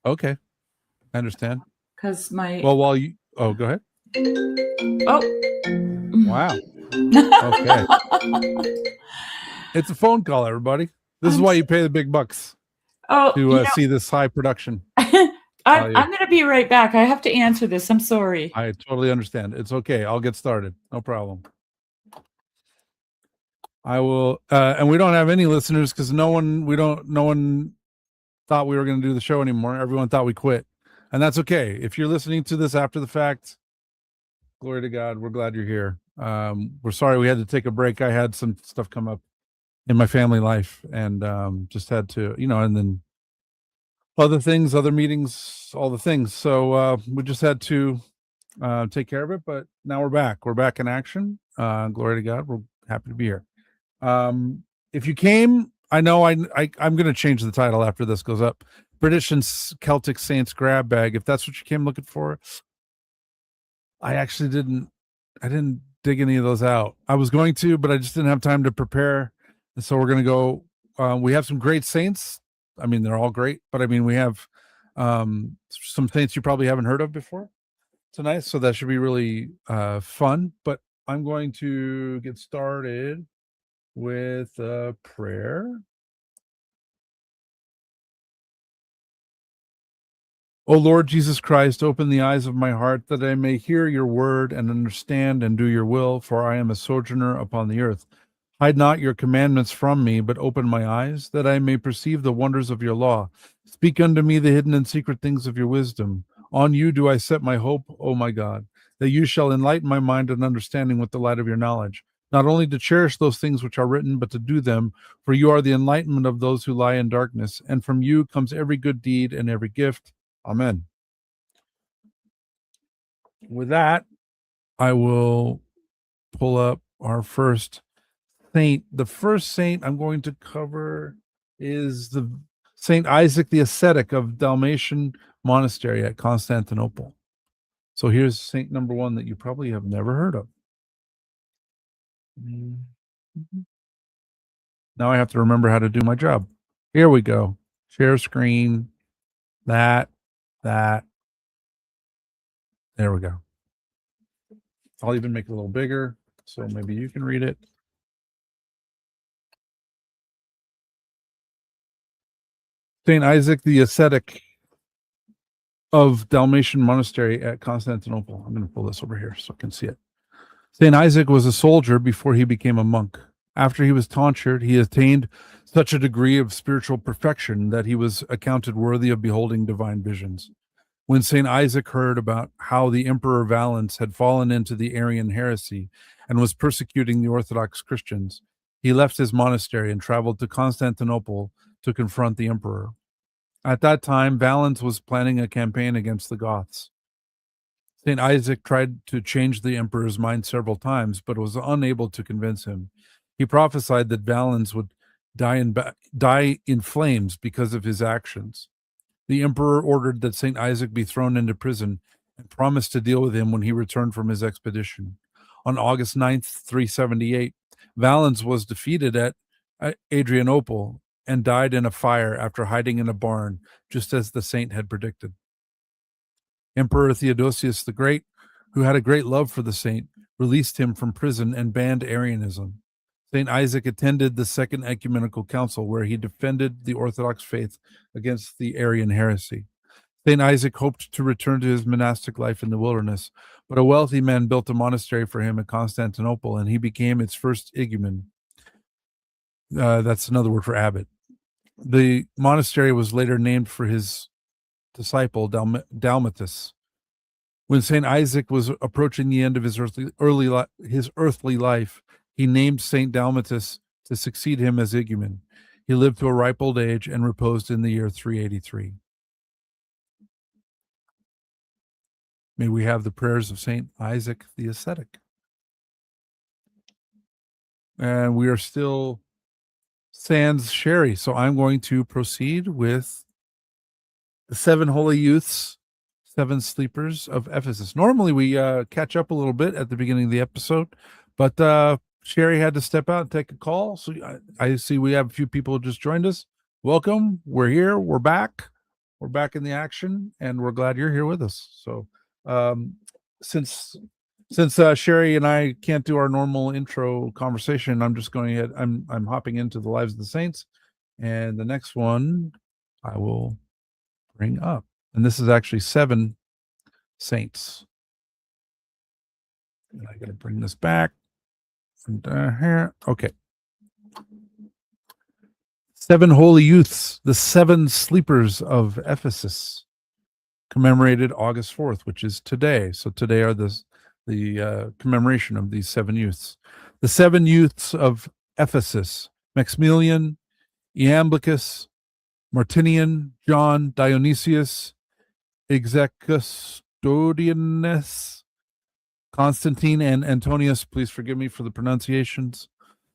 Okay, I understand. Because my Well, go ahead. oh Wow. Okay. It's a phone call, everybody. This is I'm why you pay the big bucks oh to see this high production I'm value. gonna be right back. I have to answer this. I'm sorry. I totally understand. It's okay. I'll get started. No problem. I will, and we don't have any listeners because no one thought we were going to do the show anymore. Everyone thought we quit, and that's okay. If you're listening to this after the fact, glory to God. We're glad you're here. We're sorry we had to take a break. I had some stuff come up in my family life, and just had to, and then other things, other meetings, all the things. So we just had to take care of it. But now we're back. We're back in action. Glory to God. We're happy to be here. If you came, I know I'm going to change the title after this goes up. British and Celtic Saints grab bag. If that's what you came looking for, I actually didn't dig any of those out. I was going to, but I just didn't have time to prepare. And so we're going to go. We have some great saints. I mean, they're all great, but I mean, we have some saints you probably haven't heard of before tonight. So that should be really fun. But I'm going to get started with a prayer. O Lord Jesus Christ, open the eyes of my heart that I may hear your word and understand and do your will, for I am a sojourner upon the earth. Hide not your commandments from me, but open my eyes, that I may perceive the wonders of your law. Speak unto me the hidden and secret things of your wisdom. On you do I set my hope, O my God, that you shall enlighten my mind and understanding with the light of your knowledge, not only to cherish those things which are written, but to do them, for you are the enlightenment of those who lie in darkness, and from you comes every good deed and every gift. Amen. With that, I will pull up our first saint. The first saint I'm going to cover is the Saint Isaac the Ascetic of Dalmatian Monastery at Constantinople. So here's saint number one that you probably have never heard of. Now I have to remember how to do my job. Here we go. Share screen. That. There we go. I'll even make it a little bigger so maybe you can read it. Saint Isaac the Ascetic of Dalmatian Monastery at Constantinople. I'm going to pull this over here so I can see it. Saint Isaac was a soldier before he became a monk. After he was tonsured, he attained such a degree of spiritual perfection that he was accounted worthy of beholding divine visions. When Saint Isaac heard about how the Emperor Valens had fallen into the Arian heresy and was persecuting the Orthodox Christians, he left his monastery and traveled to Constantinople to confront the emperor. At that time, Valens was planning a campaign against the Goths. St. Isaac tried to change the emperor's mind several times, but was unable to convince him. He prophesied that Valens would die in flames because of his actions. The emperor ordered that St. Isaac be thrown into prison and promised to deal with him when he returned from his expedition. On August 9th, 378, Valens was defeated at Adrianople and died in a fire after hiding in a barn, just as the saint had predicted. Emperor Theodosius the Great, who had a great love for the saint, released him from prison and banned Arianism. St. Isaac attended the Second Ecumenical Council, where he defended the Orthodox faith against the Arian heresy. St. Isaac hoped to return to his monastic life in the wilderness, but a wealthy man built a monastery for him at Constantinople, and he became its first igumen. That's another word for abbot. The monastery was later named for his disciple, Dalmatus. When St. Isaac was approaching the end of his earthly life, he named St. Dalmatus to succeed him as igumen. He lived to a ripe old age and reposed in the year 383. May we have the prayers of St. Isaac the Ascetic. And we are still sans sherry, so I'm going to proceed with the 7 holy youths, 7 sleepers of Ephesus. Normally we catch up a little bit at the beginning of the episode, but Sherry had to step out and take a call. So I see we have a few people who just joined us. Welcome. We're here. We're back. we're back in the action, and we're glad you're here with us. So, since Sherry and I can't do our normal intro conversation, I'm just going ahead. I'm hopping into the Lives of the Saints, and the next one I will bring up, and this is actually 7 saints. And I got to bring this back from here. Okay. 7 holy youths, the 7 sleepers of Ephesus, commemorated August 4th, which is today. So today are the commemoration of these 7 youths. The 7 youths of Ephesus: Maximilian, Iamblichus, Martinian, John, Dionysius, Execustodianus, Constantine, and Antonius. Please forgive me for the pronunciations.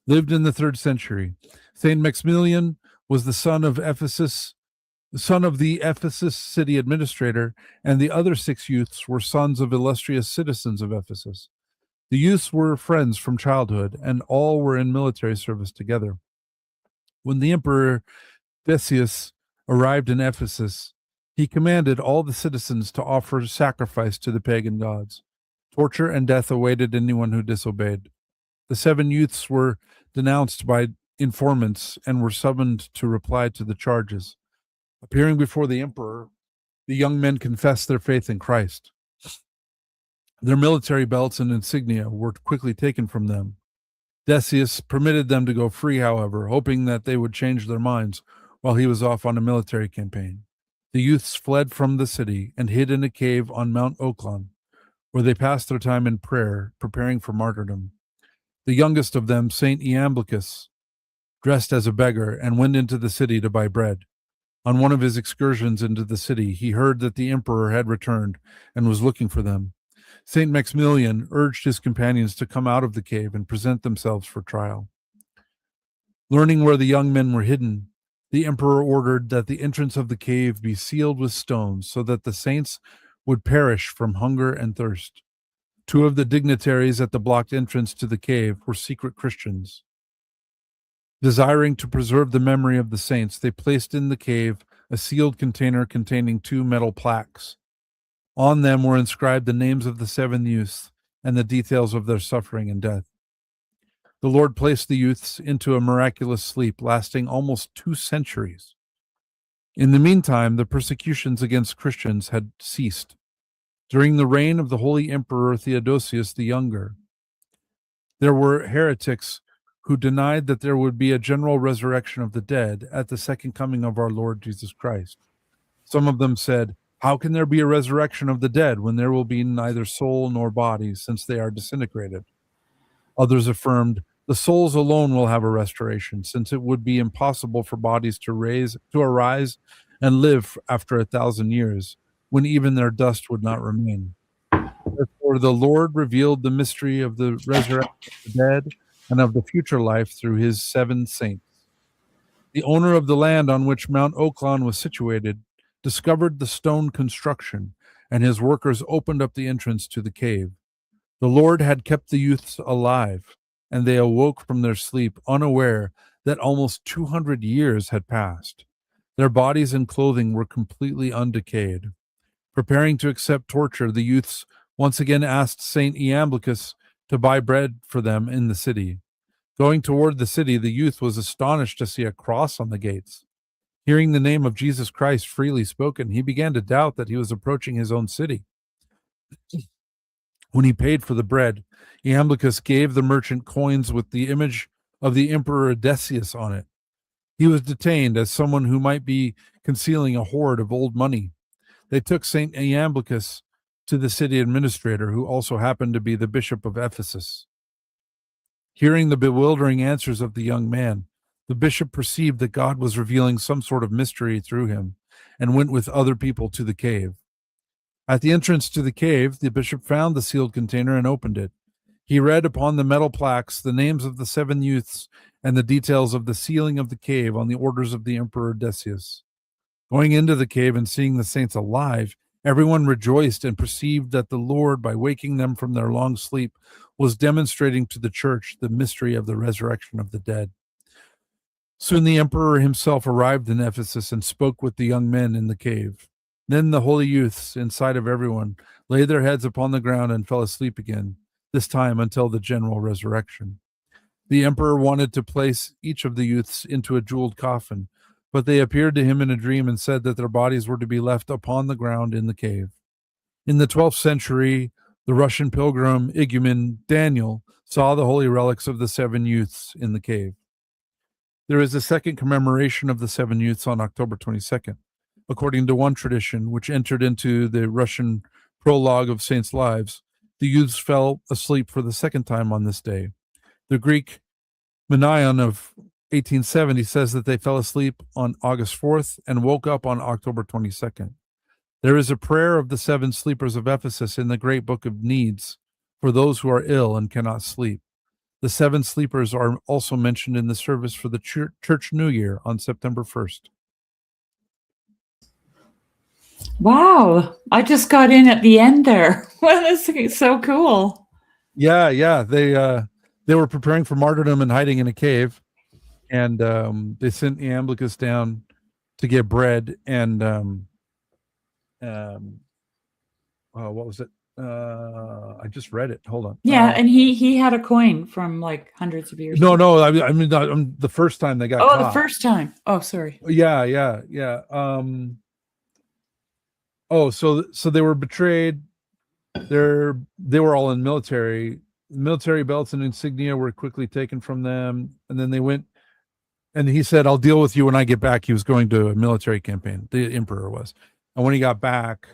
Lived in the 3rd century. Saint Maximilian was the son of the Ephesus city administrator, and the other 6 youths were sons of illustrious citizens of Ephesus. The youths were friends from childhood, and all were in military service together. When the Emperor Decius arrived in Ephesus, he commanded all the citizens to offer sacrifice to the pagan gods. Torture and death awaited anyone who disobeyed. The 7 youths were denounced by informants and were summoned to reply to the charges. Appearing before the emperor, the young men confessed their faith in Christ. Their military belts and insignia were quickly taken from them. Decius permitted them to go free, however, hoping that they would change their minds while he was off on a military campaign. The youths fled from the city and hid in a cave on Mount Oakland, where they passed their time in prayer, preparing for martyrdom. The youngest of them, Saint Iamblichus, dressed as a beggar and went into the city to buy bread. On one of his excursions into the city, he heard that the emperor had returned and was looking for them. Saint Maximilian urged his companions to come out of the cave and present themselves for trial. Learning where the young men were hidden, the emperor ordered that the entrance of the cave be sealed with stones so that the saints would perish from hunger and thirst. 2 of the dignitaries at the blocked entrance to the cave were secret Christians. Desiring to preserve the memory of the saints, they placed in the cave a sealed container containing 2 metal plaques. On them were inscribed the names of the 7 youths and the details of their suffering and death. The Lord placed the youths into a miraculous sleep lasting almost 2 centuries. In the meantime, the persecutions against Christians had ceased. During the reign of the Holy Emperor Theodosius the Younger, there were heretics who denied that there would be a general resurrection of the dead at the second coming of our Lord Jesus Christ. Some of them said, "How can there be a resurrection of the dead when there will be neither soul nor body, since they are disintegrated?" Others affirmed, "The souls alone will have a restoration, since it would be impossible for bodies to arise and live after 1,000 years, when even their dust would not remain." Therefore, the Lord revealed the mystery of the resurrection of the dead and of the future life through his 7 saints. The owner of the land on which Mount Oakland was situated discovered the stone construction, and his workers opened up the entrance to the cave. The Lord had kept the youths alive, and they awoke from their sleep unaware that almost 200 years had passed. Their bodies and clothing were completely undecayed. Preparing to accept torture, the youths once again asked Saint Iamblichus to buy bread for them in the city. Going toward the city, the youth was astonished to see a cross on the gates. Hearing the name of Jesus Christ freely spoken, he began to doubt that he was approaching his own city. When he paid for the bread, Iamblichus gave the merchant coins with the image of the Emperor Decius on it. He was detained as someone who might be concealing a hoard of old money. They took St. Iamblichus to the city administrator, who also happened to be the bishop of Ephesus. Hearing the bewildering answers of the young man, the bishop perceived that God was revealing some sort of mystery through him and went with other people to the cave. At the entrance to the cave, the bishop found the sealed container and opened it. He read upon the metal plaques the names of the 7 youths and the details of the sealing of the cave on the orders of the Emperor Decius. Going into the cave and seeing the saints alive, everyone rejoiced and perceived that the Lord, by waking them from their long sleep, was demonstrating to the church the mystery of the resurrection of the dead. Soon the emperor himself arrived in Ephesus and spoke with the young men in the cave. Then the holy youths, in sight of everyone, laid their heads upon the ground and fell asleep again, this time until the general resurrection. The emperor wanted to place each of the youths into a jeweled coffin, but they appeared to him in a dream and said that their bodies were to be left upon the ground in the cave. In the 12th century, the Russian pilgrim igumen Daniel saw the holy relics of the 7 youths in the cave. There is a second commemoration of the 7 youths on October 22nd. According to one tradition, which entered into the Russian prologue of saints' lives, the youths fell asleep for the second time on this day. The Greek Menaion of 1870 says that they fell asleep on August 4th and woke up on October 22nd. There is a prayer of the 7 sleepers of Ephesus in the Great Book of Needs for those who are ill and cannot sleep. The 7 sleepers are also mentioned in the service for the Church New Year on September 1st. Wow. I just got in at the end there. Well, this is so cool. Yeah. They were preparing for martyrdom and hiding in a cave, and they sent Iamblichus down to get bread and what was it? I just read it. Hold on. Yeah, and he had a coin from like hundreds of years ago. No. I mean, the first time they got Oh, caught. the first time. Oh, sorry. Yeah. So they were betrayed. They were all in military. Military belts and insignia were quickly taken from them, and then they went. And he said, "I'll deal with you when I get back." He was going to a military campaign. The emperor was, and when he got back,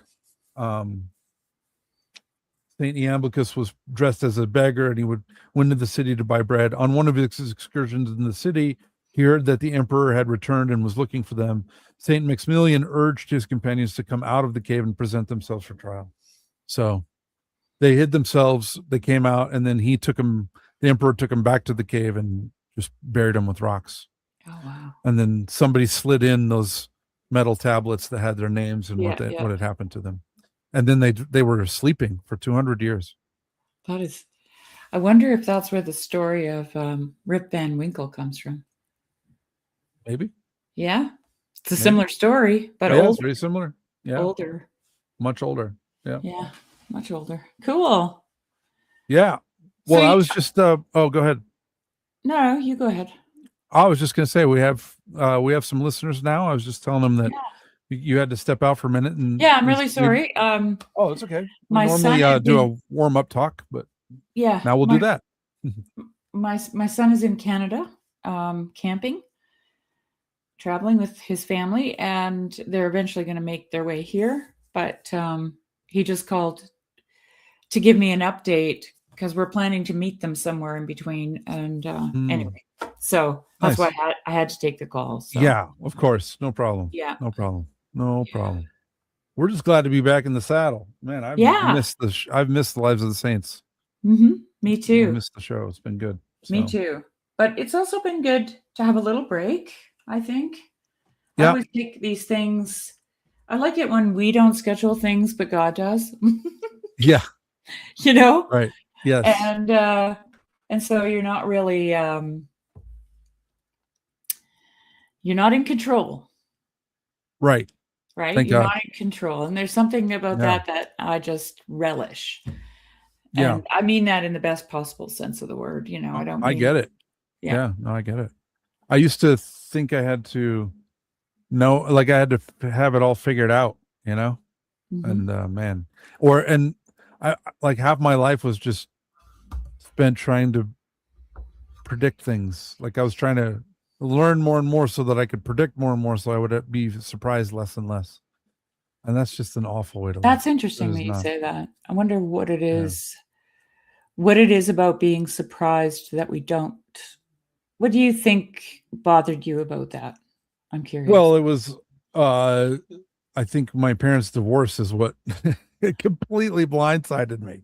Saint Iamblichus was dressed as a beggar, and he went to the city to buy bread. On one of his excursions in the city, he heard that the emperor had returned and was looking for them. Saint Maximilian urged his companions to come out of the cave and present themselves for trial. So they hid themselves. They came out, and then the emperor took them back to the cave and just buried them with rocks. Oh, wow. And then somebody slid in those metal tablets that had their names and what had happened to them. And then they were sleeping for 200 years. That is, I wonder if that's where the story of Rip Van Winkle comes from. Maybe. Yeah. It's a similar story, but older. It's very similar. Yeah. Older. Much older. Yeah. Yeah. Much older. Cool. Yeah. Well, I was just go ahead. No, you go ahead. I was just going to say we have some listeners now. I was just telling them that you had to step out for a minute. And yeah, I'm really sorry. It's okay. We my normally son do a warm up talk, but yeah, now we'll do that. My son is in Canada, camping, traveling with his family, and they're eventually going to make their way here. But he just called to give me an update because we're planning to meet them somewhere in between. And anyway, so that's why I had to take the call. So. Yeah, of course. No problem. Yeah. No problem. We're just glad to be back in the saddle. Man, I've missed the Lives of the Saints. Mm-hmm. Me too. I missed the show. It's been good. So. Me too. But it's also been good to have a little break, I think. Yeah. I always take these things. I like it when we don't schedule things, but God does. Yeah. You know? Right. Yes. And so you're not really you're not in control. Right. Right? You're not in control. And there's something about that I just relish. And I mean that in the best possible sense of the word. You know, I get it. Yeah. No, I get it. I used to think I had to know, like I had to have it all figured out, you know? Mm-hmm. And and I like half my life was just spent trying to predict things. Like I was trying to learn more and more so that I could predict more and more so I would be surprised less and less. And that's just an awful way to live. That's interesting that you say that. I wonder what it is. What it is about being surprised that we don't. What do you think bothered you about that? I'm curious. Well, it was I think my parents' divorce is what it completely blindsided me.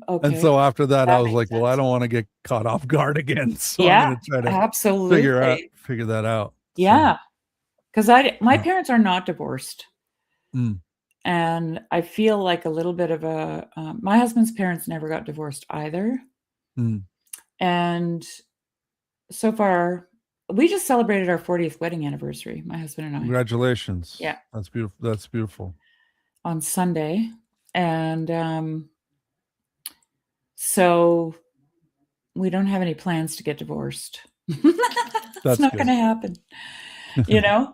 Okay. And so after that I was like, well, I don't want to get caught off guard again. So I'm going to try to absolutely figure that out. Yeah. Because my parents are not divorced. Mm. And I feel like a little bit of a my husband's parents never got divorced either. Mm. And so far we just celebrated our 40th wedding anniversary, my husband and I. Congratulations. Yeah. That's beautiful. That's beautiful. On Sunday. And so we don't have any plans to get divorced. It's That's not good. going to happen, you know?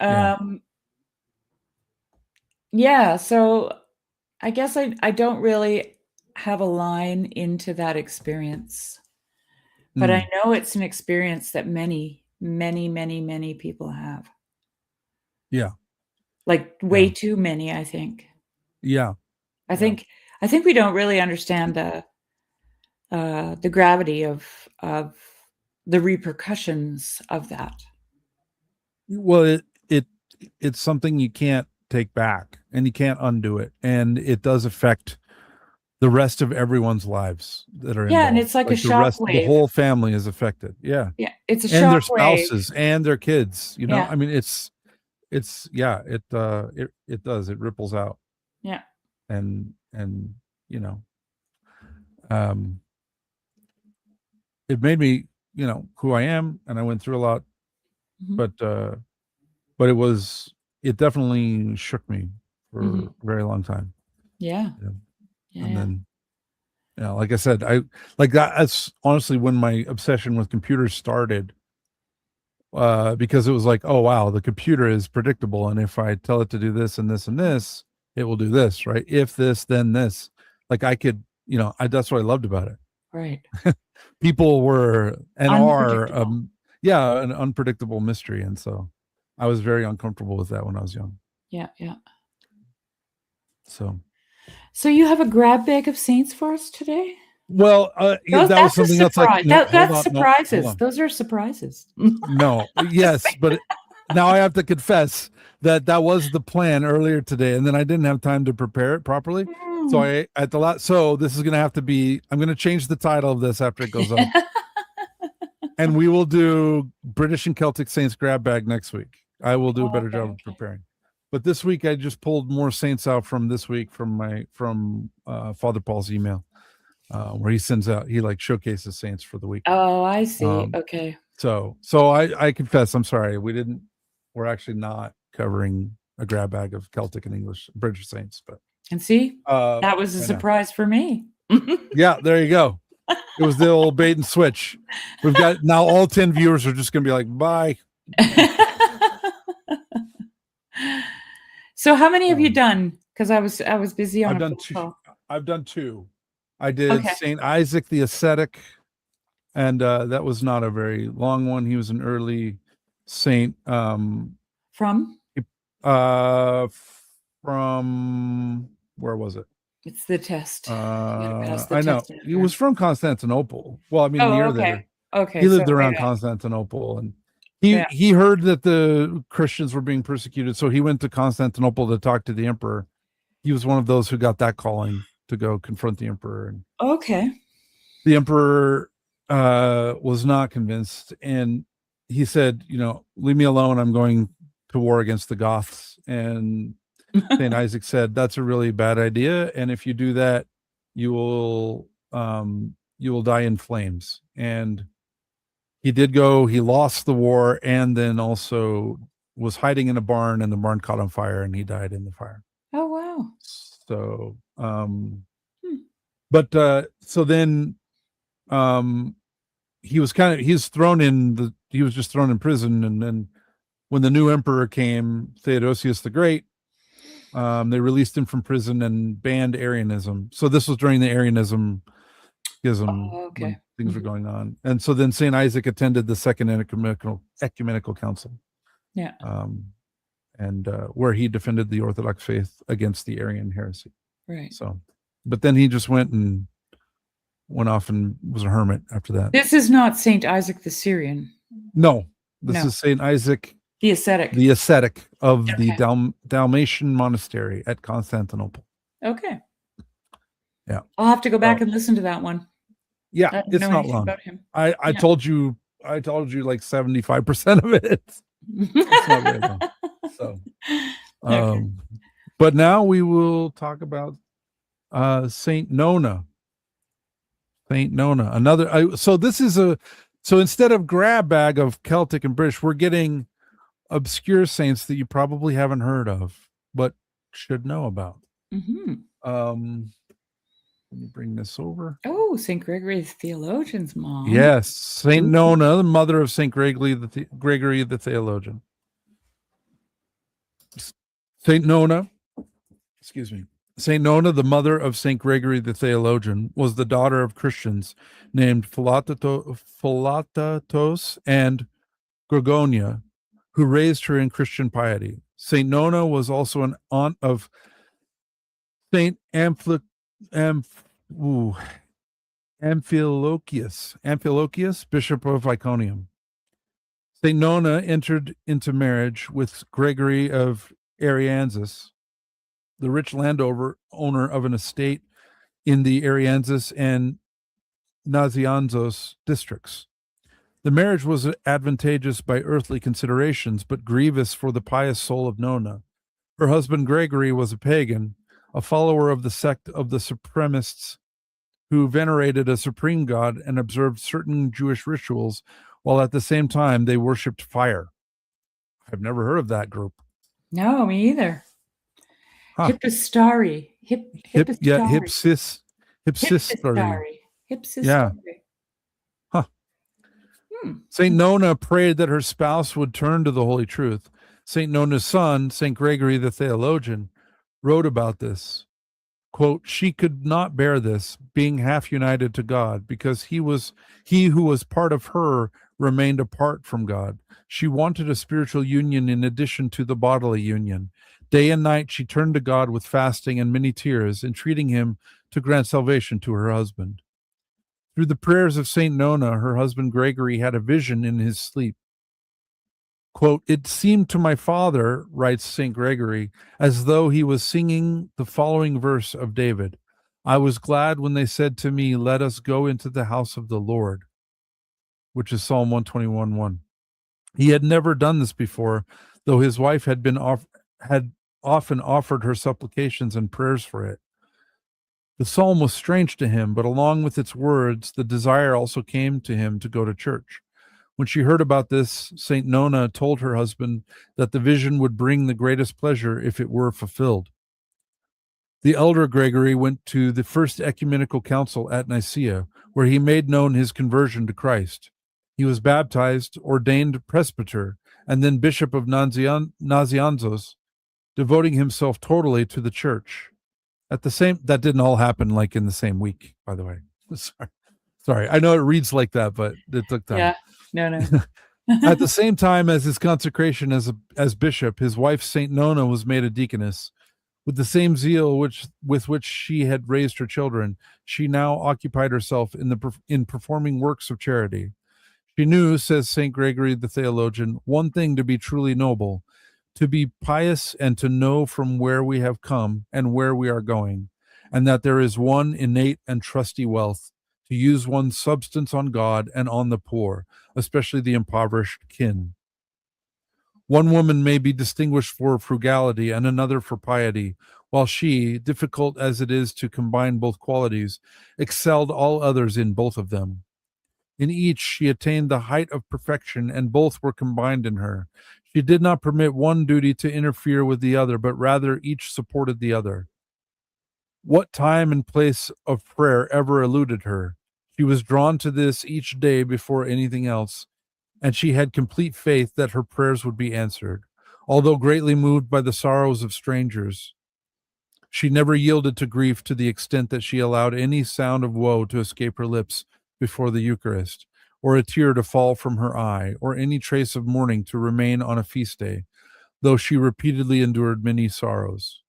Yeah. Yeah. So I guess I don't really have a line into that experience, but I know it's an experience that many, many, many, many people have. Yeah. Like way too many, I think. Yeah. I think we don't really understand the gravity of the repercussions of that. Well, it's something you can't take back and you can't undo it. And it does affect the rest of everyone's lives that are Yeah, and involved. it's like a The shockwave. whole family is affected. Yeah. Yeah, it's a And their shockwave. spouses and their kids, Yeah. I mean, it does, it ripples out. Yeah. And, um, it made me, who I am, and I went through a lot, Mhm. but it definitely shook me for Mhm. a very long time. Yeah. Yeah. Yeah. And then, like I said, that's honestly when my obsession with computers started. Because it was like, oh wow, the computer is predictable, and if I tell it to do this and this and this, it will do this, right? If this, then this. Like I could, that's what I loved about it. Right. People were and are, Unpredictable. an unpredictable mystery, and so I was very uncomfortable with that when I was young. Yeah. Yeah. So, So you have a grab bag of saints for us today? well, that was That's a something else. Like, surprise. no, hold That's on, no, surprises. hold on. Those are surprises. No, yes, but now I have to confess that was the plan earlier today, and then I didn't have time to prepare it properly. So so this is going to have to be. I'm going to change the title of this after it goes up, and we will do British and Celtic Saints grab bag next week. I will do a better job of preparing. But this week I just pulled more saints out from this week from Father Paul's email, where he showcases saints for the week. Oh, I see. Okay. So I confess, I'm sorry. We're actually not covering a grab bag of Celtic and English British saints, but And see, that was a surprise for me. yeah, there you go. It was the old bait and switch. We've got now all 10 viewers are just going to be like, bye. So how many have you done? Because I was busy on I've done two. I've done two. I did Saint Isaac the Ascetic, and that was not a very long one. He was an early saint. From Where was it? It's the test. I know he was from Constantinople. Well, I mean, near there. Okay, He lived around Constantinople, and he heard that the Christians were being persecuted, so he went to Constantinople to talk to the emperor. He was one of those who got that calling to go confront the emperor. And the emperor was not convinced, and he said, leave me alone. I'm going to war against the Goths. And Saint Isaac said, that's a really bad idea, and if you do that, you will die in flames. And he did go. He lost the war, and then also was hiding in a barn, and the barn caught on fire, and he died in the fire. Oh wow. So but so then he was just thrown in prison, and then when the new emperor came, Theodosius the Great, they released him from prison and banned Arianism. So this was during the Arianism schism, when things were going on. And so then St. Isaac attended the Second Ecumenical Council. Yeah. And where he defended the Orthodox faith against the Arian heresy. Right. So, but then he just went off and was a hermit after that. This is not St. Isaac the Syrian. No, this is St. Isaac the ascetic. The ascetic of the Dalmatian monastery at Constantinople. Okay. Yeah. I'll have to go back and listen to that one. Yeah, it's not long. About him. I told you like 75% of it. It's not very long. So, but now we will talk about Saint Nonna. Saint Nonna. So this is So instead of grab bag of Celtic and British, we're getting obscure saints that you probably haven't heard of, but should know about. Hmm. Let me bring this over. Oh, St. Gregory the theologian's mom. Yes, Saint Ooh. Nonna, the mother of Saint Gregory the theologian. Saint Nonna, excuse me. Saint Nonna, the mother of Saint Gregory the theologian, was the daughter of Christians named Philatatos and Gorgonia, who raised her in Christian piety. Saint Nonna was also an aunt of Saint Amphilochius, Bishop of Iconium. Saint Nonna entered into marriage with Gregory of Arianzus, the rich landowner owner of an estate in the Arianzus and Nazianzos districts. The marriage was advantageous by earthly considerations, but grievous for the pious soul of Nonna. Her husband Gregory was a pagan, a follower of the sect of the supremists who venerated a supreme god and observed certain Jewish rituals, while at the same time they worshipped fire. I've never heard of that group. No, me either. Huh. Hippostari. Hypsistory. Hypsistory. Yeah. Huh. Saint Nonna prayed that her spouse would turn to the holy truth. Saint Nonna's son, Saint Gregory the theologian, wrote about this. Quote, she could not bear this, being half united to God, because he who was part of her remained apart from God. She wanted a spiritual union in addition to the bodily union. Day and night she turned to God with fasting and many tears, entreating him to grant salvation to her husband. Through the prayers of Saint Nonna, her husband Gregory had a vision in his sleep. Quote, it seemed to my father, writes St. Gregory, as though he was singing the following verse of David. I was glad when they said to me, let us go into the house of the Lord, which is Psalm 121:1. He had never done this before, though his wife had often offered her supplications and prayers for it. The psalm was strange to him, but along with its words, the desire also came to him to go to church. When she heard about this, Saint Nonna told her husband that the vision would bring the greatest pleasure if it were fulfilled. The elder Gregory went to the first ecumenical council at Nicaea, where he made known his conversion to Christ. He was baptized, ordained presbyter, and then bishop of Nazianzos, devoting himself totally to the church. That didn't all happen like in the same week, by the way. Sorry. I know it reads like that, but it took time. Yeah. No. At the same time as his consecration as bishop, his wife Saint Nonna was made a deaconess. With the same zeal with which she had raised her children, she now occupied herself in performing works of charity. She knew, says Saint Gregory the theologian, one thing to be truly noble, to be pious and to know from where we have come and where we are going, and that there is one innate and trusty wealth, to use one's substance on God and on the poor, especially the impoverished kin. One woman may be distinguished for frugality and another for piety, while she, difficult as it is to combine both qualities, excelled all others in both of them. In each she attained the height of perfection, and both were combined in her. She did not permit one duty to interfere with the other, but rather each supported the other. What time and place of prayer ever eluded her? She was drawn to this each day before anything else, and she had complete faith that her prayers would be answered. Although greatly moved by the sorrows of strangers, she never yielded to grief to the extent that she allowed any sound of woe to escape her lips before the Eucharist, or a tear to fall from her eye, or any trace of mourning to remain on a feast day, though she repeatedly endured many sorrows.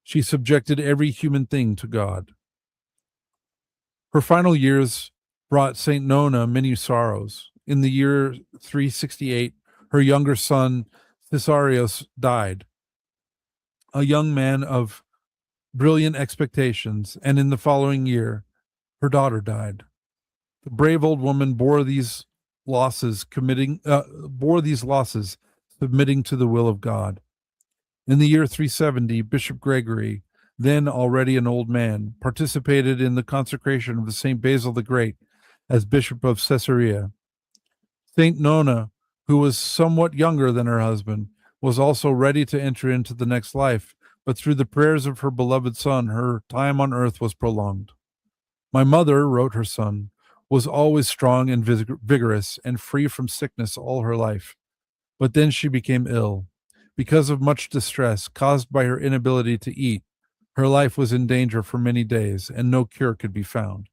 She subjected every human thing to God. Her final years brought Saint Nonna many sorrows. In the year 368, her younger son Caesarius died, a young man of brilliant expectations, and in the following year, her daughter died. The brave old woman bore these losses, submitting to the will of God. In the year 370, Bishop Gregory, then already an old man, participated in the consecration of the Saint Basil the Great as Bishop of Caesarea. Saint Nonna, who was somewhat younger than her husband, was also ready to enter into the next life, but through the prayers of her beloved son, her time on earth was prolonged. My mother, wrote her son, was always strong and vigorous and free from sickness all her life. But then she became ill. Because of much distress caused by her inability to eat, her life was in danger for many days, and no cure could be found.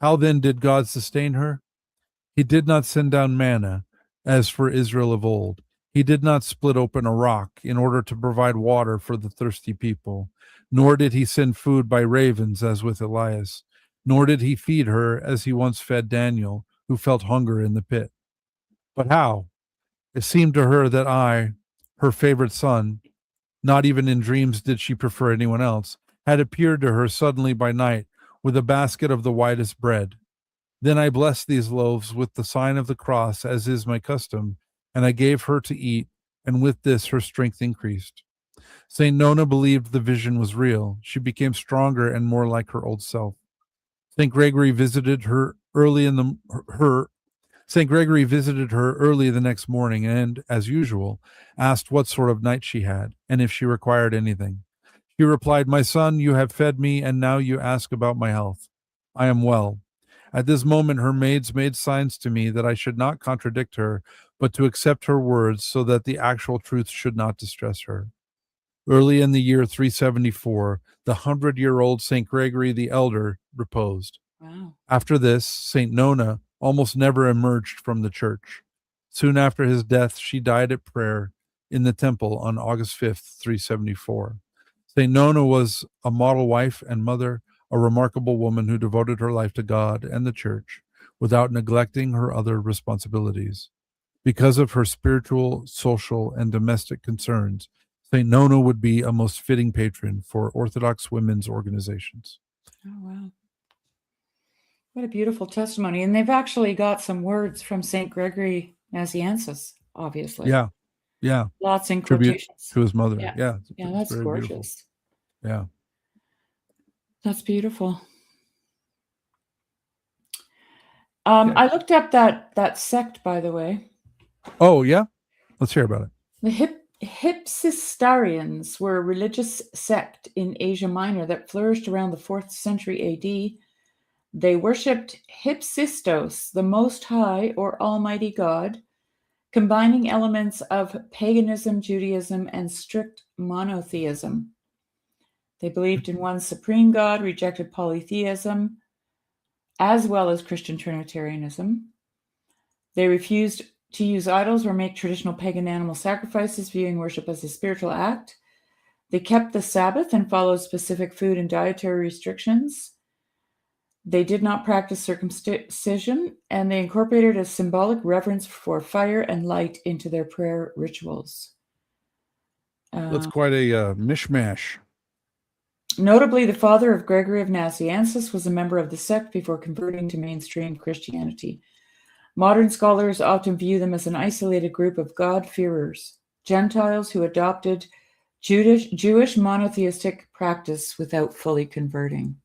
How then did God sustain her? He did not send down manna, as for Israel of old. He did not split open a rock in order to provide water for the thirsty people, nor did he send food by ravens, as with Elias, nor did he feed her as he once fed Daniel, who felt hunger in the pit. But how? It seemed to her that I, her favorite son, not even in dreams did she prefer anyone else, had appeared to her suddenly by night with a basket of the whitest bread. Then I blessed these loaves with the sign of the cross, as is my custom, and I gave her to eat, and with this her strength increased. Saint Nonna believed the vision was real. She became stronger and more like her old self. Saint Gregory visited her early in the her St. Gregory visited her early the next morning and, as usual, asked what sort of night she had and if she required anything. She replied, "My son, you have fed me, and now you ask about my health. I am well." At this moment, her maids made signs to me that I should not contradict her, but to accept her words so that the actual truth should not distress her. Early in the year 374, the 100-year-old St. Gregory the Elder reposed. Wow. After this, St. Nonna almost never emerged from the church. Soon after his death, she died at prayer in the temple on August 5th, 374. St. Nonna was a model wife and mother, a remarkable woman who devoted her life to God and the church without neglecting her other responsibilities. Because of her spiritual, social, and domestic concerns, St. Nonna would be a most fitting patron for Orthodox women's organizations. Oh, wow. What a beautiful testimony. And they've actually got some words from St. Gregory Nazianzus, obviously. Yeah, yeah. Lots in Tribute quotations. to his mother. Yeah. Yeah, Yeah, it's that's very beautiful. gorgeous. Yeah. That's beautiful. Okay. I looked up that sect, by the way. Oh, yeah? Let's hear about it. The Hypsistarians were a religious sect in Asia Minor that flourished around the 4th century AD. They worshipped Hypsistos, the Most High or Almighty God, combining elements of paganism, Judaism, and strict monotheism. They believed in one supreme God, rejected polytheism, as well as Christian Trinitarianism. They refused to use idols or make traditional pagan animal sacrifices, viewing worship as a spiritual act. They kept the Sabbath and followed specific food and dietary restrictions. They did not practice circumcision, and they incorporated a symbolic reverence for fire and light into their prayer rituals. That's quite a mishmash. Notably, the father of Gregory of Nazianzus was a member of the sect before converting to mainstream Christianity. Modern scholars often view them as an isolated group of God-fearers, Gentiles who adopted Jewish monotheistic practice without fully converting.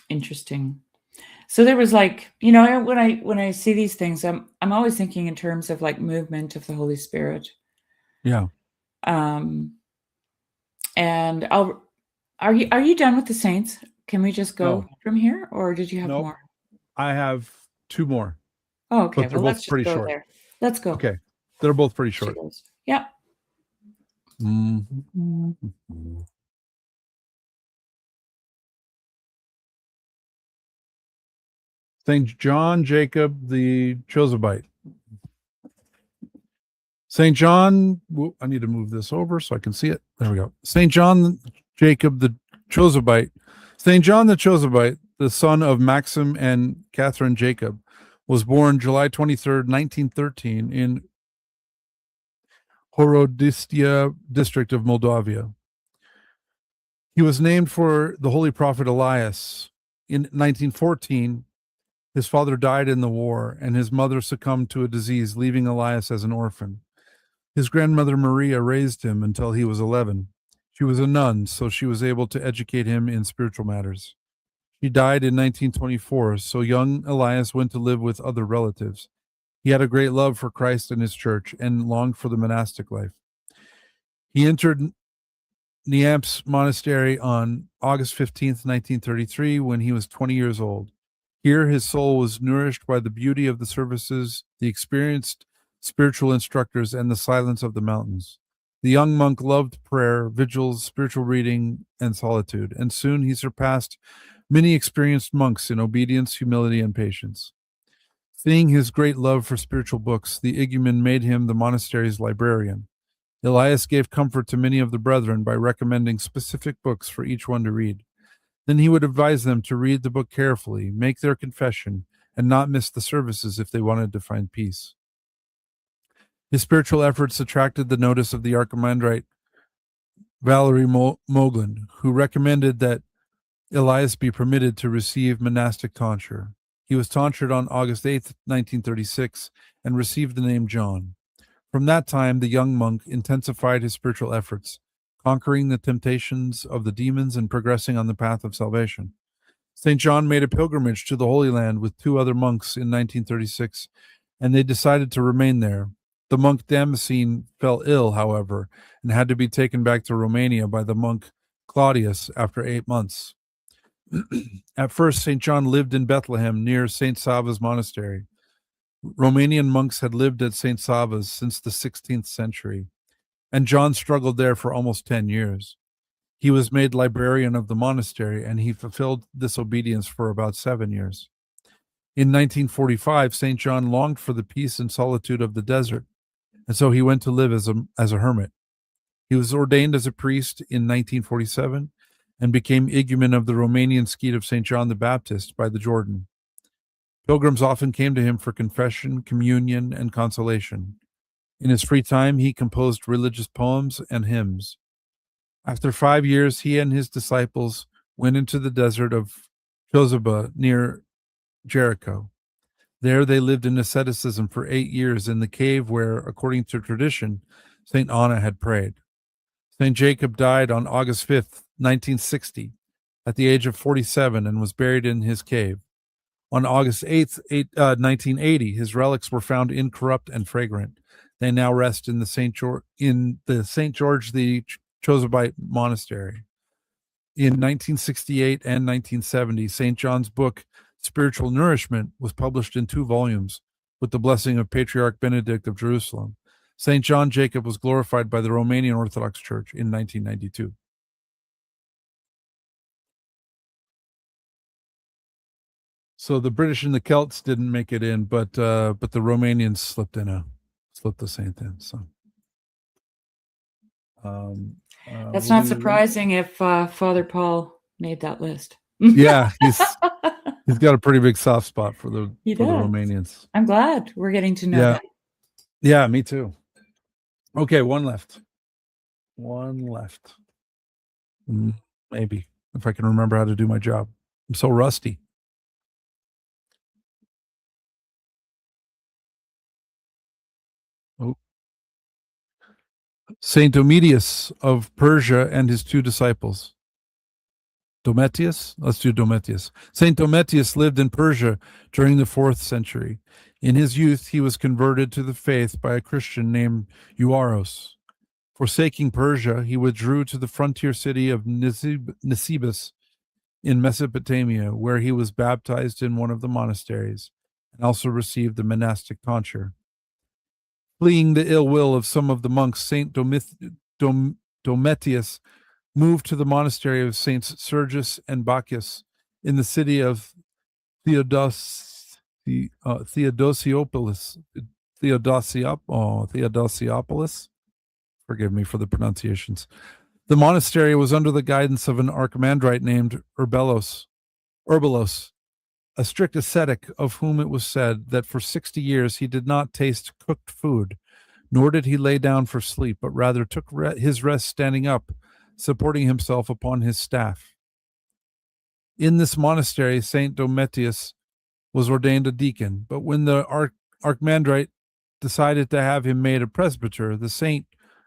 Interesting. So there was like, when I see these things, I'm always thinking in terms of like movement of the Holy Spirit. Yeah. And are you done with the saints? Can we just go from here, or did you have more? I have two more. Oh, okay. But they're Well, both let's just pretty go short. there. Let's go. Okay. They're both pretty short. Yeah. St. John Jacob the Josepite. St. John, I need to move this over so I can see it. There we go. St. John Jacob the Josepite. St. John the Josepite, the son of Maxim and Catherine Jacob, was born July 23rd, 1913 in Horodistia district of Moldavia. He was named for the Holy Prophet Elias. In 1914, his father died in the war, and his mother succumbed to a disease, leaving Elias as an orphan. His grandmother Maria raised him until he was 11. She was a nun, so she was able to educate him in spiritual matters. She died in 1924, so young Elias went to live with other relatives. He had a great love for Christ and his church and longed for the monastic life. He entered Niam's monastery on August 15th, 1933, when he was 20 years old. Here, his soul was nourished by the beauty of the services, the experienced spiritual instructors, and the silence of the mountains. The young monk loved prayer, vigils, spiritual reading, and solitude, and soon he surpassed many experienced monks in obedience, humility, and patience. Seeing his great love for spiritual books, the igumen made him the monastery's librarian. Elias gave comfort to many of the brethren by recommending specific books for each one to read. Then he would advise them to read the book carefully, make their confession, and not miss the services if they wanted to find peace. His spiritual efforts attracted the notice of the archimandrite Valery Moglen, who recommended that Elias be permitted to receive monastic tonsure. He was tonsured on August 8th, 1936, and received the name John. From that time, the young monk intensified his spiritual efforts, conquering the temptations of the demons and progressing on the path of salvation. St. John made a pilgrimage to the Holy Land with two other monks in 1936, and they decided to remain there. The monk Damascene fell ill, however, and had to be taken back to Romania by the monk Claudius after 8 months. At first, St. John lived in Bethlehem near St. Sava's monastery. Romanian monks had lived at St. Sava's since the 16th century, and John struggled there for almost 10 years. He was made librarian of the monastery, and he fulfilled this obedience for about 7 years. In 1945, St. John longed for the peace and solitude of the desert, and so he went to live as a hermit. He was ordained as a priest in 1947 and became igumen of the Romanian skete of St. John the Baptist by the Jordan. Pilgrims often came to him for confession, communion, and consolation. In his free time, he composed religious poems and hymns. After 5 years, he and his disciples went into the desert of Jozeba near Jericho. There they lived in asceticism for 8 years in the cave where, according to tradition, St. Nonna had prayed. St. Jacob died on August 5th, 1960, at the age of 47, and was buried in his cave. On August 8th, 1980, his relics were found incorrupt and fragrant. They now rest in the St. George the Josepite Monastery. In 1968 and 1970, St. John's book, Spiritual Nourishment, was published in 2 volumes with the blessing of Patriarch Benedict of Jerusalem. St. John Jacob was glorified by the Romanian Orthodox Church in 1992. So the British and the Celts didn't make it in, but the Romanians slipped a saint in. So That's not surprising if Father Paul made that list. Yeah, he's got a pretty big soft spot for the Romanians. I'm glad we're getting to know that. Yeah, me too. Okay, one left. Maybe, if I can remember how to do my job. I'm so rusty. Saint Domitius of Persia and his 2 disciples. Domitius? Let's do Domitius. Saint Domitius lived in Persia during the 4th century. In his youth, he was converted to the faith by a Christian named Euaros. Forsaking Persia, he withdrew to the frontier city of Nisibis in Mesopotamia, where he was baptized in one of the monasteries and also received the monastic tonsure. Fleeing the ill will of some of the monks, Saint Domitius moved to the monastery of Saints Sergius and Bacchus in the city of Theodosiopolis. Forgive me for the pronunciations. The monastery was under the guidance of an archimandrite named Urbelos, a strict ascetic of whom it was said that for 60 years he did not taste cooked food, nor did he lay down for sleep, but rather took his rest standing up, supporting himself upon his staff. In this monastery, Saint Domitius was ordained a deacon, but when the archimandrite decided to have him made a presbyter, the saint,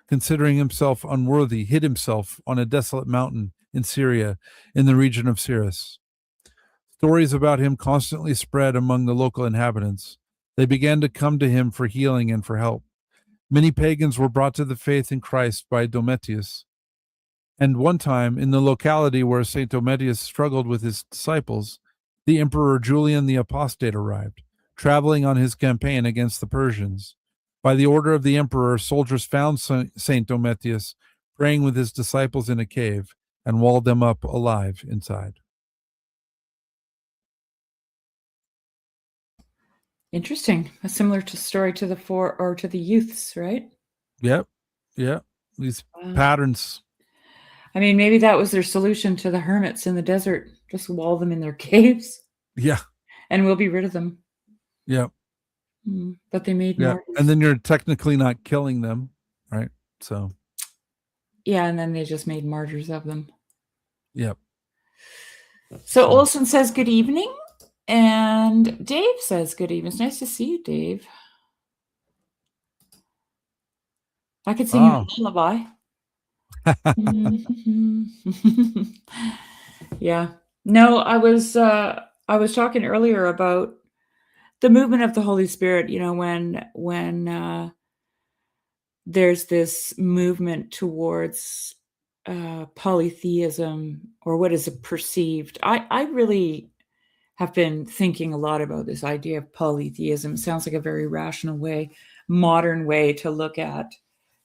considering himself unworthy, hid himself on a desolate mountain in Syria, in the region of Cyrus. Stories about him constantly spread among the local inhabitants. They began to come to him for healing and for help. Many pagans were brought to the faith in Christ by Domitius. And one time, in the locality where St. Domitius struggled with his disciples, the Emperor Julian the Apostate arrived, traveling on his campaign against the Persians. By the order of the emperor, soldiers found St. Domitius praying with his disciples in a cave and walled them up alive inside. Interesting. A similar to story to the four or to the youths, right? Yep. Yep. These Wow. patterns. I mean, maybe that was their solution to the hermits in the desert. Just wall them in their caves Yeah. and we'll be rid of them. Yep. But they made Yeah. martyrs. And then you're technically not killing them, right? So. Yeah, and then they just made martyrs of them. Yep. So Olson says good evening. And Dave says good evening. It's nice to see you, Dave. I could sing you a lullaby. Yeah. No, I was talking earlier about the movement of the Holy Spirit, you know, when there's this movement towards polytheism, or what is perceived. I really have been thinking a lot about this idea of polytheism. It sounds like a very rational way, modern way to look at,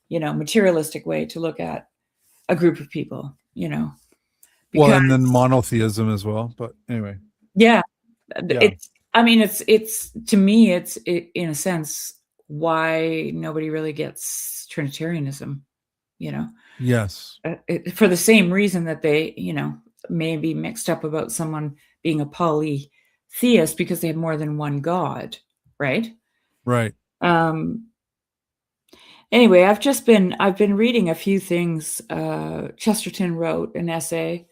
you know, materialistic way to look at a group of people, you know. Well, and then monotheism as well. But anyway. Yeah. It's, I mean, it's to me, it's in a sense why nobody really gets Trinitarianism, you know. Yes. For the same reason that they, you know, may be mixed up about someone being a polytheist because they have more than one God, right? Right. Anyway, I've been reading a few things. Chesterton wrote an essay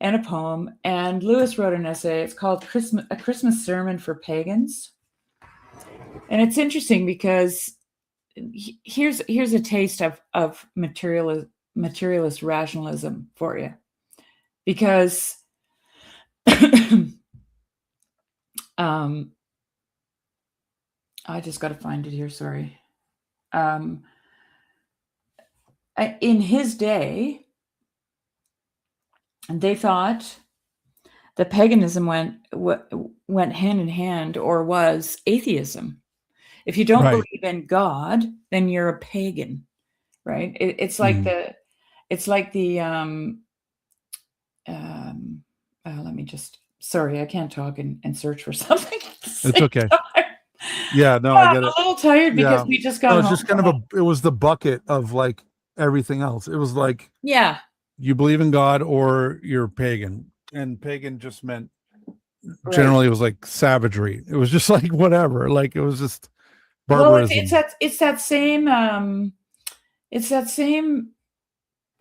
and a poem, and Lewis wrote an essay. It's called A Christmas Sermon for Pagans. And it's interesting because here's a taste of materialist rationalism for you. Because I just got to find it here, sorry. In his day, they thought that paganism went hand in hand, or was atheism. If you don't believe in God, then you're a pagan, right? It's like let me just, sorry, I can't talk and search for something. It's okay. Yeah, no, I get it. I'm a little tired because we just got home. It's just kind of it was the bucket of like everything else. It was like, yeah, you believe in God or you're pagan. And pagan just meant, generally it was like savagery. It was just like whatever. Like it was just barbarism. Well, it's that same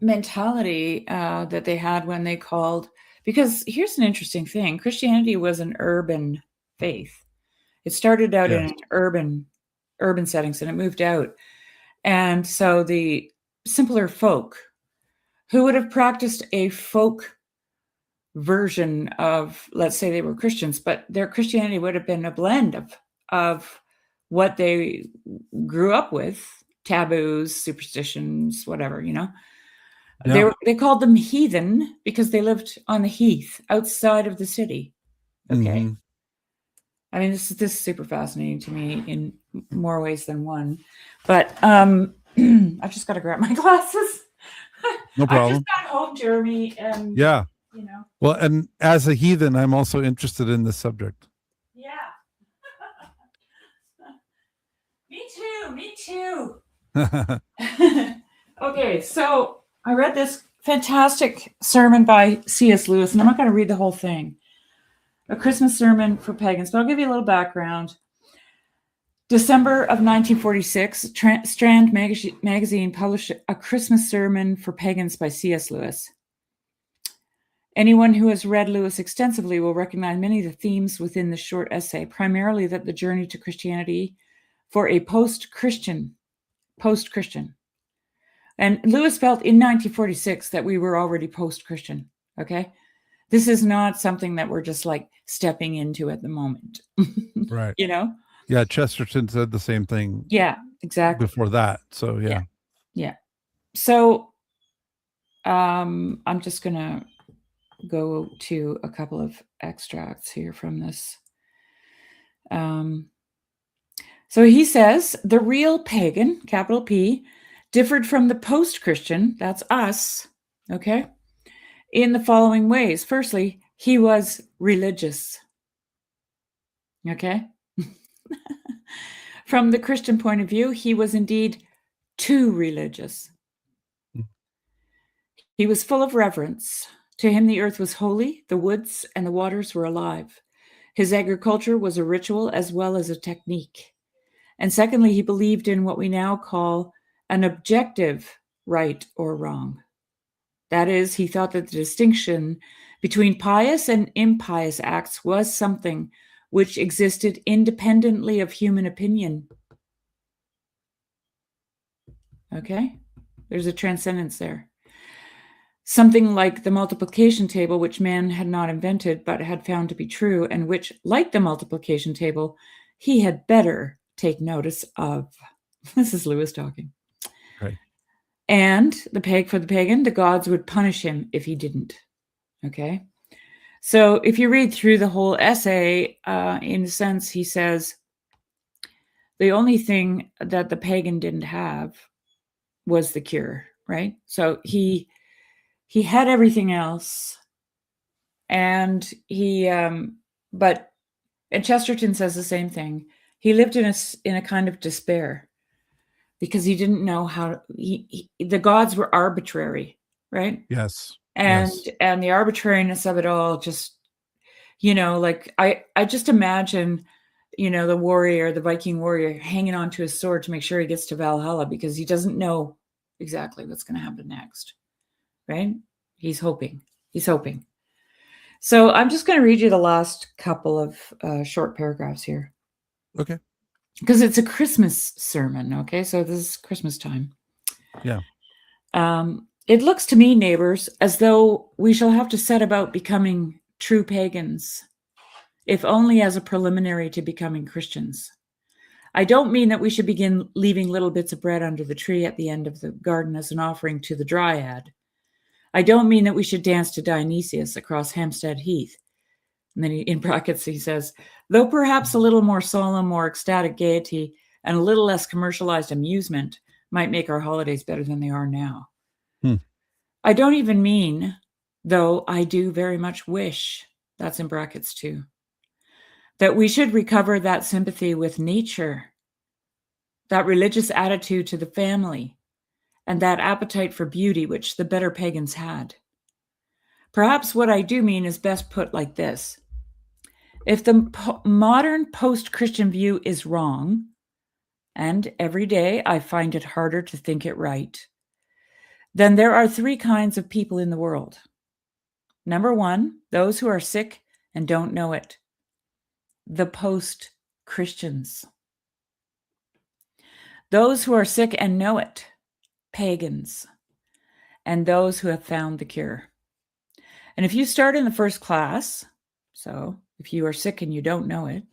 mentality that they had when they called, because here's an interesting thing. Christianity was an urban faith. It started out in an urban settings, and it moved out. And so the simpler folk who would have practiced a folk version of, let's say they were Christians, but their Christianity would have been a blend of what they grew up with, taboos, superstitions, whatever, you know. Yeah. They called them heathen because they lived on the heath outside of the city. Okay. Mm-hmm. I mean, this is super fascinating to me in more ways than one. But I've just got to grab my glasses. No problem. I just got home, Jeremy, and yeah, you know. Well, and as a heathen, I'm also interested in this subject. Yeah. Me too. Okay, so I read this fantastic sermon by C.S. Lewis, and I'm not going to read the whole thing. A Christmas Sermon for Pagans, but I'll give you a little background. December of 1946, Strand magazine published A Christmas Sermon for Pagans by C.S. Lewis. Anyone who has read Lewis extensively will recognize many of the themes within the short essay, primarily that the journey to Christianity for a post-Christian. And Lewis felt in 1946 that we were already post-Christian, okay? This is not something that we're just like stepping into at the moment. Right. You know? Yeah. Chesterton said the same thing Yeah, exactly. before that. So yeah. Yeah. So I'm just gonna go to a couple of extracts here from this. So he says the real pagan, capital P, differed from the post-Christian, that's us, okay, in the following ways. Firstly, he was religious. Okay? From the Christian point of view, he was indeed too religious. He was full of reverence. To him, the earth was holy, the woods and the waters were alive. His agriculture was a ritual as well as a technique. And secondly, he believed in what we now call an objective right or wrong. That is, he thought that the distinction between pious and impious acts was something which existed independently of human opinion. Okay? There's a transcendence there. Something like the multiplication table, which man had not invented but had found to be true, and which, like the multiplication table, he had better take notice of. This is Lewis talking. Right. And for the pagan, the gods would punish him if he didn't. Okay? So if you read through the whole essay, in a sense, he says the only thing that the pagan didn't have was the cure, right? So he had everything else, and but and Chesterton says the same thing. He lived in a kind of despair because he didn't know how. The gods were arbitrary, right? Yes. And Yes. and the arbitrariness of it all just, like I just imagine, the Viking warrior hanging onto his sword to make sure he gets to Valhalla because he doesn't know exactly what's going to happen next, right? He's hoping. So I'm just going to read you the last couple of short paragraphs here Okay. because it's a Christmas sermon. Okay, so this is Christmas time. Yeah. It looks to me, neighbors, as though we shall have to set about becoming true pagans, if only as a preliminary to becoming Christians. I don't mean that we should begin leaving little bits of bread under the tree at the end of the garden as an offering to the dryad. I don't mean that we should dance to Dionysius across Hampstead Heath. And then in brackets he says, though perhaps a little more solemn, more ecstatic gaiety, and a little less commercialized amusement might make our holidays better than they are now. I don't even mean, though I do very much wish, that's in brackets too, that we should recover that sympathy with nature, that religious attitude to the family, and that appetite for beauty which the better pagans had. Perhaps what I do mean is best put like this. If the modern post-Christian view is wrong, and every day I find it harder to think it right, then there are three kinds of people in the world. Number one, those who are sick and don't know it. The post-Christians. Those who are sick and know it. Pagans. And those who have found the cure. And if you start in the first class, so if you are sick and you don't know it,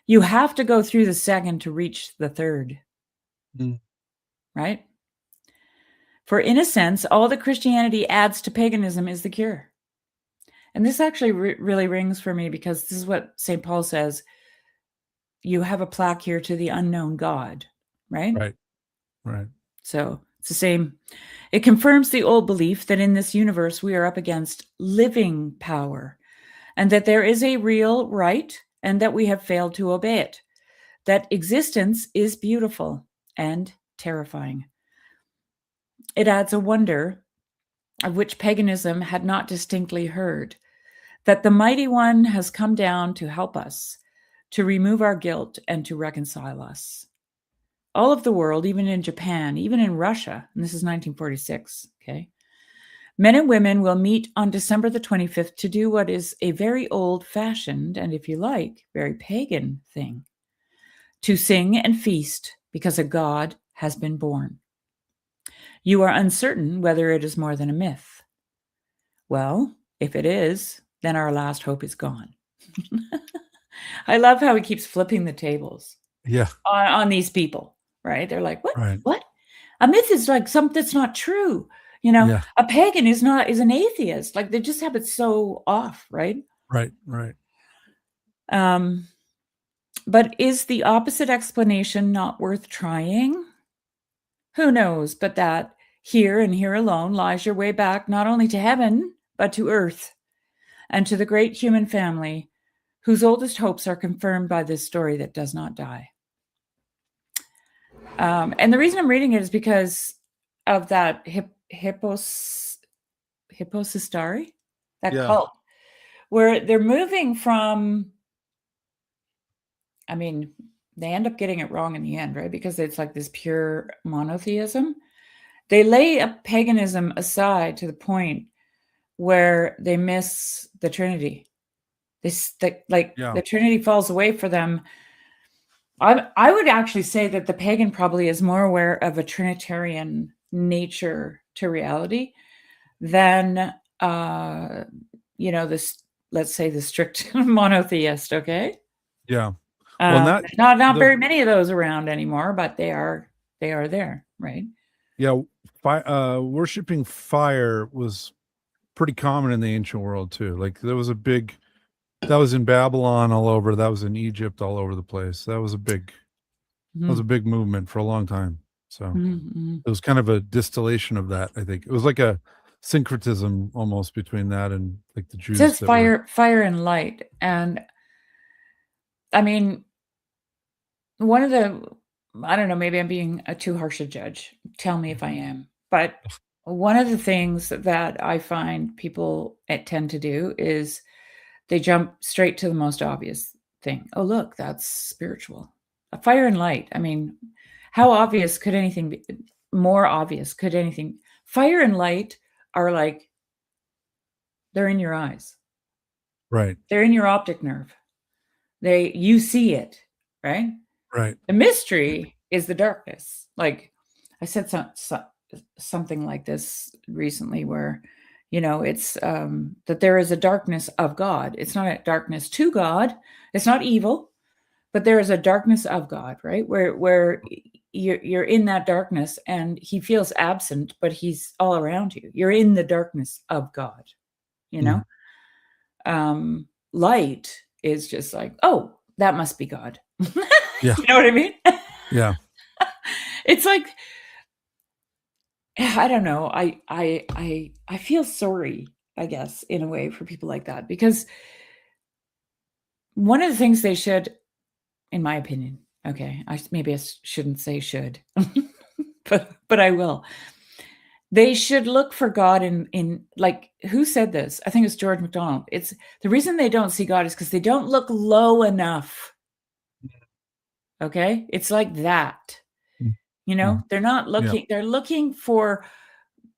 you have to go through the second to reach the third. Right? For in a sense, all that Christianity adds to paganism is the cure. And this actually really rings for me because this is what St. Paul says. You have a plaque here to the unknown God, right? Right. So it's the same. It confirms the old belief that in this universe we are up against living power and that there is a real right and that we have failed to obey it. That existence is beautiful and terrifying. It adds a wonder of which paganism had not distinctly heard, that the Mighty One has come down to help us, to remove our guilt and to reconcile us. All of the world, even in Japan, even in Russia, and this is 1946, okay, men and women will meet on December the 25th to do what is a very old-fashioned, and if you like, very pagan thing, to sing and feast because a god has been born. You are uncertain whether it is more than a myth. Well, If it is, then our last hope is gone. I love how he keeps flipping the tables Yeah. on these people, right? They're like, what? Right. What? A myth is like something that's not true. You know, Yeah. a pagan is an atheist. Like they just have it so off, right? Right. Right. But is the opposite explanation not worth trying? Who knows, but that here and here alone lies your way back not only to heaven, but to earth and to the great human family whose oldest hopes are confirmed by this story that does not die. And the reason I'm reading it is because of that Hipposystari, that Yeah. cult, where they're moving from, I mean, they end up getting it wrong in the end, right? Because it's like this pure monotheism. They lay a paganism aside to the point where they miss the Trinity. Yeah. The Trinity falls away for them. I would actually say that the pagan probably is more aware of a Trinitarian nature to reality than this, let's say, the strict monotheist. Okay. Yeah. Well, Not very many of those around anymore, but they are there, right? Yeah. Worshipping fire was pretty common in the ancient world too. Like there was that was in Babylon all over. That was in Egypt all over the place. That was a big movement for a long time. So it was kind of a distillation of that. I think it was like a syncretism almost between that and like the Jews. It says fire and light. And I mean, I don't know, maybe I'm being too harsh a judge. Tell me if I am. But one of the things that I find people tend to do is they jump straight to the most obvious thing. Oh, look, that's spiritual. A fire and light. I mean, how obvious could anything be? More obvious could anything? Fire and light are like, they're in your eyes. Right. They're in your optic nerve. You see it, right? Right. The mystery is the darkness. Like I said something like this recently where, it's that there is a darkness of God. It's not a darkness to God. It's not evil, but there is a darkness of God, right? Where you're in that darkness and he feels absent, but he's all around you. You're in the darkness of God, Light is just like, oh, that must be God. Yeah. You know what I mean? Yeah. It's like, I don't know. I feel sorry, I guess, in a way for people like that, because one of the things they should, in my opinion, okay, maybe I shouldn't say should, but I will. They should look for God in like, who said this? I think it's George MacDonald. It's the reason they don't see God is because they don't look low enough. Okay. It's like that, they're not looking, they're looking for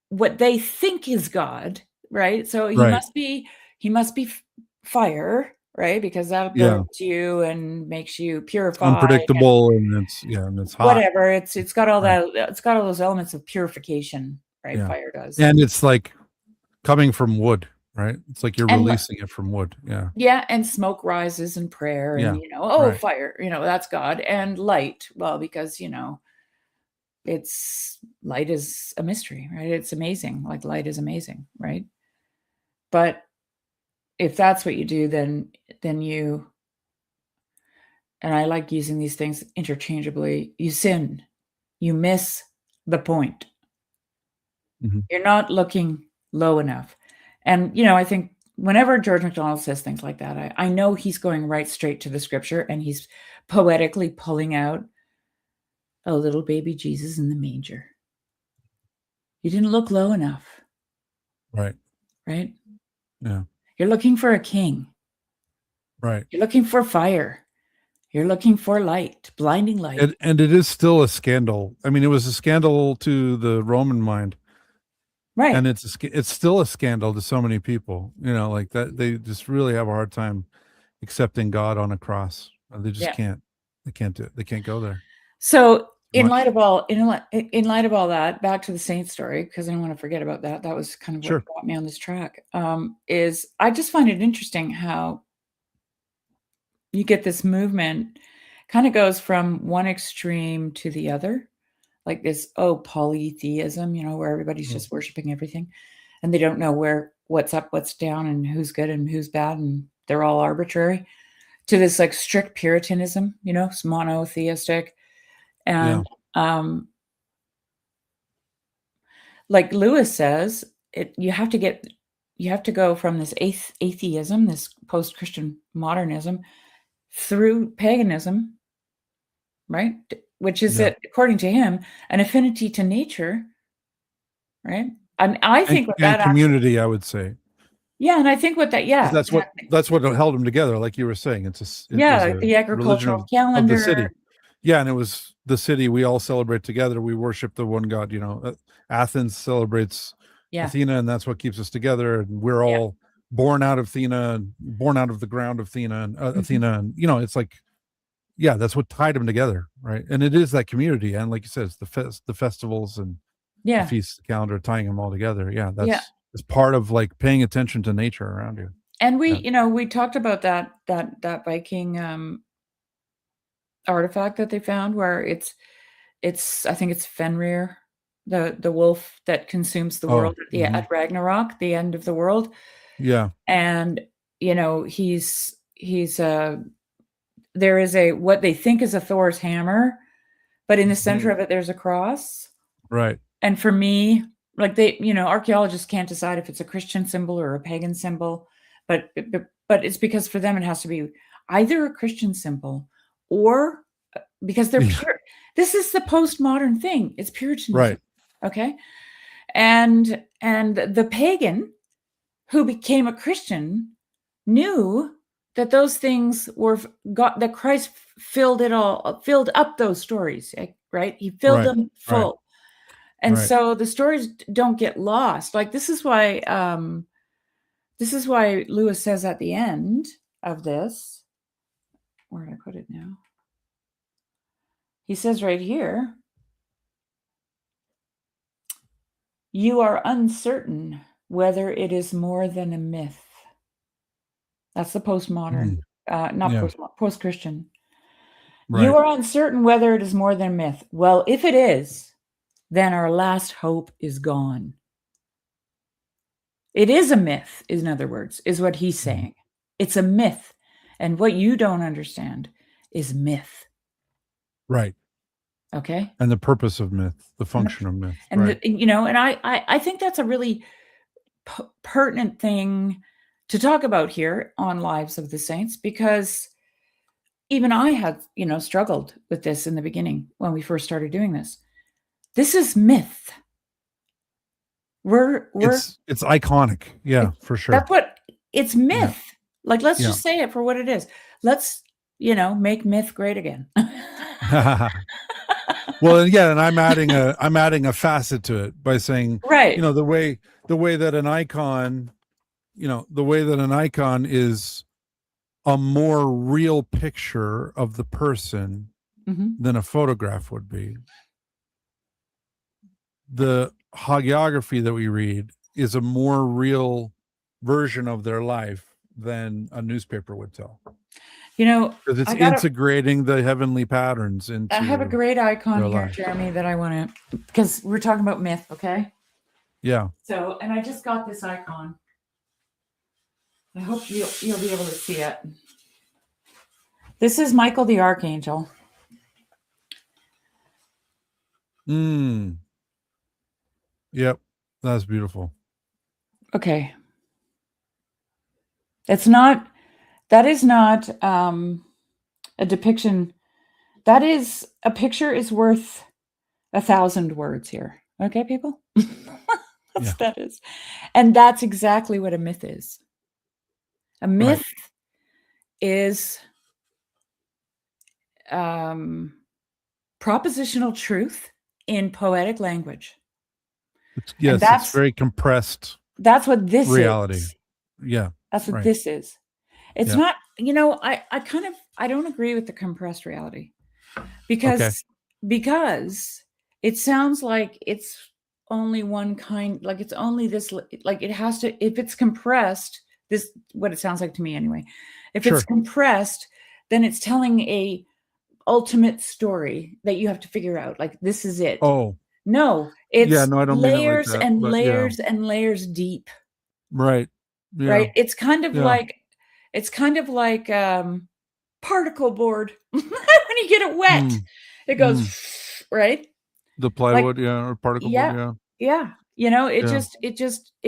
what they think is God. Right. So he must be fire, right? Because that builds you and makes you purified. Unpredictable and it's hot. Whatever. It's got all that. It's got all those elements of purification, right? Yeah. Fire does. And it's like coming from wood, right? It's like you're releasing it from wood. Yeah. Yeah. And smoke rises in prayer and, fire, that's God. And light. Well, because, light is a mystery, right? It's amazing. Like light is amazing, right? But if that's what you do, then you, and I like using these things interchangeably, you sin, you miss the point. Mm-hmm. You're not looking low enough. And, I think whenever George MacDonald says things like that, I know he's going right straight to the scripture and he's poetically pulling out a little baby Jesus in the manger. You didn't look low enough. Right. Right? Yeah. You're looking for a king. Right. You're looking for fire. You're looking for light, blinding light. And it is still a scandal. I mean, it was a scandal to the Roman mind. Right. And it's still a scandal to so many people, like that. They just really have a hard time accepting God on a cross. They just can't. They can't do it. They can't go there. So in much. light of all in light of all that, back to the saint story, because I don't want to forget about that. That was kind of what Sure. got me on this track. Is I just find it interesting how you get this movement kind of goes from one extreme to the other, like this polytheism, where everybody's Mm. just worshiping everything, and they don't know what's up, what's down, and who's good and who's bad, and they're all arbitrary. To this like strict Puritanism, it's monotheistic. Yeah. And like Lewis says, you have to go from this atheism, this post-Christian modernism, through paganism, right? Which is, Yeah. according to him, an affinity to nature, right? And I think what And that actually, community, I would say. yeah, and I think what that, 'Cause yeah, that's what exactly. that's what held them together, like you were saying. It Yeah, was like a the religion agricultural of the calendar. city. Yeah, and it was the city. We all celebrate together. We worship the one God. Athens celebrates Yeah, Athena, and that's what keeps us together. And we're yeah. all born out of Athena, and born out of the ground of Athena, and Mhm. Athena, and it's like, yeah, that's what tied them together, right? And it is that community, and like you said, it's the festivals and the Yeah, feast calendar tying them all together. Yeah, yeah. it's part of like paying attention to nature around you. And we, Yeah. we talked about that Viking artifact that they found, where it's I think it's Fenrir, the wolf that consumes the Oh, world at Ragnarok, the end of the world. yeah, And he's there is a what they think is a Thor's hammer, but in the center of it there's a cross. right. And for me, like archaeologists can't decide if it's a Christian symbol or a pagan symbol, but it's because for them it has to be either a Christian symbol or because they're Yeah, pure. This is the postmodern thing. It's Puritanism. right. Okay. And the pagan who became a Christian knew that those things were God, that Christ filled up those stories, right? He filled Right. them Right. full. And Right. so the stories don't get lost. Like this is why Lewis says at the end of this, where did I put it now? He says right here, you are uncertain whether it is more than a myth. That's the postmodern, not Yeah. post-Christian. You Right. are uncertain whether it is more than a myth. Well, if it is, then our last hope is gone. It is a myth, in other words, is what he's saying. It's a myth. And what you don't understand is myth. Right. Okay. And the purpose of myth, the function of myth. And Right. and I think that's a really pertinent thing to talk about here on Lives of the Saints, because even I had, struggled with this in the beginning when we first started doing this. This is myth. It's iconic. Yeah, for sure. That's what it's myth. Yeah. Like, let's Yeah. just say it for what it is. Let's, make myth great again. Well, yeah, and I'm adding a facet to it by saying, Right. the way that an icon, is a more real picture of the person than a photograph would be. The hagiography that we read is a more real version of their life than a newspaper would tell. Because it's integrating the heavenly patterns into. I have a great icon here, life. Jeremy, that I want to, because we're talking about myth, okay? Yeah. So, and I just got this icon. I hope you'll be able to see it. This is Michael the Archangel. Yep. That's beautiful. Okay. That is not a depiction. That is, a picture is worth 1,000 words here. Okay, people? That is. And that's exactly what a myth is. A myth is propositional truth in poetic language. It's very compressed. That's what this reality. is. Yeah. That's what this is. It's not, I don't agree with the compressed reality, because because it sounds like it's only one kind, like it's only this, like it has to, if it's compressed, this, what it sounds like to me anyway, if it's Sure. compressed, then it's telling a ultimate story that you have to figure out, like this is it. Oh, No, yeah. it's No, I don't mean it like layers that. and But yeah, layers and layers deep, right. Yeah, right? It's kind of yeah. like, particle board. When you get it wet, Mm, it goes, mm. right? The Like, plywood, yeah, or particle board, yeah, yeah, yeah. You know, it yeah.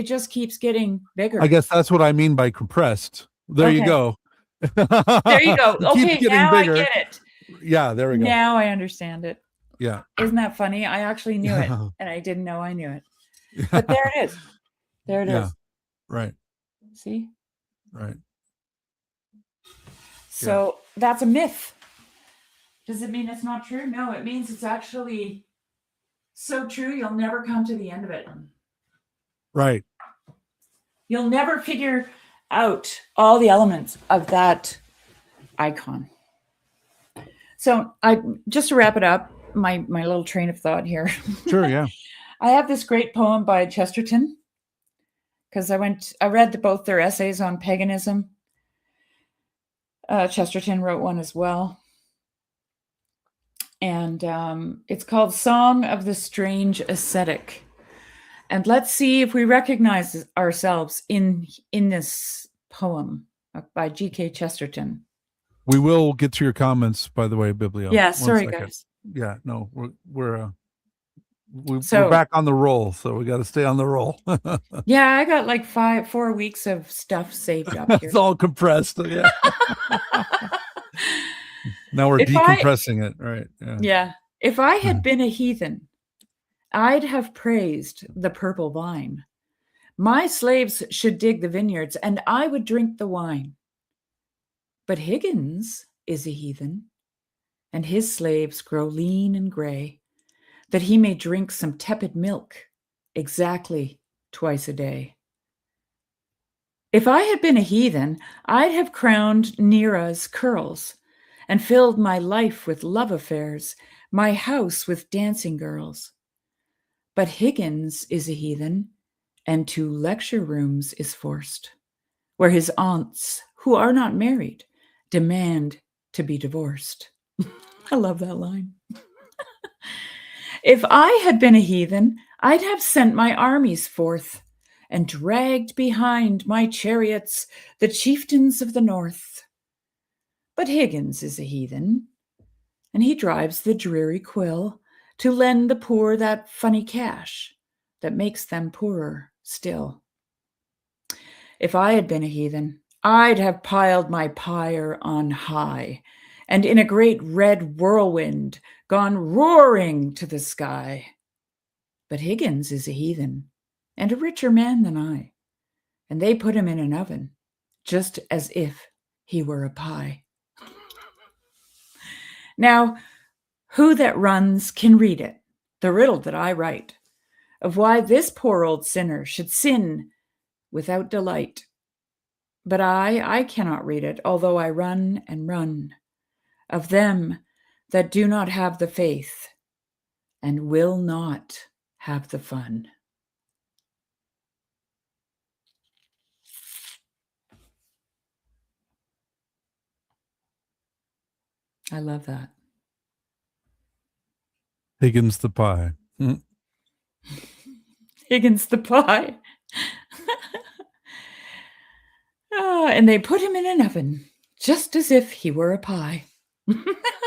just keeps getting I bigger. guess that's what I mean by compressed. There you Okay. go. There you go. It keeps Okay, getting now I bigger. get it. Yeah, there we go. Now I understand it. Yeah. Isn't that funny? I actually knew it, Yeah. and I didn't know I knew it. But there it is. There it Yeah. is. Right. See? Right. So that's a myth. Does it mean it's not true? No, it means it's actually so true you'll never come to the end of it. Right. You'll never figure out all the elements of that icon. So I just to wrap it up, my little train of thought here. Sure. Yeah. I have this great poem by Chesterton because I read both their essays on paganism. Chesterton wrote one as well. And it's called Song of the Strange Ascetic. And let's see if we recognize ourselves in this poem by G.K. Chesterton. We will get to your comments, by the way, Biblio. Yeah, One sorry, second. guys. Yeah, no, we're So- back on the roll, so we got to stay on the roll. Yeah, I got like 4 weeks of stuff saved up here. It's all compressed. Yeah. Now we're decompressing it, right? Yeah. Yeah. If I had been a heathen, I'd have praised the purple vine. My slaves should dig the vineyards, and I would drink the wine. But Higgins is a heathen, and his slaves grow lean and gray, that he may drink some tepid milk exactly twice a day. If I had been a heathen, I'd have crowned Neera's curls and filled my life with love affairs, my house with dancing girls. But Higgins is a heathen, and to lecture rooms is forced, where his aunts, who are not married, demand to be divorced. I love that line. If I had been a heathen, I'd have sent my armies forth and dragged behind my chariots the chieftains of the north. But Higgins is a heathen, and he drives the dreary quill to lend the poor that funny cash that makes them poorer still. If I had been a heathen, I'd have piled my pyre on high, and in a great red whirlwind gone roaring to the sky. But Higgins is a heathen, and a richer man than I, and they put him in an oven, just as if he were a pie. Now, who that runs can read it, the riddle that I write, of why this poor old sinner should sin without delight. But I cannot read it, although I run and run, of them that do not have the faith and will not have the fun. I love that. Higgins the pie. Higgins the pie. And they put him in an oven, just as if he were a pie.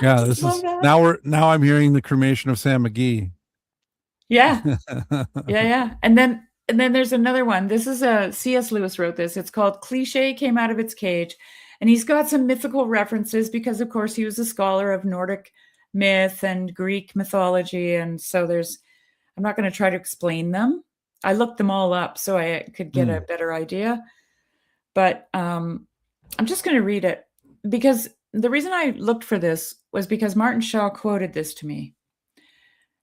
Yeah, this Love is that. now I'm hearing the cremation of Sam McGee. Yeah. Yeah. And then there's another one. This is C.S. Lewis wrote this. It's called Cliche Came Out of Its Cage. And he's got some mythical references because, of course, he was a scholar of Nordic myth and Greek mythology. And so I'm not going to try to explain them. I looked them all up so I could get a better idea. But I'm just going to read it because the reason I looked for this was because Martin Shaw quoted this to me.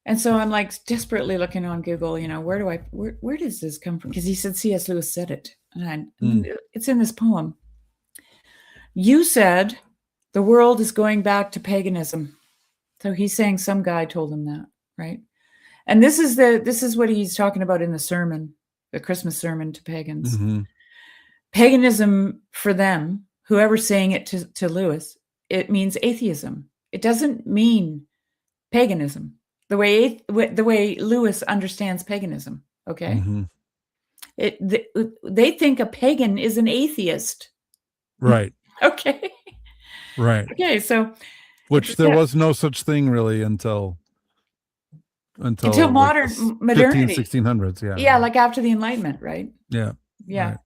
And so I'm like desperately looking on Google, where does this come from? Because he said C.S. Lewis said it. And it's in this poem. You said the world is going back to paganism. So he's saying some guy told him that, right? And this is what he's talking about in the sermon, the Christmas sermon to pagans. Mm-hmm. Paganism for them, whoever's saying it to Lewis, it means atheism. It doesn't mean paganism. The way Lewis understands paganism, okay? Mm-hmm. They think a pagan is an atheist. Right. Okay. Right. Okay, so Which there was no such thing really until like modern the modernity. 1600s. Yeah. Yeah, like after the Enlightenment, right? Yeah. Yeah. Right.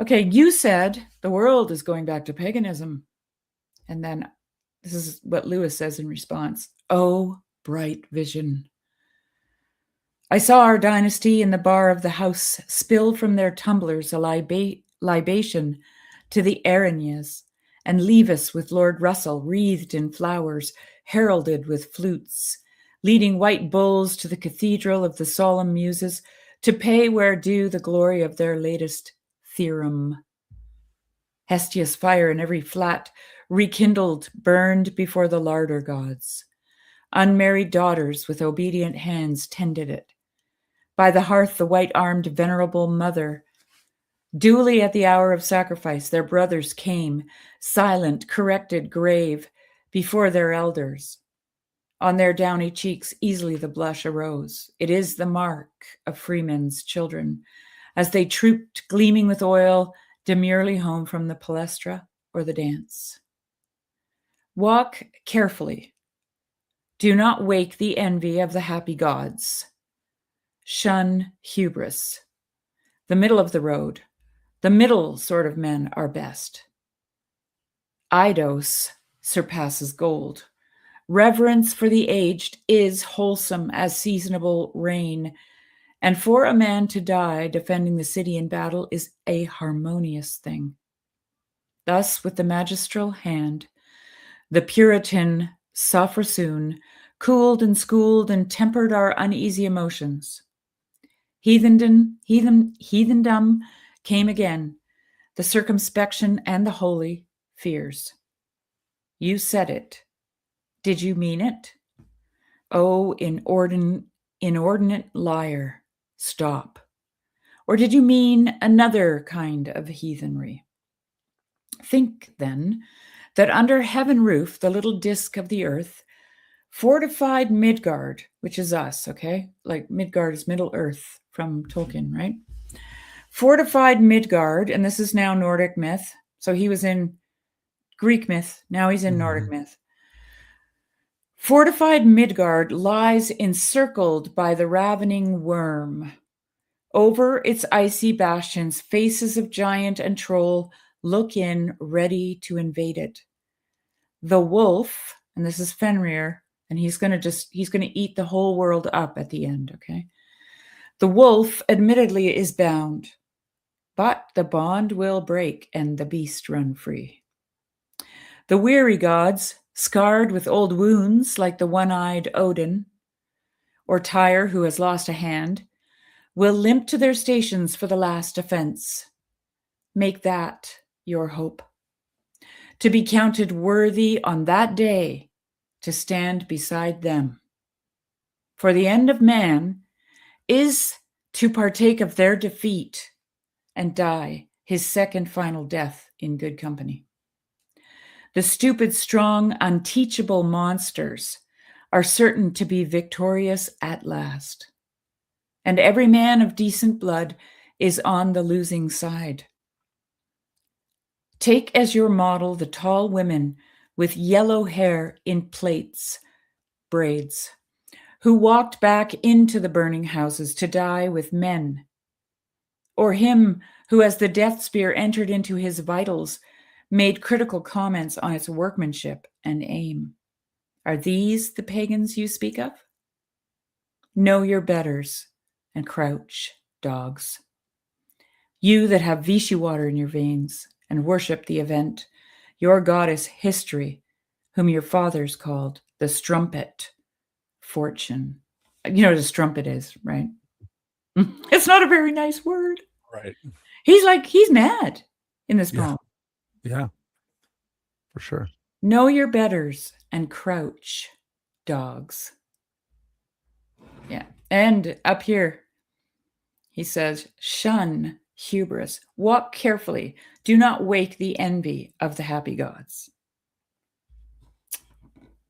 Okay, you said the world is going back to paganism. And then this is what Lewis says in response. Oh, bright vision. I saw our dynasty in the bar of the house spill from their tumblers a libation to the Araignées, and leave us with Lord Russell wreathed in flowers, heralded with flutes, leading white bulls to the cathedral of the solemn muses to pay where due the glory of their latest theorem. Hestia's fire in every flat, rekindled, burned before the larder gods. Unmarried daughters with obedient hands tended it. By the hearth, the white-armed venerable mother. Duly at the hour of sacrifice, their brothers came, silent, corrected, grave, before their elders. On their downy cheeks, easily the blush arose. It is the mark of freemen's children, as they trooped, gleaming with oil, demurely home from the palestra or the dance. Walk carefully. Do not wake the envy of the happy gods. Shun hubris. The middle of the road. The middle sort of men are best. Eidos surpasses gold. Reverence for the aged is wholesome as seasonable rain, and for a man to die defending the city in battle is a harmonious thing. Thus, with the magistral hand, the Puritan Safrasoon cooled and schooled and tempered our uneasy emotions. Heathendom came again, the circumspection and the holy fears. You said it. Did you mean it? Oh, inordinate liar, stop. Or did you mean another kind of heathenry? Think, then, that under heaven roof, the little disk of the earth, fortified Midgard, which is us, okay? Like Midgard is Middle Earth from Tolkien, right? Fortified Midgard, and this is now Nordic myth. So he was in Greek myth, now he's in Nordic myth. Fortified Midgard lies encircled by the ravening worm. Over its icy bastions, faces of giant and troll look in, ready to invade it. The wolf, and this is Fenrir, and he's going to eat the whole world up at the end, okay? The wolf admittedly is bound, but the bond will break and the beast run free. The weary gods, scarred with old wounds like the one-eyed Odin, or Tyr who has lost a hand, will limp to their stations for the last offense. Make that your hope. To be counted worthy on that day to stand beside them. For the end of man is to partake of their defeat and die his second final death in good company. The stupid, strong, unteachable monsters are certain to be victorious at last. And every man of decent blood is on the losing side. Take as your model the tall women with yellow hair in plaits, braids, who walked back into the burning houses to die with men. Or him who, as the death spear entered into his vitals, made critical comments on its workmanship and aim. Are these the pagans you speak of? Know your betters and crouch, dogs. You that have Vichy water in your veins and worship the event, your goddess history, whom your fathers called the strumpet, fortune. You know what a strumpet is, right? It's not a very nice word. Right. He's mad in this poem. Yeah. For sure. Know your betters and crouch, dogs. Yeah. And up here, he says, shun hubris. Walk carefully. Do not wake the envy of the happy gods.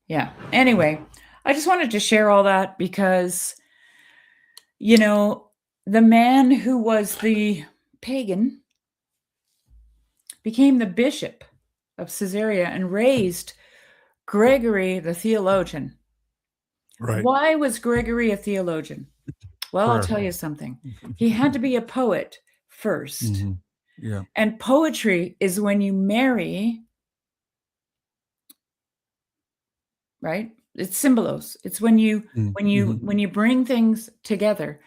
Yeah. Anyway, I just wanted to share all that because, you know, the man who was the pagan became the bishop of Caesarea and raised Gregory the theologian. Right. Why was Gregory a theologian? Well, I'll tell you something. He had to be a poet first. Mm-hmm. Yeah. And poetry is when you marry, right? It's symbolos. It's when you when you bring things together.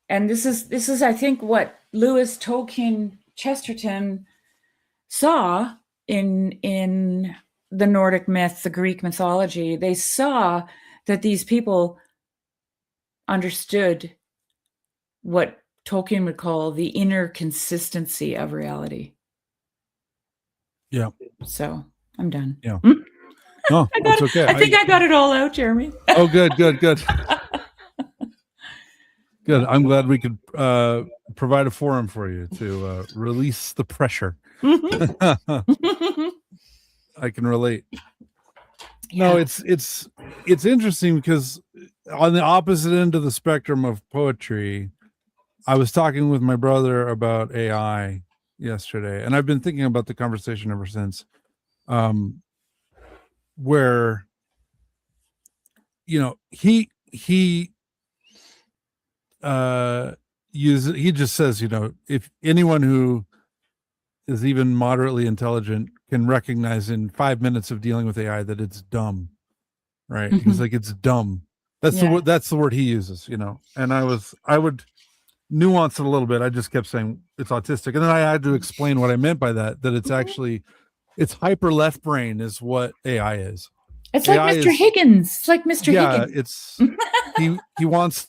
And this is I think what Lewis Tolkien Chesterton saw in the Nordic myth, the Greek mythology. They saw that these people understood what Tolkien would call the inner consistency of reality. Yeah. So I'm done. Yeah. No, that's okay. I think I got it all out, Jeremy. Oh, good. Good. I'm glad we could provide a forum for you to release the pressure. I can relate. Yeah. No, it's interesting because on the opposite end of the spectrum of poetry, I was talking with my brother about AI yesterday, and I've been thinking about the conversation ever since. Where, you know, he just says, you know, if anyone who is even moderately intelligent can recognize in 5 minutes of dealing with AI that it's dumb, right? He's like, it's dumb. That's the word he uses, you know. And I would nuance it a little bit. I just kept saying it's autistic, and then I had to explain what I meant by that. That it's actually it's hyper left brain is what AI is. It's like AI Mr. Higgins. It's like Mr. Higgins. It's he wants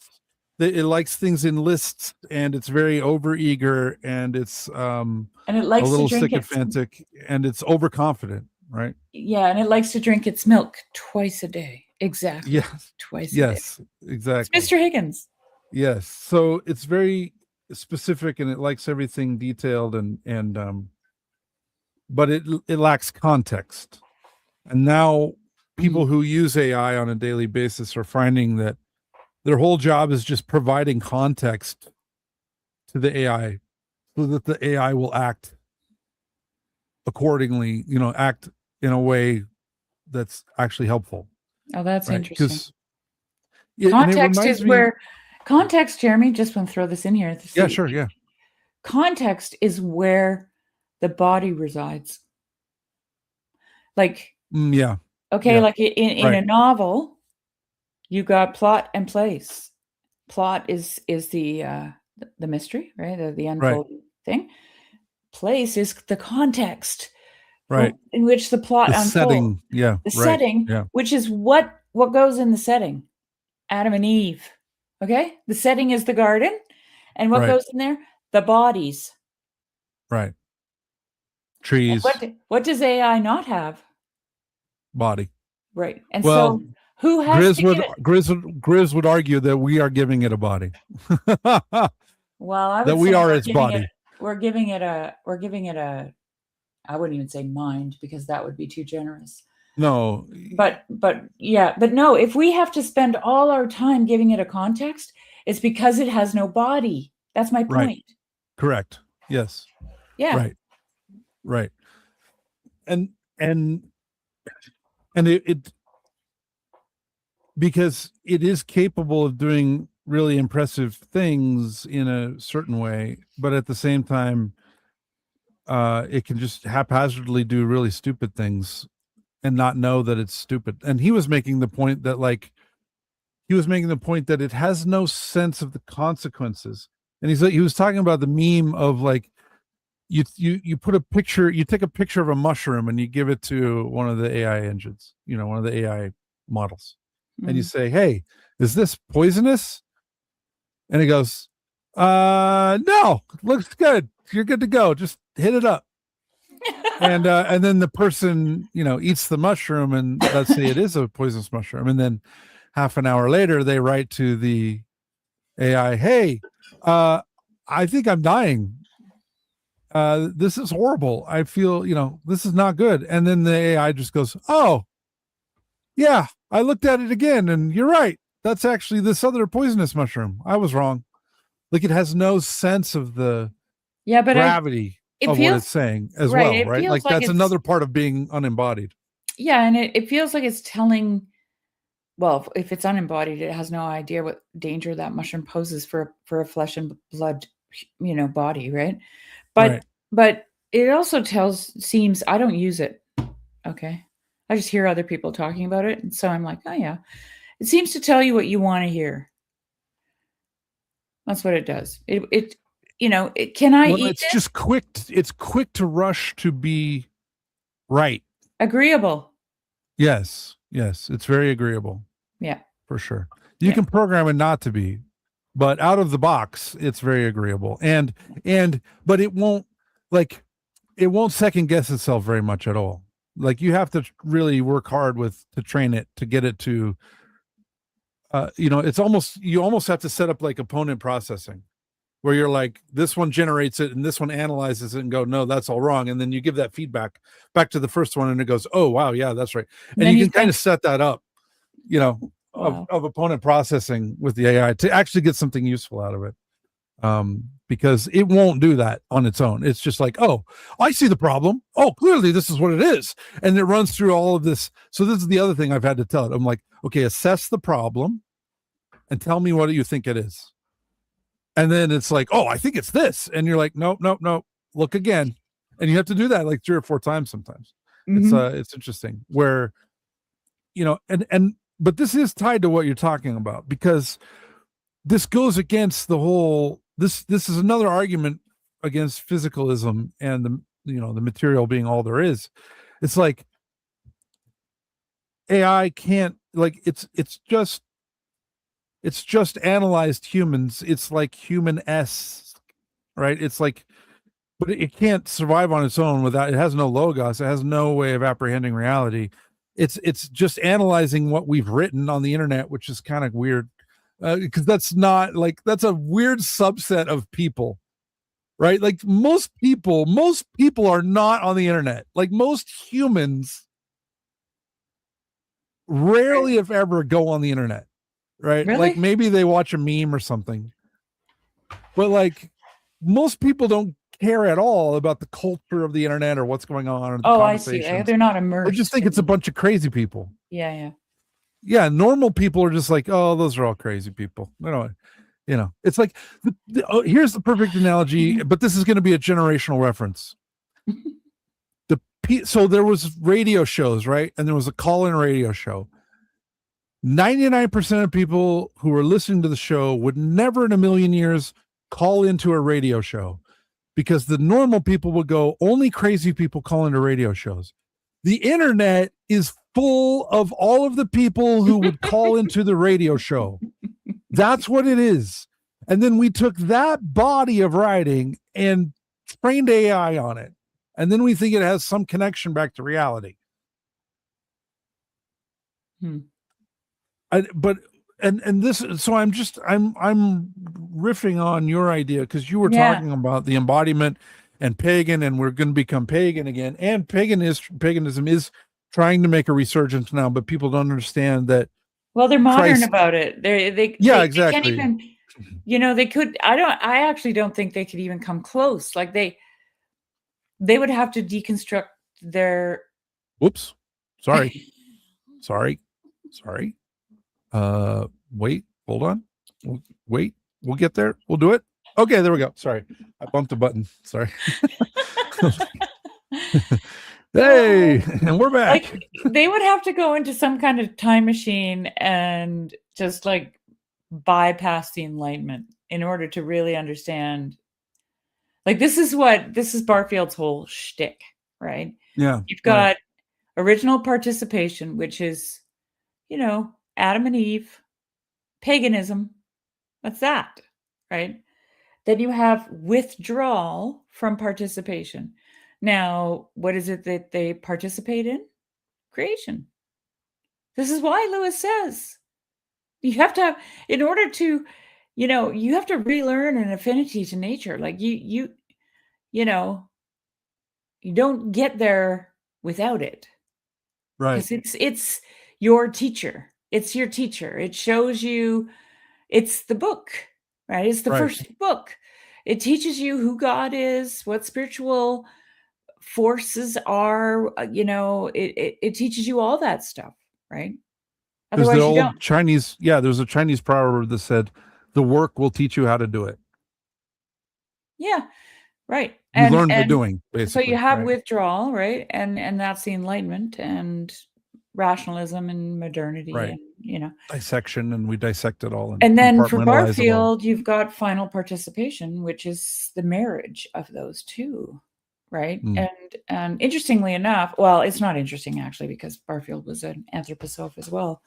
it likes things in lists, and it's very overeager, and it's and it likes a little to drink sycophantic, and it's overconfident, right? Yeah, and it likes to drink its milk twice a day. Exactly. Yes. Twice a day. Yes, exactly. It's Mr. Higgins. Yes. So it's very specific, and it likes everything detailed, and but it lacks context. And now people who use AI on a daily basis are finding that their whole job is just providing context to the AI so that the AI will act accordingly, you know, act in a way that's actually helpful. Oh, that's right? interesting. Context is where context, Jeremy, just want to throw this in here. Yeah, sure. Yeah. Context is where the body resides. Like, yeah. Okay, yeah. like in a novel, you got plot and place. Plot is the mystery, right? The unfolding thing. Place is the context, right? In which the plot unfolds. Setting, yeah. The setting, which is what goes in the setting. Adam and Eve. Okay, the setting is the garden, and what goes in there? The bodies. Right. Trees. And what does AI not have? Body. Right. And so who has Grizz would argue that we are giving it a body. Well, I would that we are its body. We're giving it a I wouldn't even say mind, because that would be too generous. No. But no, if we have to spend all our time giving it a context, it's because it has no body. That's my point. Right. Correct. Yes. Yeah. Right. And it because it is capable of doing really impressive things in a certain way, but at the same time, it can just haphazardly do really stupid things and not know that it's stupid. And he was making the point that it has no sense of the consequences. And he was talking about the meme of like, you take a picture of a mushroom and you give it to one of the AI engines, you know, one of the AI models, and you say, "Hey, is this poisonous?" And it goes, "No, looks good. You're good to go. Just hit it up." and then the person, eats the mushroom, and let's say it is a poisonous mushroom, and then half an hour later they write to the AI, "Hey, I think I'm dying. This is horrible. I feel, this is not good." And then the AI just goes, "Oh, yeah, I looked at it again, and you're right. That's actually this other poisonous mushroom. I was wrong." Like, it has no sense of the Yeah, but gravity it of what feels it's saying as right. well, It right? feels Like, like that's it's another part of being unembodied. yeah, and it feels like it's telling. Well, if it's unembodied, it has no idea what danger that mushroom poses for a flesh and blood, body, right? But Right. but it also seems I don't use it. Okay. I just hear other people talking about it, and so I'm like, "Oh yeah." It seems to tell you what you want to hear. That's what it does. Can I Well, eat it's this? just quick. It's quick to rush to be right. Agreeable. Yes. Yes. It's very agreeable Yeah. for sure. You Yeah. can program it not to be, but out of the box, it's very agreeable. But it won't second guess itself very much at all. Like, you have to really work hard to train it to get it to, you almost have to set up like opponent processing, where you're like, this one generates it and this one analyzes it and go, no, that's all wrong. And then you give that feedback back to the first one and it goes, oh, wow, yeah, that's right. And And then you you can kind say, of set that up, wow. of opponent processing with the AI to actually get something useful out of it. Because it won't do that on its own. It's just like, oh, I see the problem. Oh, clearly this is what it is. And it runs through all of this. So this is the other thing I've had to tell it. I'm like, okay, assess the problem and tell me what you think it is. And then it's like, oh, I think it's this. And you're like, nope, nope, nope. Look again. And you have to do that like 3 or 4 times sometimes. Mhm. It's interesting where, but this is tied to what you're talking about, because this goes against the whole, this is another argument against physicalism and the material being all there is. It's like AI can't, like, it's just analyzed humans. It's like human s, right? It's like, but it can't survive on its own without, it has no logos, it has no way of apprehending reality. It's just analyzing what we've written on the internet, which is kind of weird, because that's a weird subset of people, right? Like, most people are not on the internet. Like, most humans Right. rarely, if ever, go on the internet, right? Like, Really? maybe they watch a meme or something, but like, most people don't care at all about the culture of the internet or what's going on or the Oh, I see. conversations. They're not They just immersed think it's a in. bunch of crazy people. Yeah, yeah. Yeah, normal people are just like, oh, those are all crazy people. It's like, here's the perfect analogy, but this is going to be a generational reference. So there was radio shows, right? And there was a call-in radio show. 99% of people who were listening to the show would never in a million years call into a radio show, because the normal people would go, only crazy people call into radio shows. The internet is full of all of the people who would call into the radio show. That's what it is. And then we took that body of writing and trained AI on it. And then we think it has some connection back to reality. Hmm. But this, so I'm riffing on your idea, because you were Yeah. talking about the embodiment and pagan, and we're going to become pagan again. And paganism is trying to make a resurgence now, but people don't understand that Well, they're modern Christ. about it. Yeah, They can't exactly. even, they could, I actually don't think they could even come close. Like they would have to deconstruct their Whoops. Sorry. Sorry. Wait, hold on. Wait, we'll get there. We'll do it. Okay, there we go. Sorry, I bumped a button. Sorry. Hey, and we're back. Like they would have to go into some kind of time machine and just like bypass the enlightenment in order to really understand. Like this is Barfield's whole shtick, right? Yeah, You've right. got original participation, which is, Adam and Eve, paganism. What's that, right? Then you have withdrawal from participation. Now, what is it that they participate in? Creation. This is why Lewis says you have to have, in order to, you have to relearn an affinity to nature. Like you know, you don't get there without it. Right. Because it's your teacher. It's your teacher. It shows you, it's the book, right? It's the Right. first book. It teaches you who God is, what spiritual forces are, it teaches you all that stuff, right? There's the Otherwise you old don't. Chinese, there's a Chinese proverb that said, the work will teach you how to do it. Yeah, right. You learn by And doing, so you basically. have Right. withdrawal, right? And that's the Enlightenment and rationalism and modernity, Right. and. Dissection, and we dissect it all and And then for compartmentalize it all. Barfield, you've got final participation, which is the marriage of those two, right? Mm. And interestingly enough, well, it's not interesting actually, because Barfield was an anthroposoph as well,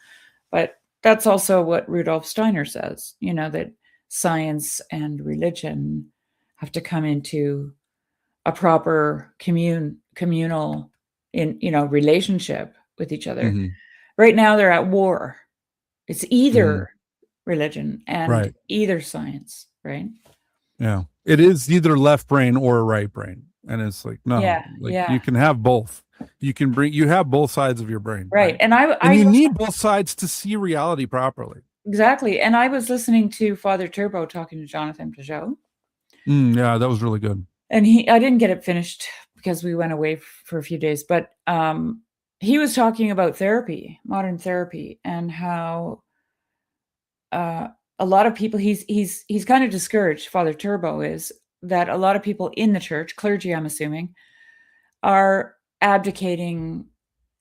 but that's also what Rudolf Steiner says, that science and religion have to come into a proper communal relationship with each other. Mm-hmm. Right now they're at war. It's Mm-hmm. either religion and Right. either science, right? Yeah. It is either left brain or right brain. And it's like, no, Yeah. you can have both. You have both sides of your brain. Right. And And you need both sides to see reality properly. Exactly. And I was listening to Father Turbo talking to Jonathan Peugeot. Yeah, that was really good. And I didn't get it finished because we went away for a few days, but he was talking about therapy, modern therapy, and how a lot of people, he's kind of discouraged, Father Turbo is, that a lot of people in the church, clergy, I'm assuming, are abdicating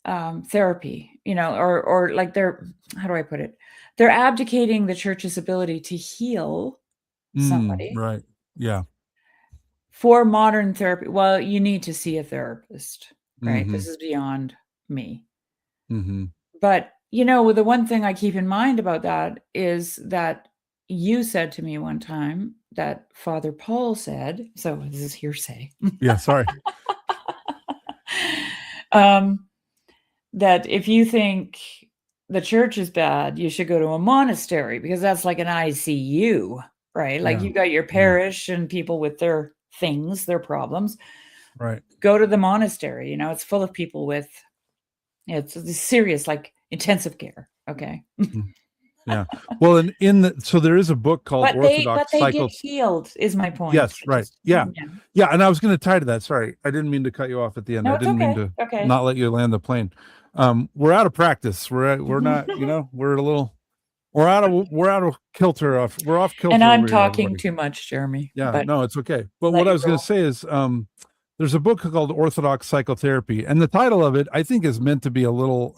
therapy, or like how do I put it? They're abdicating the church's ability to heal somebody Right. Yeah. for modern therapy. Well, you need to see a therapist, right? Mm-hmm. This is beyond me. Mm-hmm. But, the one thing I keep in mind about that is that you said to me one time that Father Paul said, so this is hearsay. Yeah, sorry. That if you think the church is bad, you should go to a monastery, because that's like an ICU, right? Like you got your parish and people with their things, their problems. Right. Go to the monastery. It's full of people with, it's serious, like intensive care. Okay. Yeah. Well, so there is a book called But Orthodox they Cycle. get healed, is my point. Yes, right. Yeah. And I was going to tie to that. Sorry, I didn't mean to cut you off at the end. No, I it's didn't mean to not let you land the plane. We're out of practice. We're not. We're out of kilter. We're off kilter. And I'm over here, talking everybody. too much, Jeremy. Yeah. But No, it's okay. But what I was going to say is, there's a book called Orthodox Psychotherapy, and the title of it, I think, is meant to be a little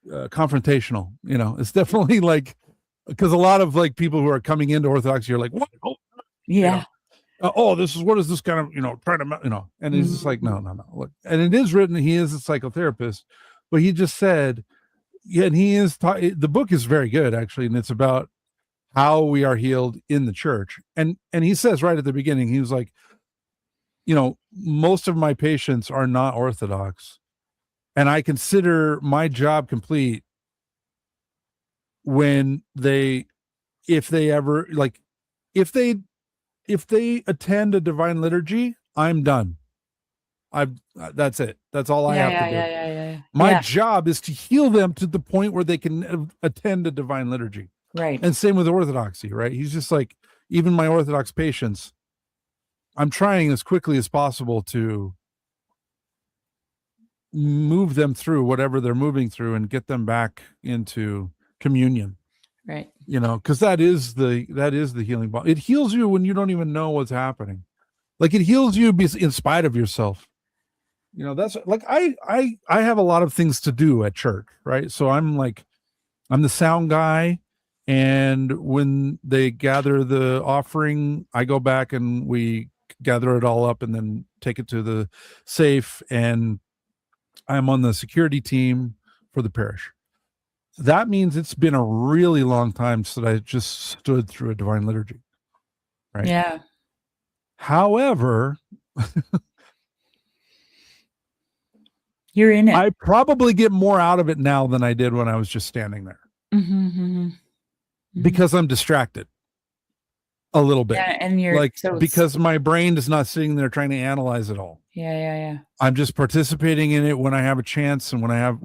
confrontational. It's definitely like, because a lot of like people who are coming into Orthodoxy are like, what? yeah. This is, what is this kind of trying to and he's just like, no. Look, and it is written, he is a psychotherapist, but he just said, and he is the book is very good actually, and it's about how we are healed in the church. And he says right at the beginning, he was like, most of my patients are not Orthodox, and I consider my job complete when if they attend a divine liturgy, I'm done. That's it. That's all I have to do. Yeah. My job is to heal them to the point where they can attend a divine liturgy. Right. And same with Orthodoxy, right? He's just like, even my Orthodox patients, I'm trying as quickly as possible to move them through whatever they're moving through and get them back into communion. Right. Because that is the healing bond. It heals you when you don't even know what's happening. Like, it heals you in spite of yourself. That's like, I have a lot of things to do at church, right? So I'm the sound guy, and when they gather the offering, I go back and we gather it all up and then take it to the safe, and I'm on the security team for the parish. That means it's been a really long time since I just stood through a divine liturgy. Right. Yeah. However, You're in it. I probably get more out of it now than I did when I was just standing there because I'm distracted a little bit. Yeah, and you're like because my brain is not sitting there trying to analyze it all. Yeah. I'm just participating in it when I have a chance and when I have,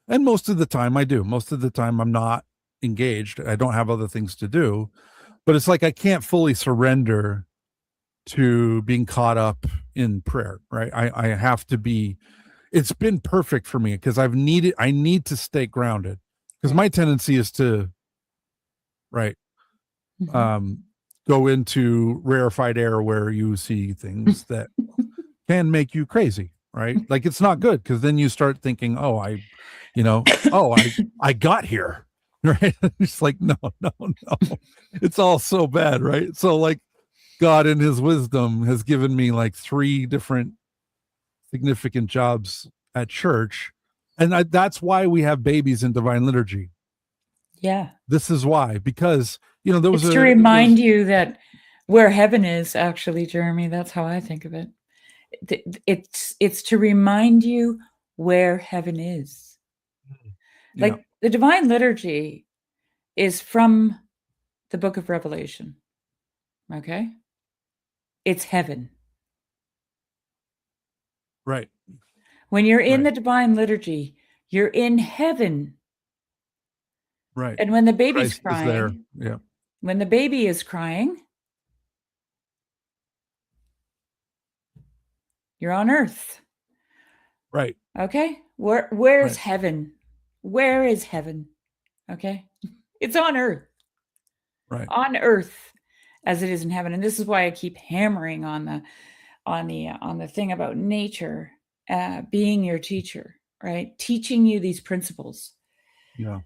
and most of the time I do. Most of the time I'm not engaged. I don't have other things to do. But it's like I can't fully surrender to being caught up in prayer, right? I have to be. It's been perfect for me because I need to stay grounded because my tendency is to, right, go into rarefied air where you see things that can make you crazy, right? Like it's not good because then you start thinking, oh, I got here, right? It's like, no, it's all so bad, right? So like God in his wisdom has given me like 3 different significant jobs at church. And that's why we have babies in divine liturgy. Yeah. This is why, because, there was to remind you that where heaven is, actually, Jeremy, that's how I think of it. It's to remind you where heaven is. Like the divine liturgy is from the book of Revelation. Okay. It's heaven. Right. When you're in the divine liturgy, you're in heaven. Right. And when the baby's Christ is there. crying, when the baby is crying, you're on earth. Right. Okay. Where's heaven? Where is heaven? Okay. It's on earth. Right. On earth as it is in heaven. And this is why I keep hammering on the thing about nature being your teacher, right? Teaching you these principles. Yeah.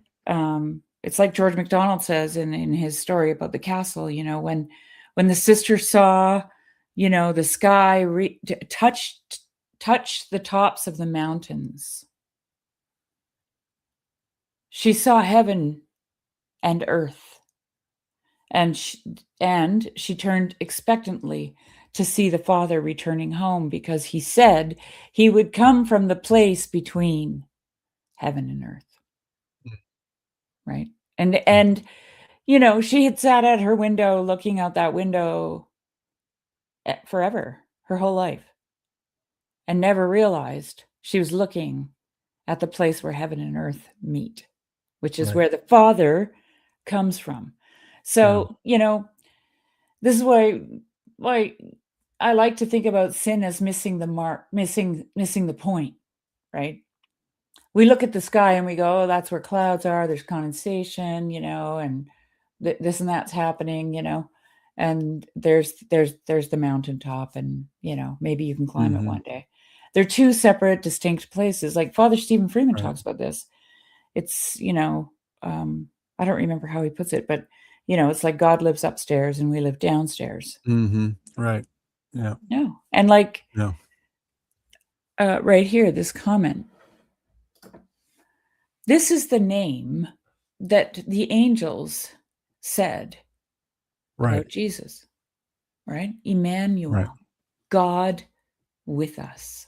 It's like George MacDonald says in his story about the castle, when the sister saw, the sky touch the tops of the mountains. She saw heaven and earth, and she turned expectantly to see the Father returning home, because he said he would come from the place between heaven and earth. Right. And she had sat at her window, looking out that window forever, her whole life, and never realized she was looking at the place where heaven and earth meet, which is where the Father comes from. So, this is why I like to think about sin as missing the mark, missing the point, right? We look at the sky and we go, oh, that's where clouds are. There's condensation, and this and that's happening, and there's the mountaintop, and, maybe you can climb it one day. They're 2 separate, distinct places. Like Father Stephen Freeman talks about this. It's, I don't remember how he puts it, but, it's like God lives upstairs and we live downstairs. Right. Yeah. No. And right here, this comment. This is the name that the angels said about Jesus, right? Emmanuel, God with us.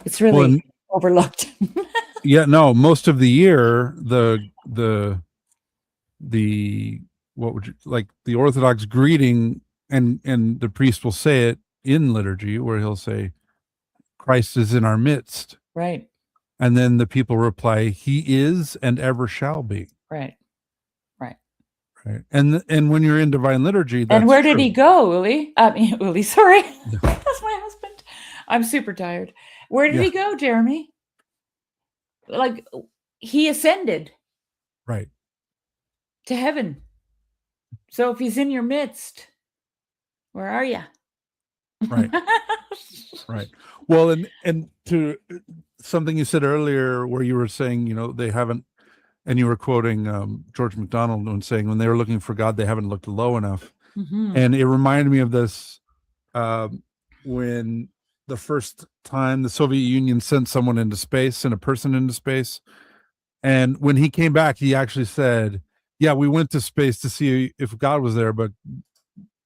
It's really overlooked. Yeah, no, most of the year, the what would you like, the Orthodox greeting, and the priest will say it in liturgy where he'll say, Christ is in our midst. Right. And then the people reply, he is and ever shall be. Right. And when you're in divine liturgy, that's and where did true. he go, Uli? Uli, sorry. That's my husband. I'm super tired. Where did he go, Jeremy? Like, he ascended. Right. To heaven. So if he's in your midst, where are you? Right. Right. Well, and to something you said earlier where you were saying, they haven't, and you were quoting George MacDonald when saying when they were looking for God, they haven't looked low enough. And it reminded me of this when the first time the Soviet Union sent someone into space, and a person into space. And when he came back, he actually said, yeah, we went to space to see if God was there, but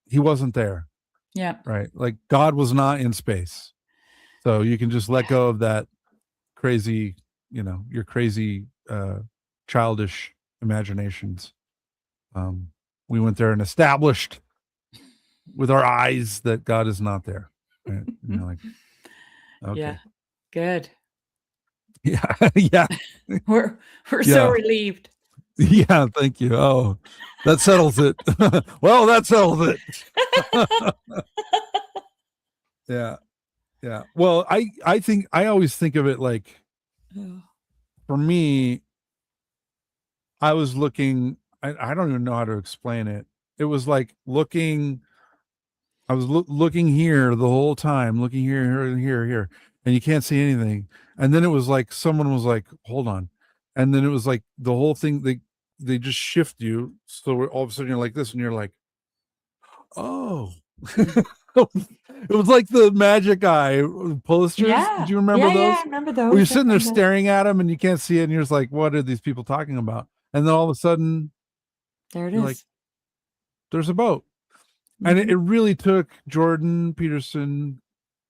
he wasn't there. Yeah. right? Like God was not in space. So you can just let go of that crazy, your crazy childish imaginations. We went there and established with our eyes that God is not there. Right? And you're like, Yeah. okay. Good. Yeah. Yeah. We're so Yeah. relieved. Yeah. Thank you. Oh, that settles it. Well, that settles it. Yeah. Yeah. Well, I think I always think of it like, Oh. for me, I was looking, I don't even know how to explain it. It was like I was looking here the whole time, looking here, here, here, here, and you can't see anything. And then it was like someone was like, "Hold on," and then it was like the whole thing. They just shift you, so all of a sudden you're like this, and you're like, "Oh." It was like the magic eye posters. Yeah. Do you remember Yeah. Yeah. I those? remember Where you're those. I sitting there remember those. staring at them and you can't see it, and you're just like, "What are these people talking about?" And then all of a sudden, There it you're like, is. "There's a boat." And Mhm. it really took Jordan Peterson,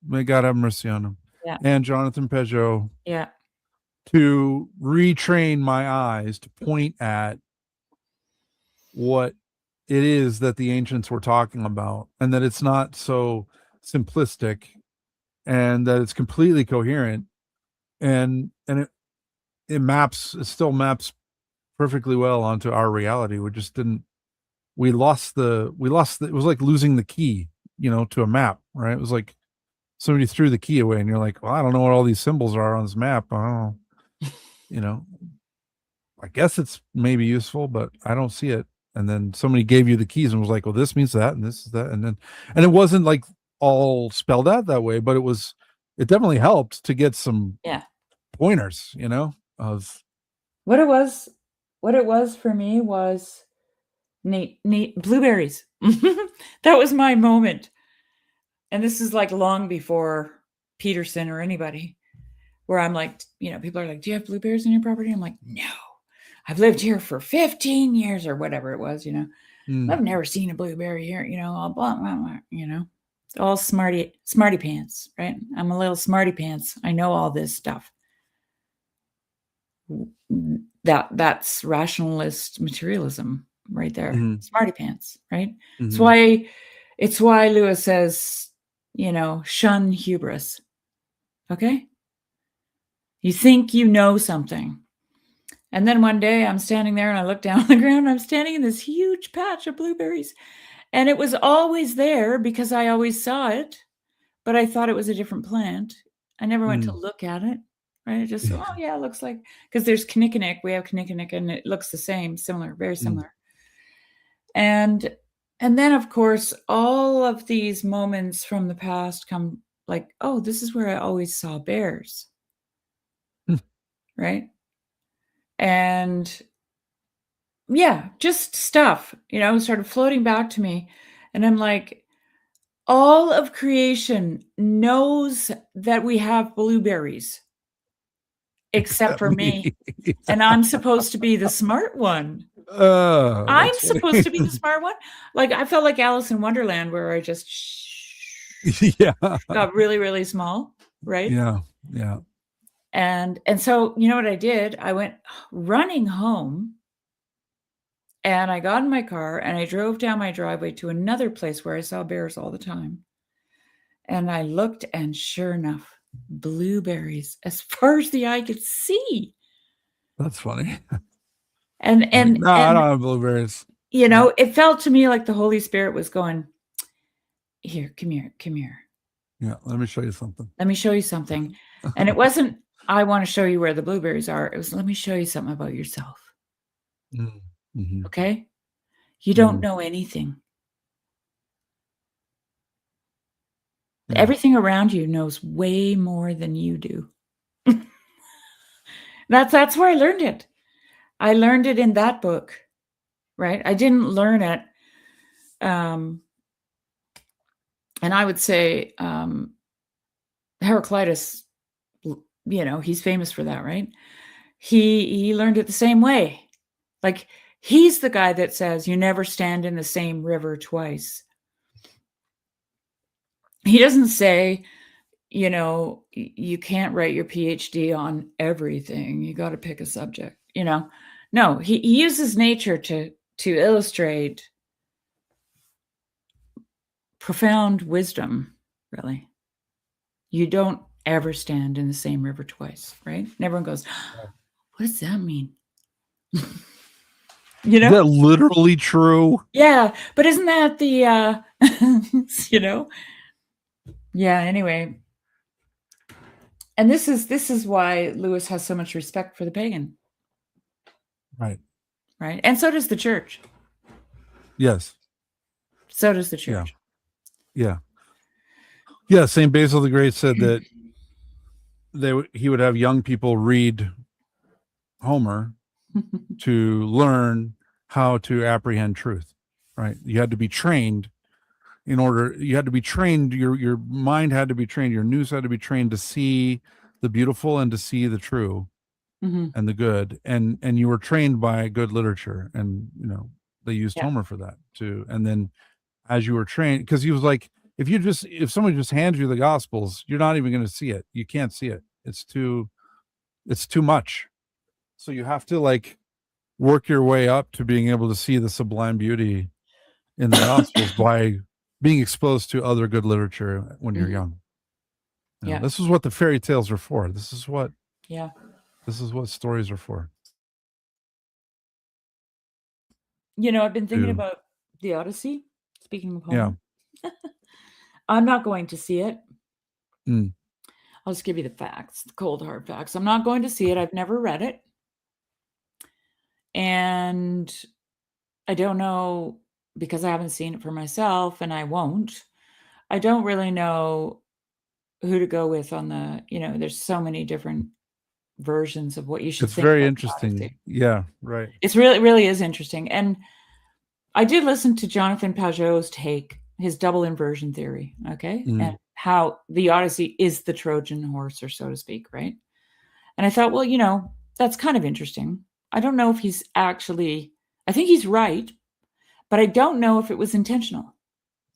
may God have mercy on him, Yeah. and Jonathan Peugeot Yeah. to retrain my eyes to point at what it is that the ancients were talking about, and that it's not so simplistic, and that it's completely coherent, and it still maps perfectly well onto our reality. We just didn't we lost it was like losing the key, to a map, right? It was like somebody threw the key away and you're like, well, I don't know what all these symbols are on this map. I don't know. You know, I guess it's maybe useful, but I don't see it. And then somebody gave you the keys and was like, well, this means that, and this is that. And it wasn't like all spelled out that way, but it definitely helped to get some Yeah. pointers, of, What it was for me was neat blueberries. That was my moment. And this is like long before Peterson or anybody, where I'm like, people are like, do you have blueberries on your property? I'm like, no, I've lived here for 15 years or whatever it was, I've never seen a blueberry here, all blah, blah, blah, all smarty pants, right? I'm a little smarty pants. I know all this stuff. That's rationalist materialism right there. Mhm. Smarty pants, right? Mhm. It's why Lewis says, shun hubris. Okay? You think you know something. And then one day I'm standing there and I look down on the ground and I'm standing in this huge patch of blueberries. And it was always there because I always saw it, but I thought it was a different plant. I never went to Mm. look at it. Right? It just, Yeah. oh yeah, it looks like, because there's kinnikinnick. We have kinnikinnick and it looks the same, similar, very Mm. similar. And then of course, all of these moments from the past come like, oh, this is where I always saw bears. Hmm. Right? And yeah, just stuff, started floating back to me. And I'm like, all of creation knows that we have blueberries, except Except for me. me. And I'm supposed to be the smart one. Oh, I'm that's supposed funny. to be the smart one. Like, I felt like Alice in Wonderland, where I just Yeah. got really, really small, right? Yeah. Yeah. And so, you know what I did? I went running home and I got in my car and I drove down my driveway to another place where I saw bears all the time. And I looked, and sure enough, blueberries as far as the eye could see. That's funny. And Like, and no, I and don't have blueberries. Yeah. it felt to me like the Holy Spirit was going, here, come here, come here. Yeah. Let me show you something. Let me show you something. And it wasn't, I want to show you where the blueberries are. It was, let me show you something about yourself. Mm. Mhm. Okay? You don't Mm. know anything. Yeah. Everything around you knows way more than you do. That's where I learned it. I learned it in that book, right? I didn't learn it. And I would say Heraclitus, he's famous for that, right? He learned it the same way. Like, he's the guy that says you never stand in the same river twice. he doesn't say, you know, you can't write your PhD on everything. You got to pick a subject, you know. No, he uses nature to illustrate profound wisdom, really. You don't ever stand in the same river twice, right? And everyone goes, what does that mean? You Is know? that literally true? Yeah, but isn't that the you know? Yeah, anyway. And this is why Lewis has so much respect for the pagan. Right. Right? And so does the church. Yes. So does the church. Yeah. Yeah. Saint Basil the Great said that he would have young people read Homer to learn how to apprehend truth. Right. You had to be trained you had to be trained, your mind had to be trained, your nous had to be trained to see the beautiful and to see the true and the good. And you were trained by good literature. And, you know, they used Homer for that too. And then as you were trained, because he was like, if somebody just hands you the gospels, you're not even going to see it. You can't see it. It's too much. So you have to like work your way up to being able to see the sublime beauty in the gospels by being exposed to other good literature when you're young. You know, this is what the fairy tales are for. This is what stories are for. You know, I've been thinking about the Odyssey. Speaking of Homer. Yeah. I'm not going to see it. I'll just give you the facts, the cold hard facts. I'm not going to see it. I've never read it. And I don't know, because I haven't seen it for myself, and I won't. I don't really know who to go with on the, you know, there's so many different versions of what you should it's think. Very about interesting. Yeah, right. It's really is interesting. And I did listen to Jonathan Pajot's take, his double inversion theory, okay? And how the Odyssey is the Trojan horse, or so to speak, right? And I thought, well, you know, that's kind of interesting. I don't know if he's actually, I think he's right, but I don't know if it was intentional.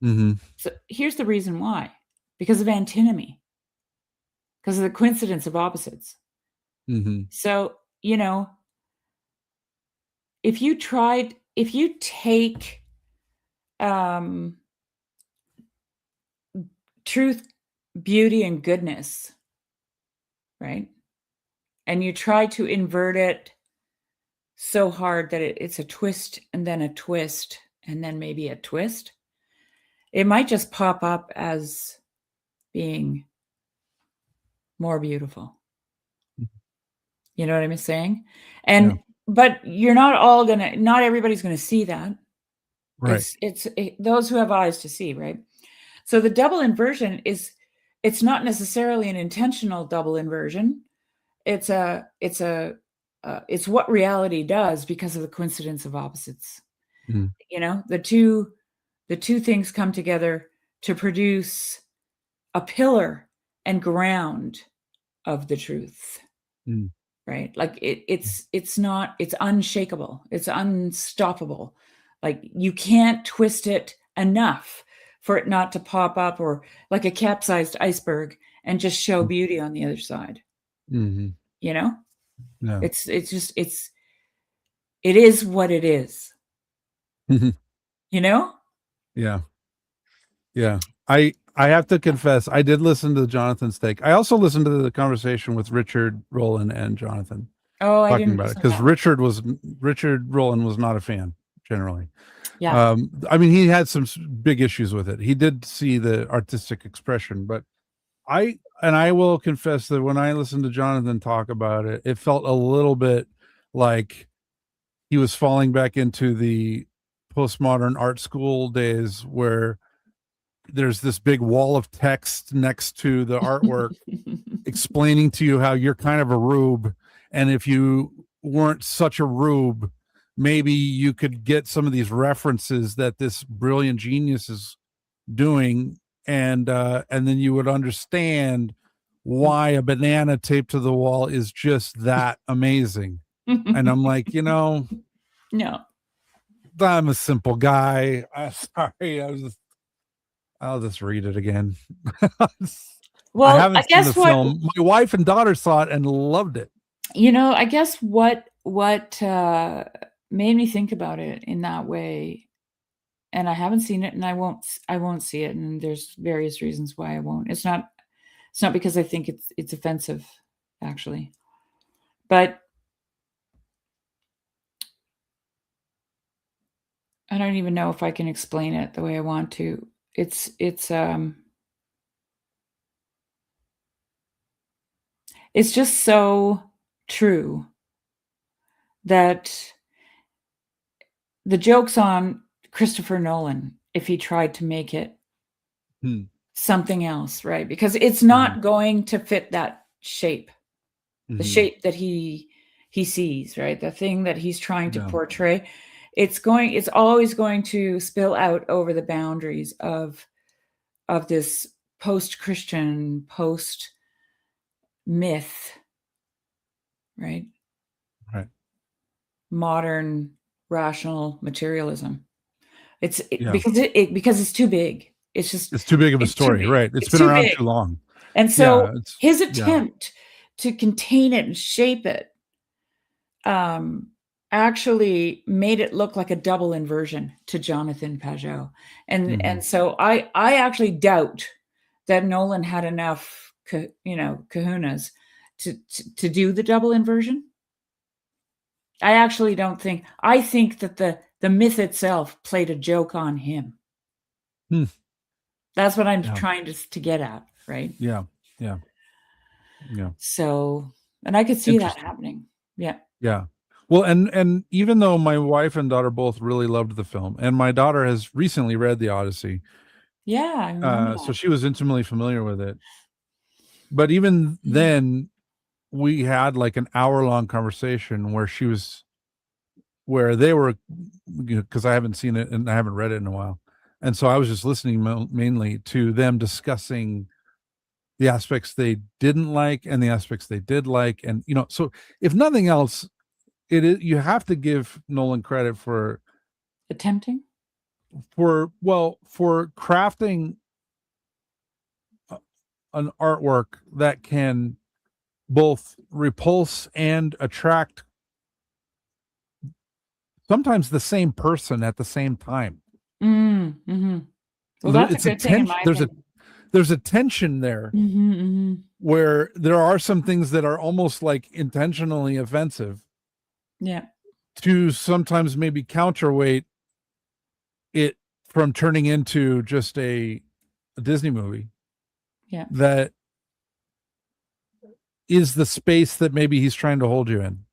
So here's the reason why. Because of antinomy. Because of the coincidence of opposites. So, you know, if you take truth, beauty, and goodness, right? And you try to invert it so hard that it's a twist and then a twist and then maybe a twist, it might just pop up as being more beautiful. You know what I'm saying? And but you're not everybody's gonna see that. Right. It's those who have eyes to see, right? So the double inversion it's not necessarily an intentional double inversion. It's what reality does because of the coincidence of opposites. You know, the two things come together to produce a pillar and ground of the truth. Right? Like it's unshakable. It's unstoppable. Like you can't twist it enough for it not to pop up, or like a capsized iceberg, and just show beauty on the other side. You know? Yeah. It is what it is. You know? Yeah. Yeah. I have to confess, I did listen to Jonathan's take. I also listened to the conversation with Richard Rowland and Jonathan. Oh, I talking didn't about it, listen to because that. Richard Rowland was not a fan generally. Yeah. I mean, he had some big issues with it. He did see the artistic expression, but I will confess that when I listened to Jonathan talk about it, it felt a little bit like he was falling back into the postmodern art school days, where there's this big wall of text next to the artwork explaining to you how you're kind of a rube, and if you weren't such a rube, maybe you could get some of these references that this brilliant genius is doing, and then you would understand why a banana taped to the wall is just that amazing. And I'm like, you know, no, I'm a simple guy. I'm sorry. I'll just read it again. I Well, I haven't seen the guess what film. My wife and daughter saw it and loved it. I guess what made me think about it in that way, and I haven't seen it, and I won't see it, and there's various reasons why I won't. It's not because I think it's offensive, actually, but I don't even know if I can explain it the way I want to. It's just so true that the joke's on Christopher Nolan if he tried to make it Hmm. something else, right? Because it's Mm-hmm. not going to fit that shape, the Mm-hmm. shape that he sees, right? The thing that he's trying to Yeah. portray. It's always going to spill out over the boundaries of this post-Christian, post-myth, right? Right. Modern rational materialism. Yeah. Because it's too big. It's too big of a It's too story, big. right? It's been Too around big. too long. And Yeah. so his attempt to contain it and shape it actually made it look like a double inversion to Jonathan Pajot. And so I actually doubt that Nolan had enough kahunas to do the double inversion. I actually don't think. I think that the myth itself played a joke on him. Hmm. That's what I'm trying to get at, right? Yeah. Yeah. Yeah. So, and I could see that happening. Yeah. Yeah. Well, and even though my wife and daughter both really loved the film, and my daughter has recently read the Odyssey, Yeah, I remember so that. she was intimately familiar with it. But even then, we had like an hour-long conversation where they were, because I haven't seen it and I haven't read it in a while, and so I was just listening mainly to them discussing the aspects they didn't like and the aspects they did like, and so if nothing else, you have to give Nolan credit for Attempting? for crafting an artwork that can both repulse and attract sometimes the same person at the same time. Mm-hmm. Well, that's It's a good thing in my opinion. There's a tension there where there are some things that are almost like intentionally offensive. Yeah. To sometimes maybe counterweight it from turning into just a Disney movie. Yeah. That is the space that maybe he's trying to hold you in.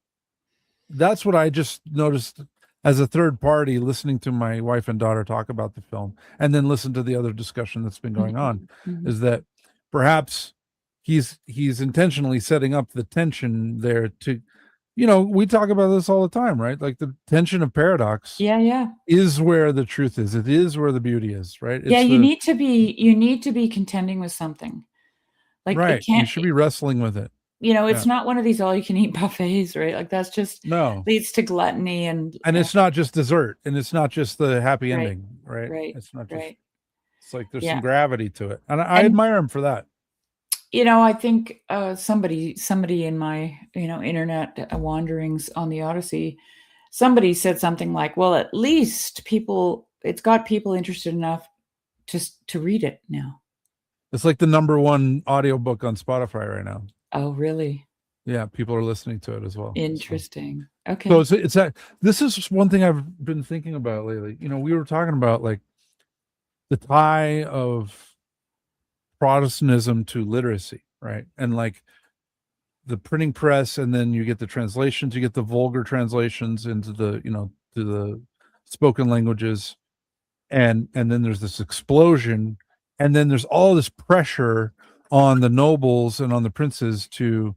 That's what I just noticed as a third party listening to my wife and daughter talk about the film and then listen to the other discussion that's been going on, is that perhaps he's intentionally setting up the tension there to, we talk about this all the time, right? Like the tension of paradox. Yeah. Is where the truth is. It is where the beauty is, right? Yeah, you need to be contending with something. Like right. it can't. You should be wrestling with it. It's not one of these all-you-can-eat buffets, right? Like that's just leads to gluttony and it's not just dessert, and it's not just the happy ending, right? Right. It's not just. Right. It's like there's some gravity to it, and I And admire him for that. I think somebody in my internet wanderings on the Odyssey, somebody said something like, "Well, at least it's got people interested enough to read it now." It's like the #1 audiobook on Spotify right now. Oh, really? Yeah, people are listening to it as well. Interesting. So. Okay. So it's that. This is one thing I've been thinking about lately. We were talking about like the tie of Protestantism to literacy, right? And like the printing press, and then you get the translations, you get the vulgar translations into the to the spoken languages, and then there's this explosion, and then there's all this pressure on the nobles and on the princes to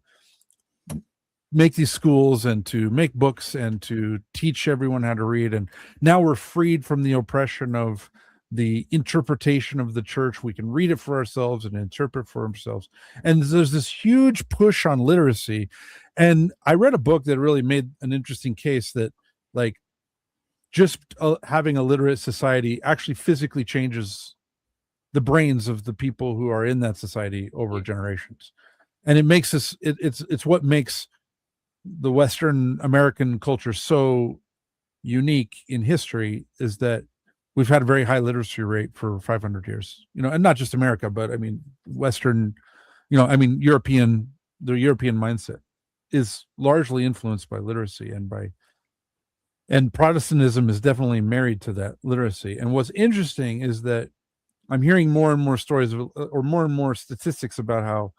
make these schools and to make books and to teach everyone how to read. And now we're freed from the oppression of the interpretation of the church. We can read it for ourselves and interpret for ourselves. And there's this huge push on literacy. And I read a book that really made an interesting case that like just having a literate society actually physically changes the brains of the people who are in that society over generations. And it makes us it's what makes the Western American culture so unique in history, is that we've had a very high literacy rate for 500 years, and not just America, but I mean, Western, I mean, the European mindset is largely influenced by literacy and Protestantism is definitely married to that literacy. And what's interesting is that I'm hearing more and more stories or more and more statistics about how,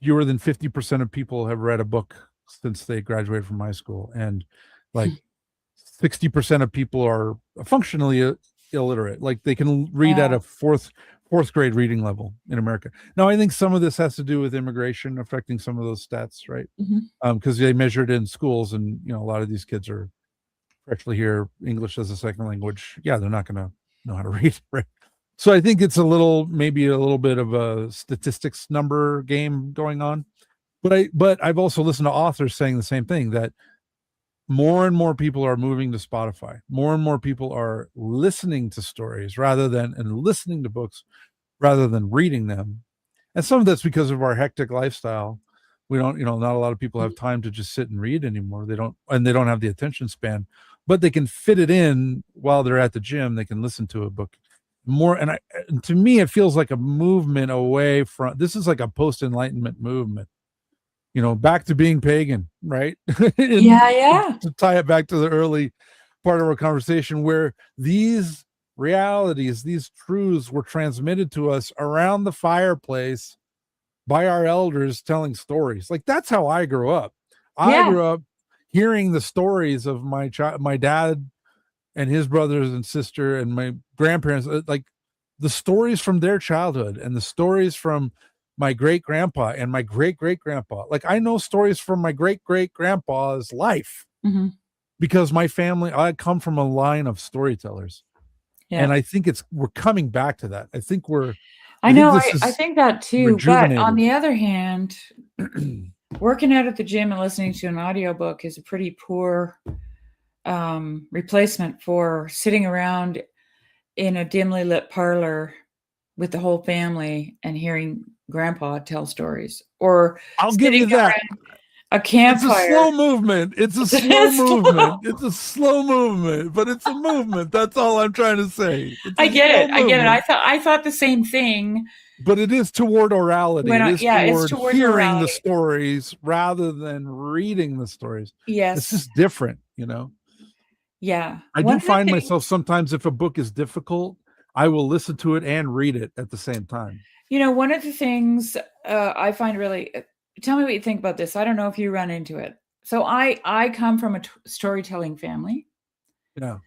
fewer than 50% of people have read a book since they graduated from high school. And like 60% of people are functionally illiterate. Like they can read at a fourth grade reading level in America. Now, I think some of this has to do with immigration affecting some of those stats, right? Because they measured in schools, and a lot of these kids are freshly here, English as a second language. Yeah, they're not going to know how to read, right? So I think it's maybe a little bit of a statistics number game going on. But I've also listened to authors saying the same thing, that more and more people are moving to Spotify. More and more people are listening to stories and listening to books rather than reading them. And some of that's because of our hectic lifestyle. We don't, not a lot of people have time to just sit and read anymore. They don't have the attention span, but they can fit it in while they're at the gym. They can listen to a book more. And to me, it feels like a movement away from, this is like a post-Enlightenment movement, back to being pagan, right? Yeah. To tie it back to the early part of our conversation, where these realities, these truths were transmitted to us around the fireplace by our elders telling stories. Like, that's how I grew up. I grew up hearing the stories of my dad and his brothers and sister and my grandparents, like the stories from their childhood and the stories from my great grandpa and my great great grandpa. Like, I know stories from my great great grandpa's life because my family, I come from a line of storytellers. Yeah. And I think we're coming back to that. I think I think that too. But on the other hand, working out at the gym and listening to an audiobook is a pretty poor replacement for sitting around in a dimly lit parlor with the whole family and hearing grandpa tell stories. Or I'll give you that. A campfire. It's a slow movement. It's a slow movement. It's a slow movement, but it's a movement. That's all I'm trying to say. I get it. I thought the same thing. But it is toward orality. It's toward hearing the stories rather than reading the stories. Yes. It's just different, Yeah. I do find myself sometimes, if a book is difficult, I will listen to it and read it at the same time. One of the things I find really, tell me what you think about this. I don't know if you run into it. So I come from a storytelling family. Yeah.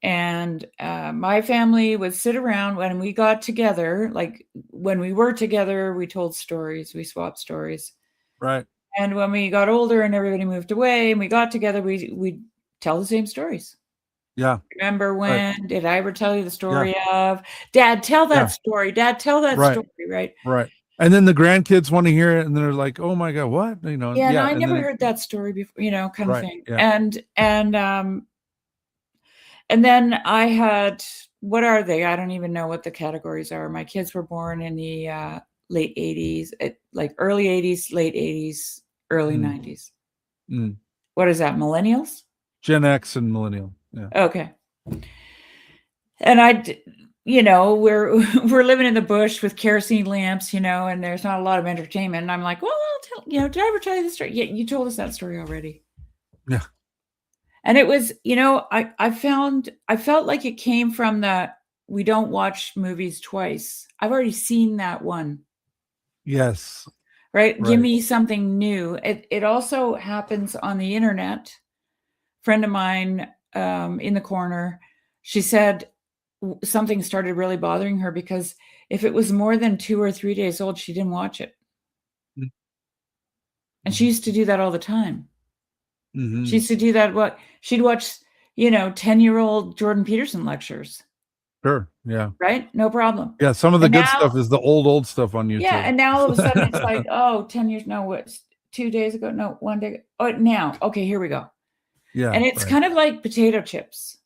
And my family would sit around when we got together. Like, when we were together, we told stories, we swapped stories. Right. And when we got older and everybody moved away and we got together, we tell the same stories. Yeah. Remember when did I ever tell you the story of Dad, tell that story. Dad, tell that story. Right. Right. And then the grandkids want to hear it and they're like, oh my God, what? Yeah. I never heard that story before, kind of thing. Yeah. And then I had, what are they? I don't even know what the categories are. My kids were born in the late 80s, like early 80s, late 80s, early 90s. What is that? Millennials? Gen X and millennial. Yeah. Okay. And we're living in the bush with kerosene lamps, and there's not a lot of entertainment. And I'm like, well, did I ever tell you this story? Yeah, you told us that story already. Yeah. And it was, I felt like it came from we don't watch movies twice. I've already seen that one. Yes. Right? Give me something new. It also happens on the internet. Friend of mine in the corner, she said something started really bothering her because if it was more than 2 or 3 days old, she didn't watch it. And she used to do that all the time. She used to do that. She'd watch, 10-year-old Jordan Peterson lectures. Sure. Yeah. Right. No problem. Yeah. Some of the good stuff is the old stuff on YouTube. Yeah. And now all of a sudden it's like, 10 years. No, what? 2 days ago? No, 1 day. Oh, now. Okay. Here we go. Yeah. And it's kind of like potato chips.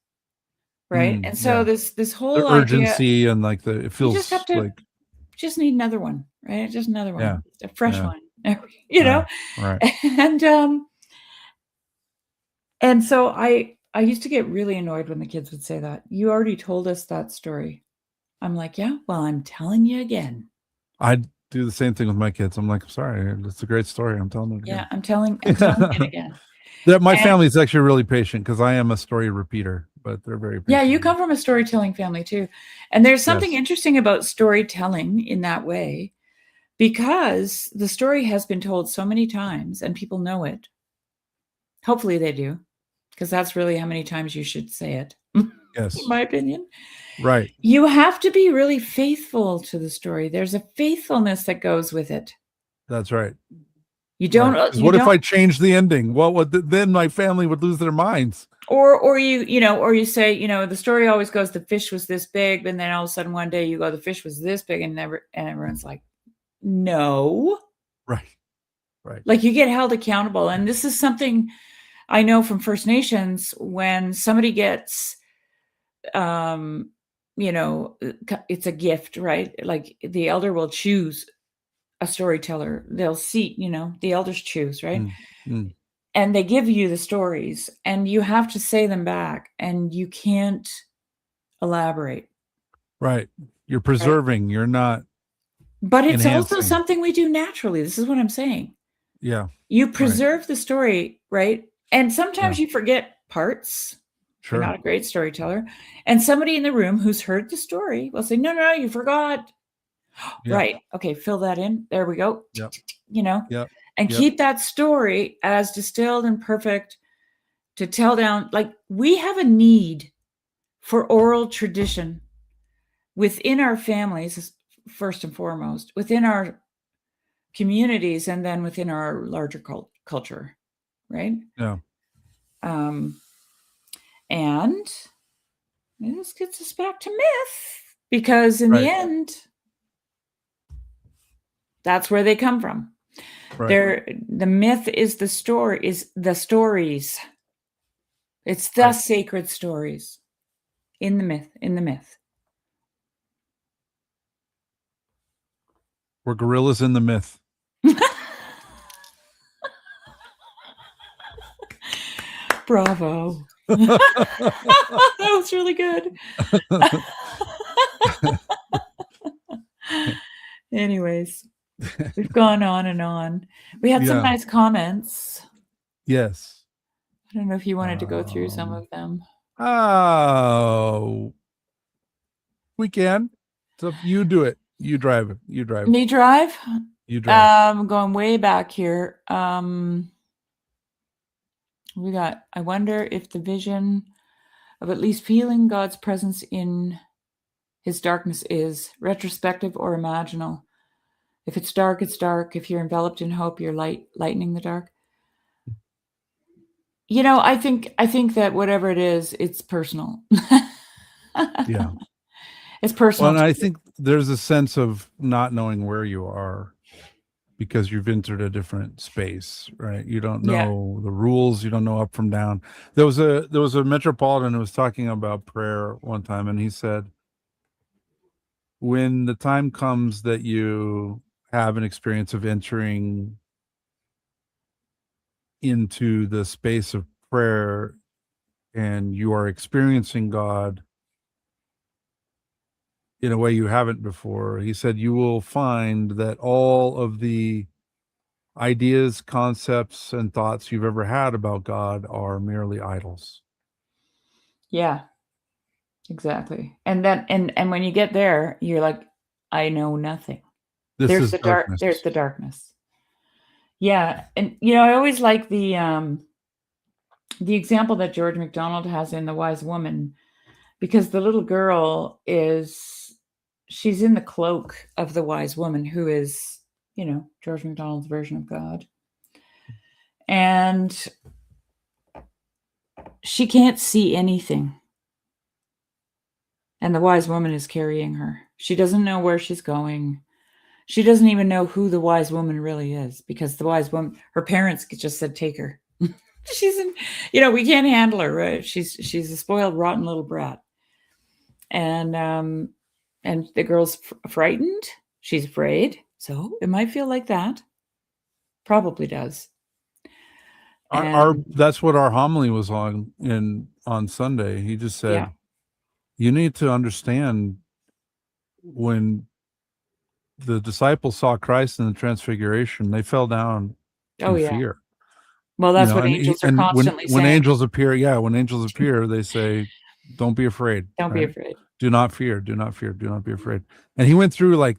right? And so Yeah. this The whole idea, urgency and like it you just have feels to like, just need another one, right? Just another yeah, one, a fresh yeah, one, you know? right. And and so I used to get really annoyed when the kids would say that. You already told us that story. I'm like, yeah, well, I'm telling you again. I do the same thing with my kids. I'm like, sorry, it's a great story. I'm telling it Yeah, again. I'm telling it again. My And family is actually really patient because I am a story repeater, but they're very yeah, you patient. come from a storytelling family too. And there's something Yes. interesting about storytelling in that way because the story has been told so many times and people know it. Hopefully they do, because that's really how many times you should say it, in Yes. my opinion. Right. You have to be really faithful to the story. There's a faithfulness that goes with it. That's right. You Right. don't, 'Cause what if I change the ending? What would then my family would lose their minds? or you say, the story always goes, the fish was this big, and then all of a sudden one day you go, the fish was this big, and everyone's like, no. Right. Right. Like you get held accountable. And this is something I know from First Nations when somebody gets, it's a gift, right? Like the elder will choose a storyteller. They'll see, the elders choose, right? Mm, mm. And they give you the stories and you have to say them back and you can't elaborate. Right. You're Right. preserving, you're not But it's also enhancing. something we do naturally. This is what I'm saying. Yeah. You Right. preserve the story, right? And sometimes Yeah. you forget parts. You're Sure. not a great storyteller. And somebody in the room who's heard the story will say, no, you forgot. Yeah. Right. Okay, fill that in. There we go. Yep. Yep. And Yep. keep that story as distilled and perfect to tell down. Like we have a need for oral tradition within our families, first and foremost, within our communities, and then within our larger culture, right? Yeah. And this gets us back to myth because in the Right. end, that's where they come from. Right. The myth is the stories. It's the Right. sacred stories in the myth. We're gorillas in the myth. Bravo. That was really good. Anyways, we've gone on and on. We had some Yeah. nice comments. Yes. I don't know if you wanted to go through some of them. Oh, we can. So you do it. You drive it. You drive. Me drive? You drive. Going way back here. We got, I wonder if the vision of at least feeling God's presence in his darkness is retrospective or imaginal. If it's dark, it's dark. If you're enveloped in hope, you're lightening the dark. I think that whatever it is, it's personal. Yeah. It's personal. Well, and I think there's a sense of not knowing where you are because you've entered a different space, right? You don't know the rules. You don't know up from down. There was a metropolitan who was talking about prayer one time, and he said, when the time comes that you have an experience of entering into the space of prayer and you are experiencing God in a way you haven't before, he said, you will find that all of the ideas, concepts, and thoughts you've ever had about God are merely idols. Yeah, exactly. And then, and when you get there, you're like, I know nothing. There's the dark. There's the darkness. Yeah. And, I always like the example that George MacDonald has in The Wise Woman, because the little girl she's in the cloak of the wise woman who is, George MacDonald's version of God. And she can't see anything. And the wise woman is carrying her. She doesn't know where she's going. She doesn't even know who the wise woman really is, because the wise woman, her parents just said, take her. She's in, we can't handle her, right? She's a spoiled, rotten little brat. and the girl's frightened. She's afraid, so it might feel like that. Probably does. Our And that's what our homily was on Sunday. He just said, yeah, you need to understand when the disciples saw Christ in the transfiguration, they fell down oh in yeah. fear. Well, You that's know, what and angels are and constantly when saying. angels appear, when angels appear, they say, "Don't be afraid." Don't be Right? afraid. Do not fear. Do not fear. Do not be afraid. And he went through like,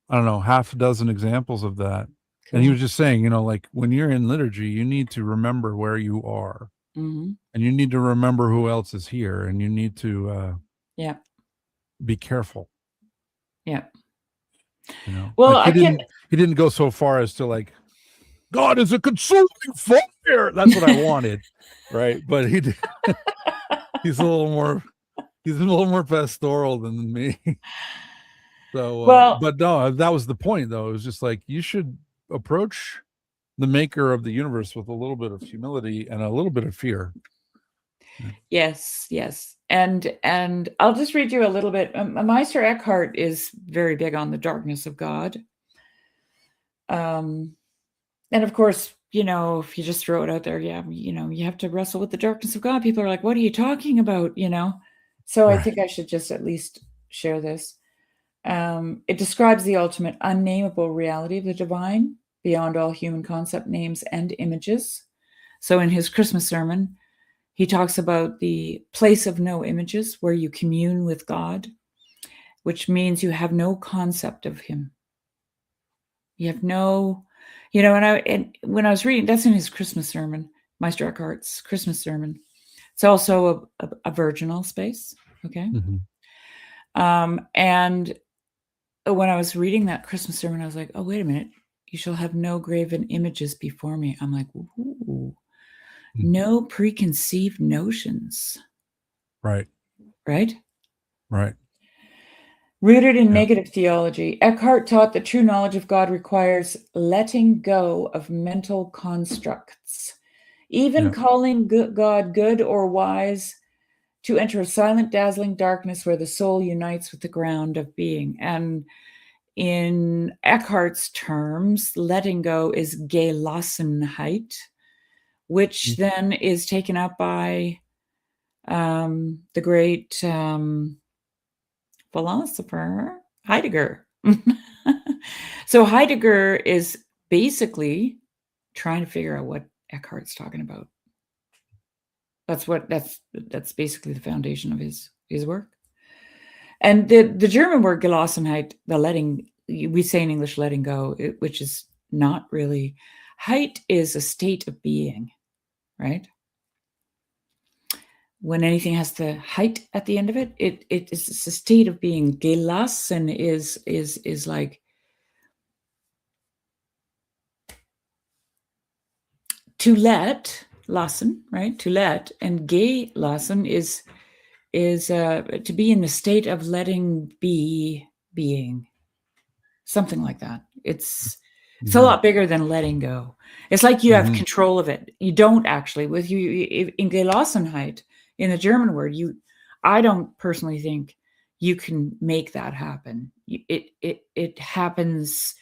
I don't know, half a dozen examples of that. And he Cool. was just saying, like when you're in liturgy, you need to remember where you are, Mm-hmm. and you need to remember who else is here, and you need to Yeah. be careful. Yeah. Well, Like I can. he didn't go so far as to like, God is a consuming fire. That's what I wanted, right? But he's a little more pastoral than me. So, Well, but no, that was the point, though. It was just like you should approach the maker of the universe with a little bit of humility and a little bit of fear. yes, yes. And I'll just read you a little bit. Meister Eckhart is very big on the darkness of God. And of course, if you just throw it out there, you have to wrestle with the darkness of God. People are like, what are you talking about? So I Right. think I should just at least share this. It describes the ultimate unnameable reality of the divine beyond all human concept, names, and images. So in his Christmas sermon, he talks about the place of no images where you commune with God, which means you have no concept of him. You have no, and when I was reading, that's in his Christmas sermon, Meister Eckhart's Christmas sermon. It's also a virginal space. Okay. Mm-hmm. And when I was reading that Christmas sermon, I was like, oh, wait a minute. You shall have no graven images before me. I'm like, ooh, no preconceived notions. Right. Right? Right. Rooted in Yeah. negative theology, Eckhart taught that true knowledge of God requires letting go of mental constructs. Even calling God good or wise to enter a silent, dazzling darkness where the soul unites with the ground of being. And in Eckhart's terms, letting go is Gelassenheit, which then is taken up by the great philosopher Heidegger. So Heidegger is basically trying to figure out what Eckhart's talking about. That's basically the foundation of his work. And the German word Gelassenheit, the letting, we say in English letting go, which is not really, height is a state of being, right? When anything has the height at the end of it, it's a state of being. Gelassen is like to let, lassen, right? To let, and gelassen is to be in the state of letting be being, something like that. It's a lot bigger than letting go. It's like you have control of it. You don't actually. With you in Gelassenheit, in the German word, I don't personally think you can make that happen. It happens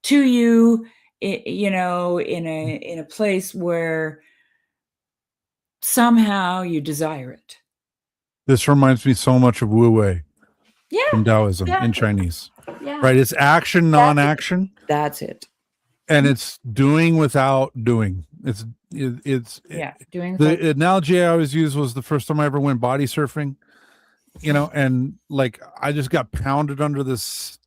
to you, in a place where somehow you desire it. This reminds me so much of Wu Wei Yeah, from Taoism in exactly. Chinese. Yeah, Right. It's action, non-action. That's it. And it's doing without doing. Doing The analogy I always used was the first time I ever went body surfing, and like I just got pounded under this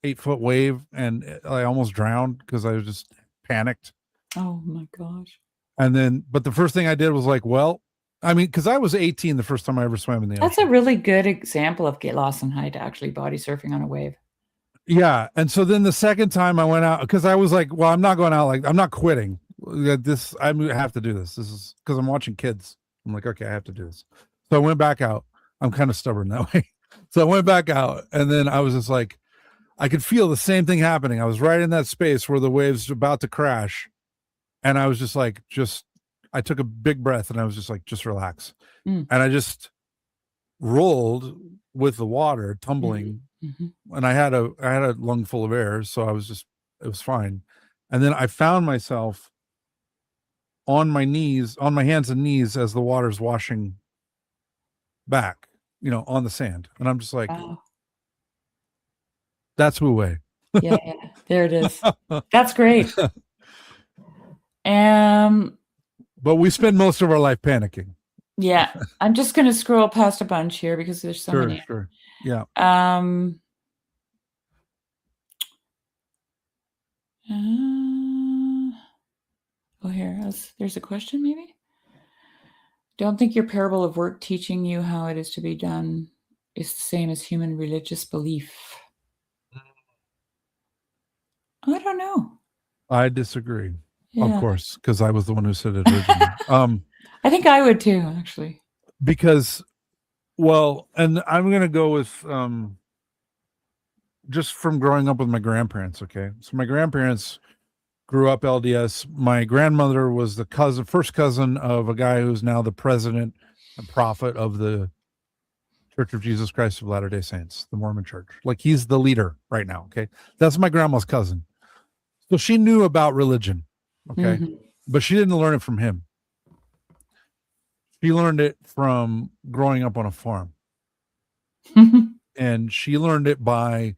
8-foot wave and I almost drowned because I was just panicked. Oh my gosh. And then, but the first thing I did was like, well, I mean, because I was 18 the first time I ever swam in the ocean. That's a really good example of Gelassenheit, actually, body surfing on a wave. Yeah. And so then the second time I went out, because I was like, well, I'm not going out, like, I'm not quitting this. I have to do this. This is because I'm watching kids. I'm like, okay, I have to do this. So I went back out. I'm kind of stubborn that way. So I went back out, and then I was just like, I could feel the same thing happening. I was right in that space where the wave's about to crash. And I was just like, I took a big breath and I was just like, just relax. And I just rolled with the water tumbling, and I had a lung full of air, so it was fine. And then I found myself on my hands and knees as the water's washing back, on the sand, and I'm just like, Wow. that's Wu Wei. Yeah, there it is. That's great. But we spend most of our life panicking. Yeah, I'm just going to scroll past a bunch here because there's so many. Sure. Yeah. There's a question maybe. Don't think your parable of work teaching you how it is to be done is the same as human religious belief. I don't know. I disagree. Yeah. Of course, because I was the one who said it originally. I think I would too, actually. Because, well, and I'm going to go with just from growing up with my grandparents. Okay, so my grandparents grew up LDS. My grandmother was the first cousin of a guy who's now the president and prophet of the Church of Jesus Christ of Latter-day Saints, the Mormon Church. Like, he's the leader right now. Okay, that's my grandma's cousin. So she knew about religion. Okay, but she didn't learn it from him. She learned it from growing up on a farm. And she learned it by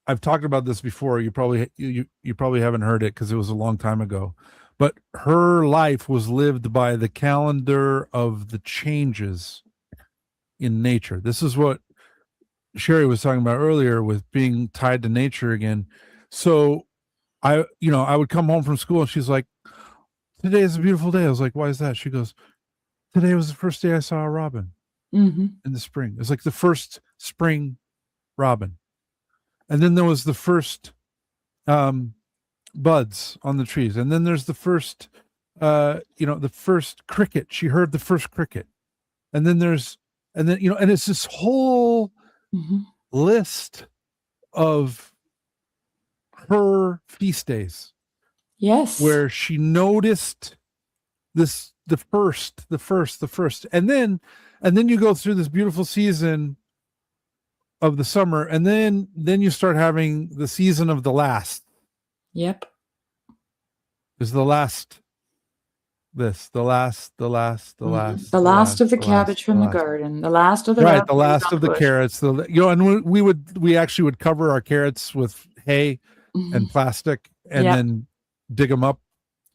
I've talked about this before. You probably haven't heard it because it was a long time ago, but her life was lived by the calendar of the changes in nature. This is what Sherry was talking about earlier with being tied to nature again. So I would come home from school and she's like, today is a beautiful day. I was like, why is that? She goes, today was the first day I saw a robin in the spring. It was like the first spring robin. And then there was the first buds on the trees. And then there's the first, the first cricket. She heard the first cricket. And then and it's this whole list of her feast days. Yes. Where she noticed the first. And then you go through this beautiful season of the summer, and then you start having the season of the last. Yep. Is the last the last the last of the cabbage from the garden, the last of the the last of the carrots, and we actually would cover our carrots with hay and plastic and then dig them up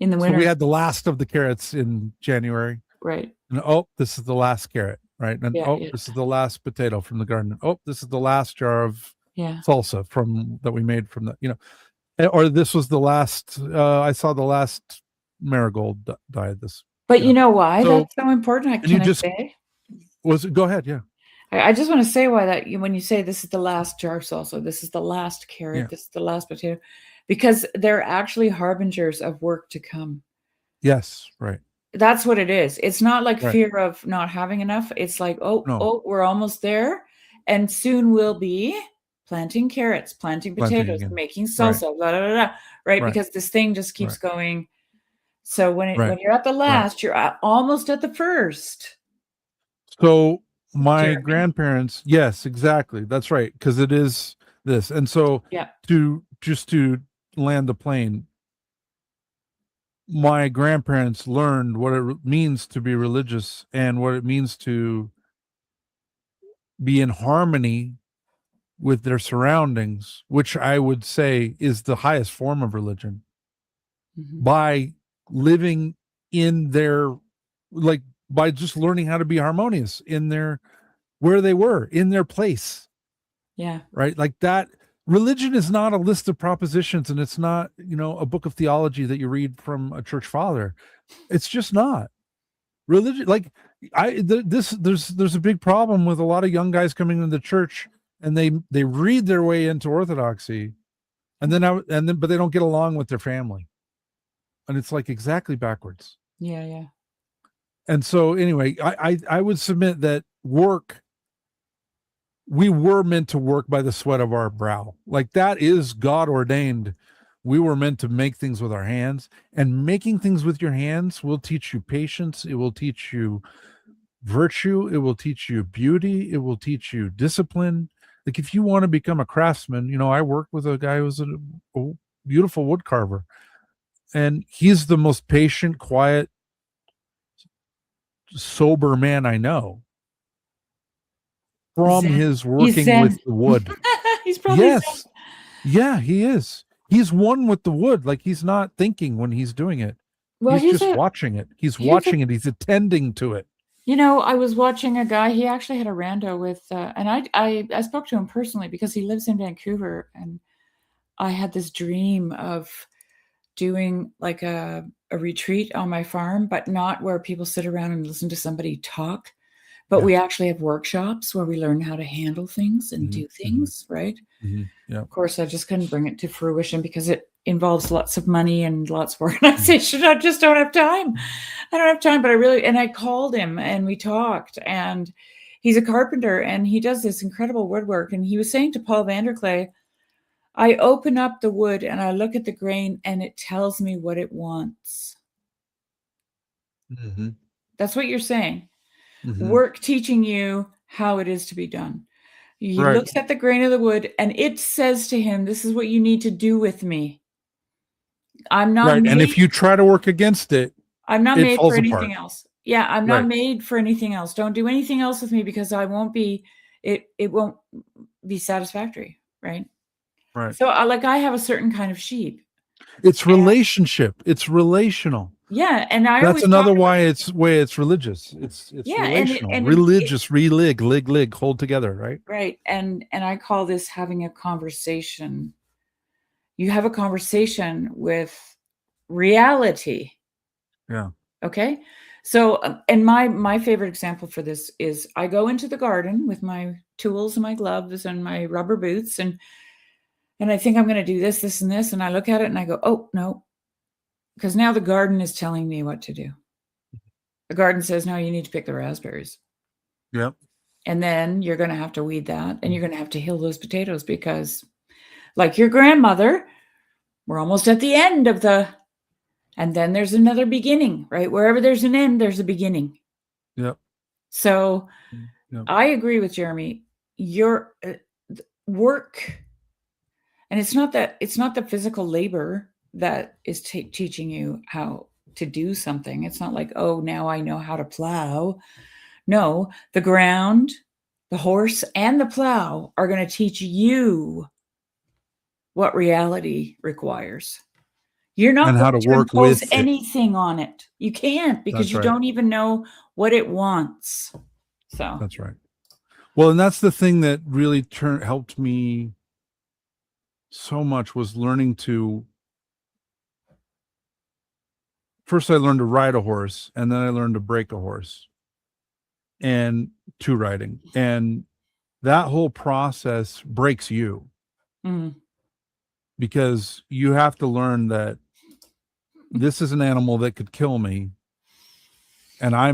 in the winter. So we had the last of the carrots in January, right? And this is the last carrot, right? And this is the last potato from the garden. This is the last jar of salsa that we made from or this was the last. I saw the last marigold died. But you know why that's so important? Can I say? Go ahead, yeah. I just want to say why that when you say this is the last jar of salsa, this is the last carrot, this is the last potato, because they're actually harbingers of work to come. Yes, right. That's what it is. It's not like fear of not having enough. It's like, we're almost there, and soon we'll be planting carrots, planting potatoes, making salsa, blah, blah, blah, blah, right? Because this thing just keeps going. So when you're at the last, you're almost at the first. So my grandparents, yes, exactly. That's right. Because it is this. And so to land the plane, my grandparents learned what it means to be religious and what it means to be in harmony with their surroundings, which I would say is the highest form of religion, by living in by just learning how to be harmonious in where they were, in their place. Yeah. Right. Like that. Religion is not a list of propositions, and it's not, a book of theology that you read from a church father. It's just not. Religion. Like there's a big problem with a lot of young guys coming into the church, and they read their way into orthodoxy, but they don't get along with their family. And it's like exactly backwards. Yeah, yeah. And so anyway, I would submit that we were meant to work by the sweat of our brow. Like that is God ordained. We were meant to make things with our hands, and making things with your hands will teach you patience. It will teach you virtue. It will teach you beauty. It will teach you discipline. Like if you want to become a craftsman, I work with a guy who's a beautiful wood carver, and he's the most patient, quiet, sober man I know from Zen. his He's working with Zen. the wood. He's probably Zen. Yes. Yeah, he is. He's one with the wood. Like he's not thinking when he's doing it. Well, He's just watching it. He's here's a watching it. He's attending to it. I was watching a guy. He actually had a rando with, and I spoke to him personally because he lives in Vancouver, and I had this dream of doing like a retreat on my farm, but not where people sit around and listen to somebody talk, but Yeah. we actually have workshops where we learn how to handle things and do things, right? Yeah. Of course, I just couldn't bring it to fruition because it involves lots of money and lots of organization. I just don't have time. I don't have time, but I called him and we talked, and he's a carpenter and he does this incredible woodwork. And he was saying to Paul Vanderklay, I open up the wood and I look at the grain and it tells me what it wants. That's what you're saying. Work teaching you how it is to be done. He looks at the grain of the wood and it says to him, this is what you need to do with me. I'm not Right. made, And if you try to work against it, I'm not it made falls for anything apart. else. Yeah, I'm not Right. made for anything else. Don't do anything else with me because I won't be, it won't be satisfactory, right? Right. So I have a certain kind of sheep. It's relationship. It's relational. Yeah, and I That's always another talk about, way it's religious. It's yeah, relational. and Religious, lig, hold together, right? right, and I call this having a conversation. You have a conversation with reality. Yeah. Okay. So, and my favorite example for this is I go into the garden with my tools and my gloves and my rubber boots, and I think I'm going to do this, this, and this, and I look at it and I go, oh no, because now the garden is telling me what to do. The garden says, no, you need to pick the raspberries. Yep. And then you're going to have to weed that, and you're going to have to hill those potatoes because, like your grandmother, we're almost at the end of and then there's another beginning, right? Wherever there's an end, there's a beginning. Yep. So Yep. I agree with Jeremy. Your work, and it's not the physical labor that is teaching you how to do something. It's not like, oh, now I know how to plow. No, the ground, the horse, and the plow are going to teach you what reality requires. You're not And how going to to work impose with it. anything on it. You can't because That's you right. don't even know what it wants. So That's right. Well, and that's the thing that really helped me so much was learning to. First, I learned to ride a horse, and then I learned to break a horse, and to riding, and that whole process breaks you because you have to learn that this is an animal that could kill me, and I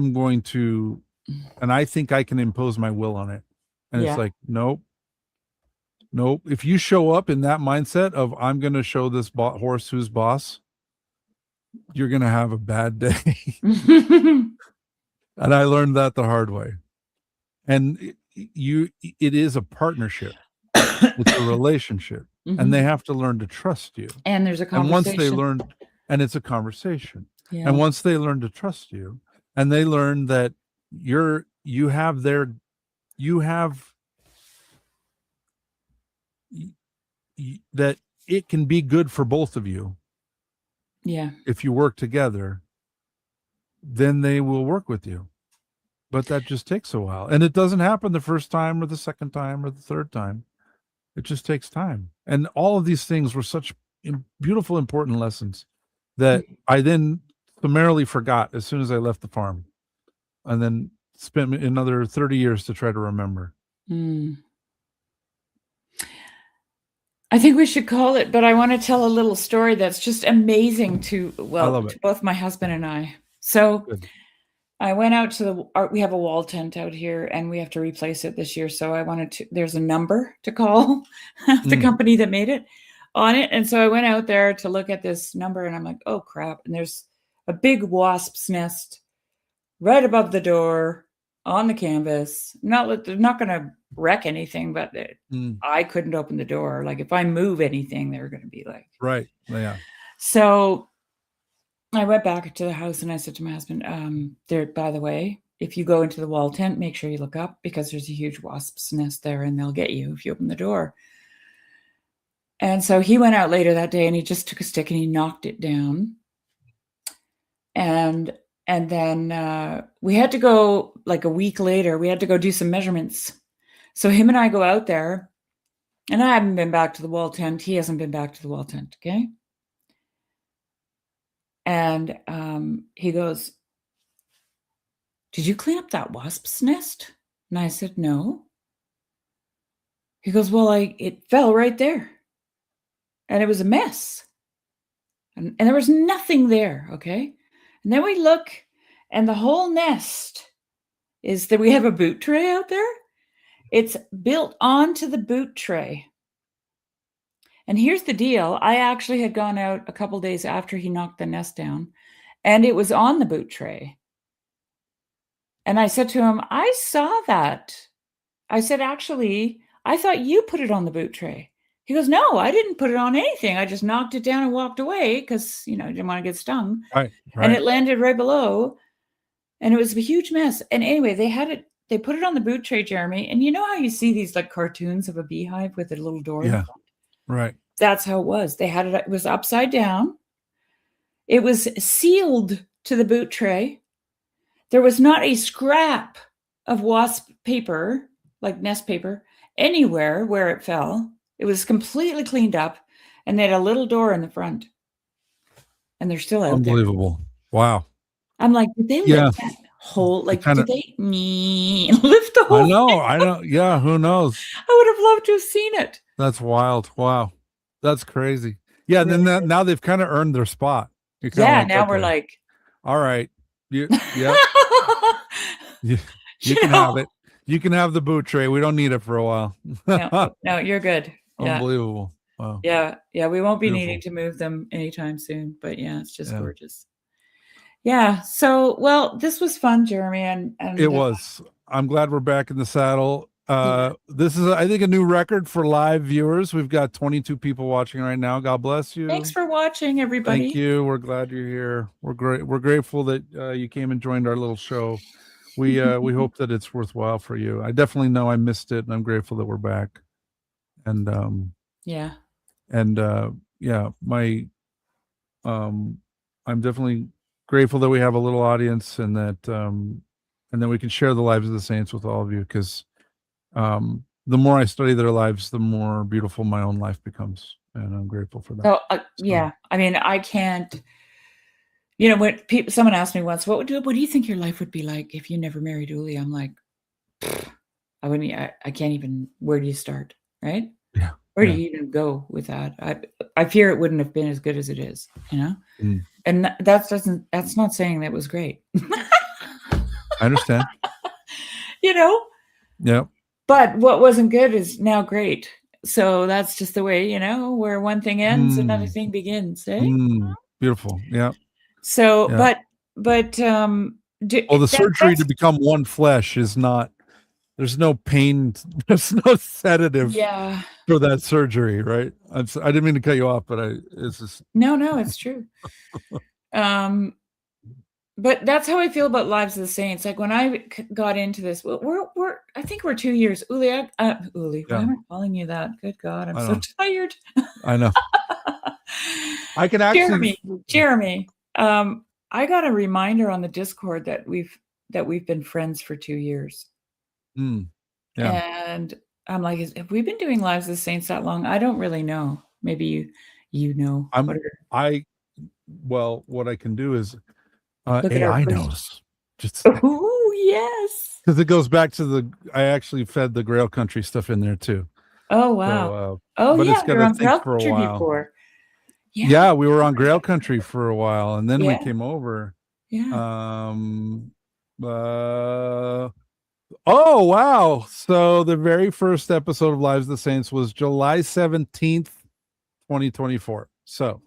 think I can impose my will on it. And it's like, nope. If you show up in that mindset of I'm going to show this horse who's boss, you're going to have a bad day. And I learned that the hard way. And it is a partnership. It's a relationship. And they have to learn to trust you. And there's a conversation. And once they learn, and it's a conversation. Yeah. And once they learn to trust you, and they learn that that it can be good for both of you. Yeah. If you work together, then they will work with you. But that just takes a while. And it doesn't happen the first time or the second time or the third time. It just takes time. And all of these things were such beautiful, important lessons that I then summarily forgot as soon as I left the farm, and then spent another 30 years to try to remember. I think we should call it, but I want to tell a little story that's just amazing to both my husband and I. So good. I went out to we have a wall tent out here and we have to replace it this year. So there's a number to call the company that made it on it. And so I went out there to look at this number and I'm like, oh crap. And there's a big wasp's nest right above the door on the canvas. They're not going to wreck anything, but I couldn't open the door. Like if I move anything, they're going to be like, right. Yeah. So I went back to the house and I said to my husband, there, by the way, if you go into the wall tent, make sure you look up because there's a huge wasp's nest there and they'll get you if you open the door. And so he went out later that day and he just took a stick and he knocked it down. And then we had to go like a week later, we had to go do some measurements. So him and I go out there and I haven't been back to the wall tent. He hasn't been back to the wall tent. Okay. And he goes, did you clean up that wasp's nest? And I said, no. He goes, well, it fell right there. And it was a mess. And there was nothing there, okay? And then we look, and the whole nest is that we have a boot tray out there. It's built onto the boot tray. And here's the deal. I actually had gone out a couple days after he knocked the nest down, and it was on the boot tray. And I said to him, I saw that. I said, actually, I thought you put it on the boot tray. He goes, no, I didn't put it on anything. I just knocked it down and walked away because, I didn't want to get stung. Right. And it landed right below. And it was a huge mess. And anyway, they put it on the boot tray, Jeremy. And you know how you see these like cartoons of a beehive with a little door? Yeah. Right. That's how it was. It was upside down. It was sealed to the boot tray. There was not a scrap of wasp paper, like nest paper, anywhere where it fell. It was completely cleaned up, and they had a little door in the front. And they're still out there. Unbelievable. Wow. I'm like, did they lift that hole? Like, did they lift the whole I know. Yeah, who knows? I would have loved to have seen it. That's wild. Wow. That's crazy. Yeah, Really? then now they've kind of earned their spot. Now we're like, all right. You can have it. You can have the boot tray. We don't need it for a while. No, you're good. Yeah. Unbelievable. Wow. Yeah. We won't be needing to move them anytime soon, but yeah, it's just gorgeous. Yeah. So, well, this was fun, Jeremy. And it was. I'm glad we're back in the saddle. This is, I think, a new record for live viewers. We've got 22 people watching right now. God bless you. Thanks for watching, everybody. Thank you. We're glad you're here. We're grateful that you came and joined our little show. We hope that it's worthwhile for you. I definitely know I missed it, and I'm grateful that we're back. And I'm definitely grateful that we have a little audience, and that and then we can share the lives of the saints with all of you, because the more I study their lives, the more beautiful my own life becomes, and I'm grateful for that. Yeah. I mean, I can't. When someone asked me once, what do you think your life would be like if you never married Uli? I'm like, I wouldn't. I can't even. Where do you start, right? Yeah. Where do you even go with that? I fear it wouldn't have been as good as it is, And that's not saying that was great. I understand. Yeah. But what wasn't good is now great. So that's just the way, where one thing ends, another thing begins. Eh? Beautiful. Yeah. So, yeah. but the surgery to become one flesh is not. There's no pain. There's no sedative. Yeah. For that surgery, right? I didn't mean to cut you off, but it's just. No, it's true. But that's how I feel about Lives of the Saints. Like when I got into this, I think we're 2 years. Uli, why am I calling you that? Good God, I'm so tired. I know. I can actually. Jeremy. I got a reminder on the Discord that we've been friends for 2 years. Yeah. And I'm like, have we been doing Lives of the Saints that long? I don't really know. Maybe you know. What I can do is AI knows. Oh, yes. Because it goes back to I actually fed the Grail Country stuff in there too. Oh, wow. But yeah. It's We were on Grail Country before. Yeah, we were on Grail Country for a while, and then we came over. Yeah. Oh, wow. So the very first episode of Lives of the Saints was July 17th, 2024. So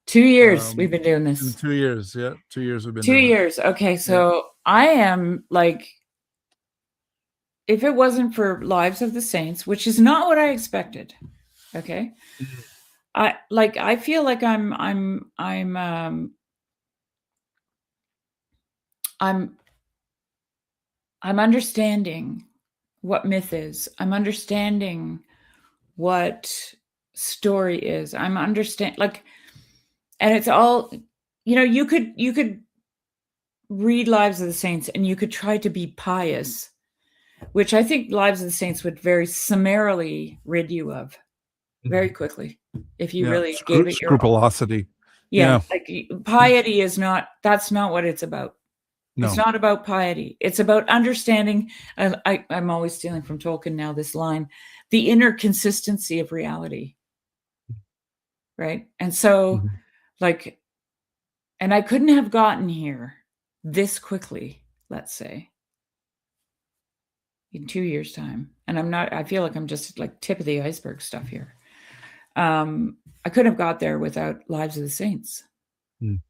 2 years we've been doing this. 2 years. Yeah. 2 years we've been 2 years. Okay. So I am like if it wasn't for Lives of the Saints, which is not what I expected, okay, I feel like I'm understanding what myth is. I'm understanding what story is. I'm understand like, and it's all, you could read Lives of the Saints and you could try to be pious, which I think Lives of the Saints would very summarily rid you of very quickly if you really gave it your all. Scrupulosity. Yeah, like piety is not, that's not what it's about. No. It's not about piety. It's about understanding. I'm always stealing from Tolkien now, this line, the inner consistency of reality. Right. And so like, and I couldn't have gotten here this quickly, let's say, in 2 years' time. And I feel like I'm just like tip of the iceberg stuff here. I couldn't have got there without Lives of the Saints. And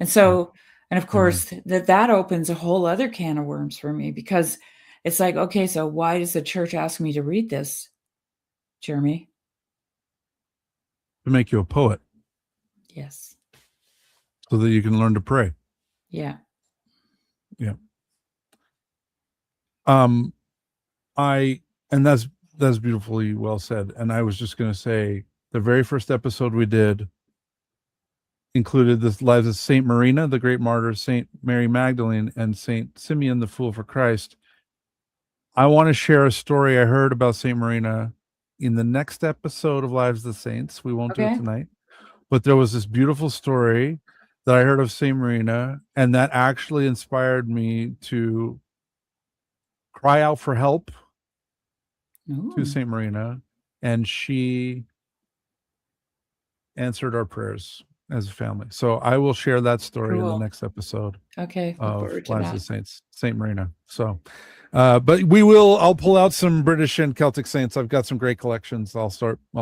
so, and of course, that opens a whole other can of worms for me, because it's like, okay, so why does the church ask me to read this, Jeremy? To make you a poet. Yes. So that you can learn to pray. Yeah. Yeah. And that's beautifully well said. And I was just going to say, the very first episode we did included the lives of Saint Marina, the great martyr, Saint Mary Magdalene, and Saint Simeon, the Fool for Christ. I want to share a story I heard about Saint Marina in the next episode of Lives of the Saints. We won't do it tonight, but there was this beautiful story that I heard of Saint Marina, and that actually inspired me to cry out for help to Saint Marina, and she answered our prayers as a family. So I will share that story in the next episode. Okay. Of Look forward to Lives that. of the Saints, Saint Marina. So, but I'll pull out some British and Celtic saints. I've got some great collections. I'll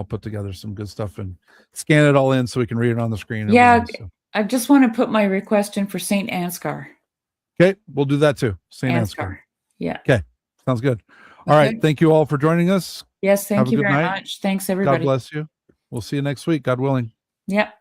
put together some good stuff and scan it all in so we can read it on the screen. Yeah. I just want to put my request in for Saint Ansgar. Okay. We'll do that too. Saint Ansgar. Yeah. Okay. Sounds good. All right. Thank you all for joining us. Yes. Thank you very much. Thanks, everybody. God bless you. We'll see you next week, God willing. Yep.